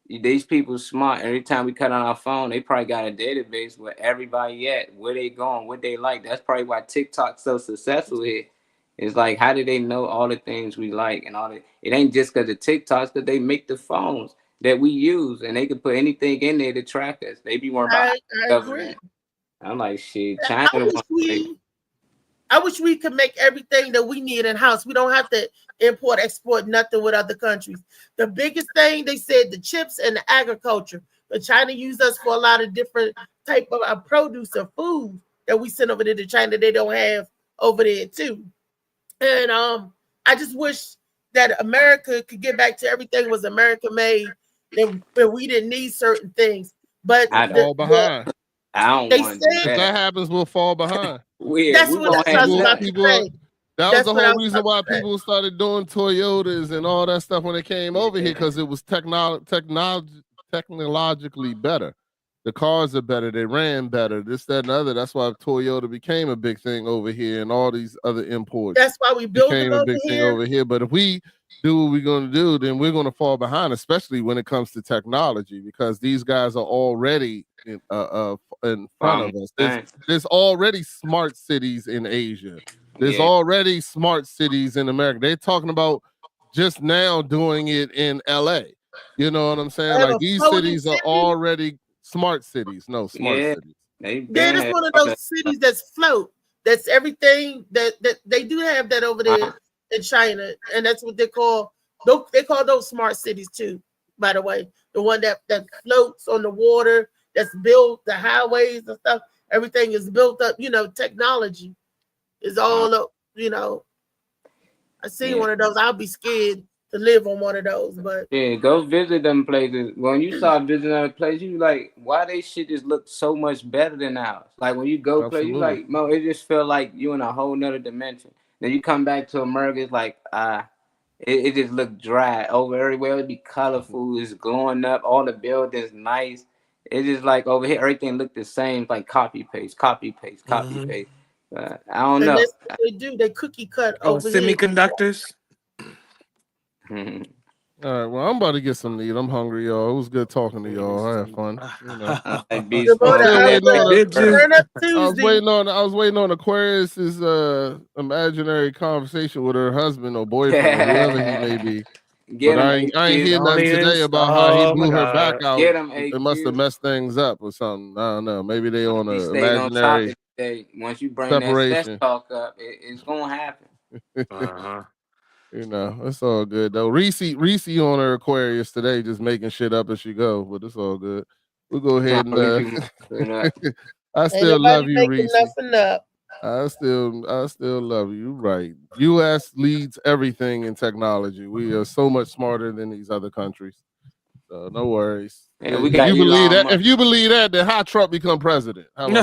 These people smart. Every time we cut on our phone, they probably got a database where everybody at, where they going, what they like. That's probably why TikTok's so successful here. It's like, how do they know all the things we like and all that? It ain't just because of TikToks, because they make the phones that we use, and they can put anything in there to track us. They be worried about government. I'm like, shit, China. I wish we could make everything that we need in house. We don't have to import, export nothing with other countries. The biggest thing they said, the chips and the agriculture. But China used us for a lot of different type of produce or food that we send over there to China. They don't have over there too. And I just wish that America could get back to everything was American made, that we didn't need certain things. But fall behind. I don't want if that happens, we'll fall behind. That's what I was about to say. That was the whole reason why people started doing Toyotas and all that stuff when they came over here, because it was technologically better. The cars are better. They ran better. This, that, and the other. That's why Toyota became a big thing over here, and all these other imports. That's why we built became a big thing over here. But if we do what we're going to do, then we're going to fall behind, especially when it comes to technology, because these guys are already in front of us. There's already smart cities in Asia. There's already smart cities in America. They're talking about just now doing it in LA. You know what I'm saying? Like, these cities are already smart cities. No, smart cities. They're just one of those cities that's float. That's everything that they do have that over there in China. And that's what they call those smart cities too, by the way. The one that floats on the water, that's built, the highways and stuff. Everything is built up, technology is all up, I see one of those. I'll be scared to live on one of those, but go visit them places. When you start visiting other places, you like, why they shit just look so much better than ours? Like, when you go play, you like, Mo, it just feel like you in a whole nother dimension. Then you come back to America, it's like, it just look dry. Over everywhere, it be colorful, it's glowing up, all the buildings nice. It's just like over here, everything look the same, like copy paste. I don't know. That's what they do. They cookie cut over semiconductors. All right, well, I'm about to get some to eat. I'm hungry, y'all. It was good talking to y'all. I had fun. I was waiting on Aquarius's imaginary conversation with her husband or boyfriend, whoever he may be. But I ain't hear nothing today about how he blew her back out. It must have messed things up or something. I don't know. Maybe they on an imaginary once you bring separation. that sex talk up, it's gonna happen. It's all good though. Reese on her Aquarius today, just making shit up as she go, but it's all good. We'll go ahead and I still love you, Reese. I still love you. Right. US leads everything in technology. We are so much smarter than these other countries. So no worries. Yeah, we got if you believe that, then how Trump become president? I didn't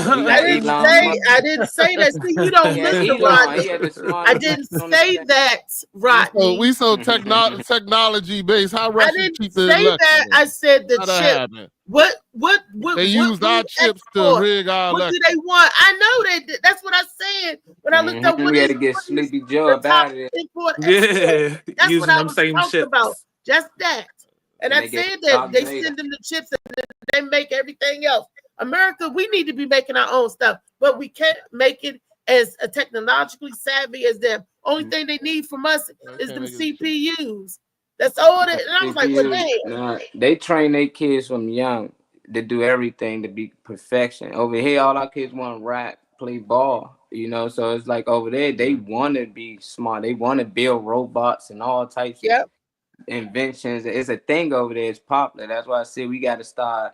say that. See, you don't listen, Rodney. I didn't say that, Rodney. We so technology based. How Russia I didn't say that. I said the chip. What they used our chips to rig our election. What do they want? I know they did. That's what I said when I looked up. We had to get Sleepy Joe about it. That's what I was talking about. Just that. And I said that they send them the chips and they make everything else. America, we need to be making our own stuff, but we can't make it as technologically savvy as them. Only thing they need from us is them CPUs. That's all that. And I was like, well, damn. They train their kids from young to do everything to be perfection. Over here, all our kids want to rap, play ball. So it's like over there, they want to be smart. They want to build robots and all types of inventions. It's a thing over there. It's popular. That's why I said we got to start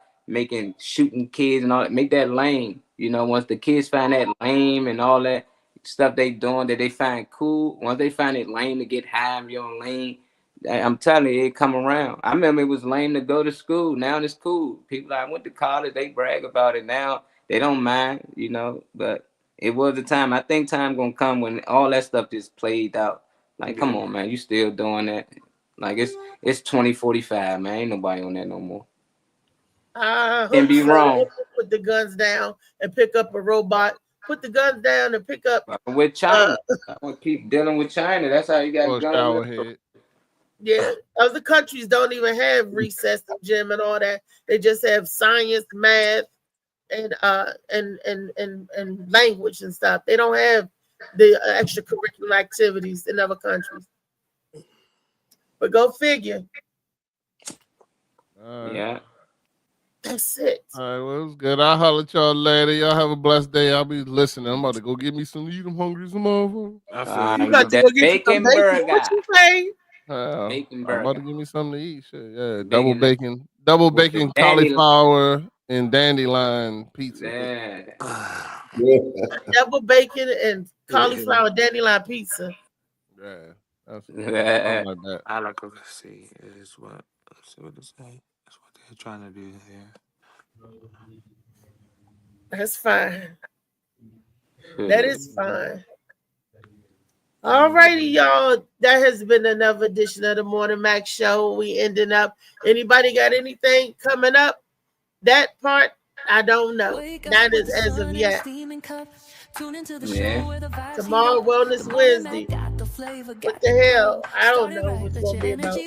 shooting kids and all that. Make that lame. Once the kids find that lame and all that stuff they doing that they find cool, once they find it lame to get high and be on lame, I'm telling you, it come around. I remember it was lame to go to school. Now it's cool. People I went to college, they brag about it. Now they don't mind, but it was a time. I think time gonna come when all that stuff just played out. Like, come on, man, you still doing that? Like, it's 2045, man. Ain't nobody on that no more. I Can hope be so. wrong. Put the guns down and pick up a robot. Put the guns down and pick up. With China, I want to keep dealing with China. That's how you got guns. Yeah, other countries don't even have recess and gym and all that. They just have science, math, and language and stuff. They don't have the extracurricular activities in other countries. But go figure. Yeah. That's it. All right, well, it was good. I'll holler at y'all later. Y'all have a blessed day. I'll be listening. I'm about to go get me some eat. I'm hungry as a motherfucker. You got to go get bacon some burger. What you say? Bacon burger. I'm about to give me something to eat. Shit, yeah, double bacon, cauliflower, and dandelion pizza. Yeah. Double bacon and cauliflower dandelion pizza. Yeah, that's I like to see. Let's see what they say. That's what they're trying to do here. That's fine. That is fine. All righty, y'all. That has been another edition of the Morning Mac Show. We ending up. Anybody got anything coming up? That part, I don't know. That is as of yet. Yeah. Tomorrow, Wellness Wednesday. What the hell? I don't know what's going to be about.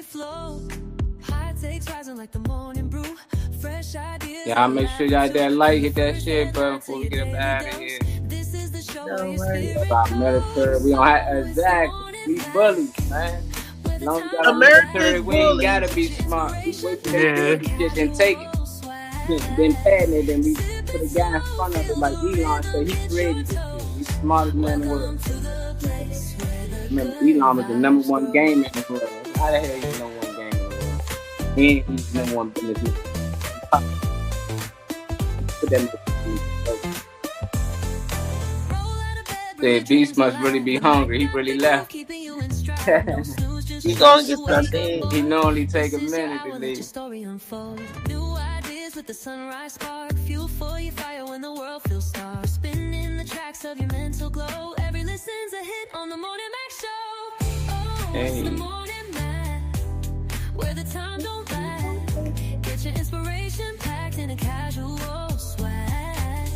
Y'all make sure y'all that like, hit that share button before we get up out of here. About military, we don't have exactly. We bullies, man. As long as we got military, we ain't gotta be smart. We wait for that shit and take it. Then patting it, then we put a guy in front of it like Elon said. He created this shit. He's the smartest man in the world. Remember, Elon was the #1 gamer in the world. How the hell you know one game in the world? He ain't the #1 business. Put that Beast must really be hungry. He really left. He gonna get something. He normally take a minute to leave. New ideas with the sunrise spark. Fuel for your fire when the world feels dark. Spinning the tracks of your mental glow. Every listen's a hit on the Morning Mac Show. Oh, it's the Morning Mac, where the time don't lag. Get your inspiration packed in a casual swag.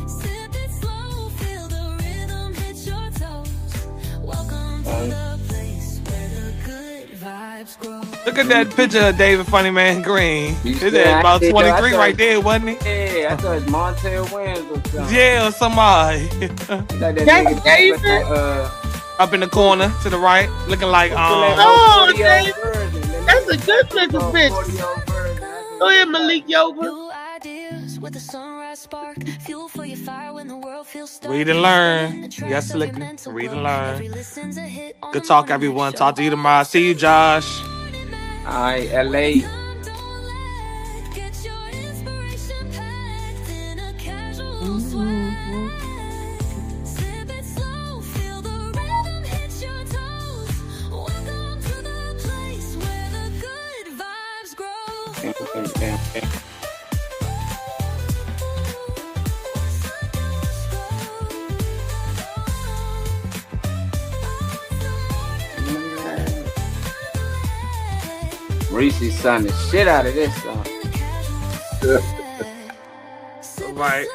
Sip it slow, feel the rhythm hit your toes. Welcome to the place where the good vibes grow. Look at that picture of David Funny Man Green. Is that about 23 right there, wasn't he? Yeah, I thought it was Montel Williams or something. Yeah, or somebody. That's David. Up in the corner to the right, looking like oh, David. That's a good looking picture. Go ahead, Malik Yoba. Read and learn. Yes, look. Read and learn. Good talk, everyone. Talk to you tomorrow. See you, Josh. All right, LA. Reese's son the shit out of this song. Right.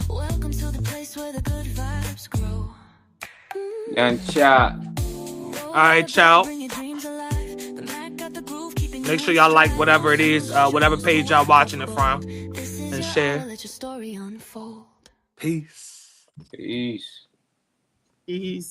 Welcome to the place where the good vibes grow. Young Chop. All right, ciao. Make sure y'all like whatever it is, whatever page y'all watching it from, and share. Peace. Peace. Peace.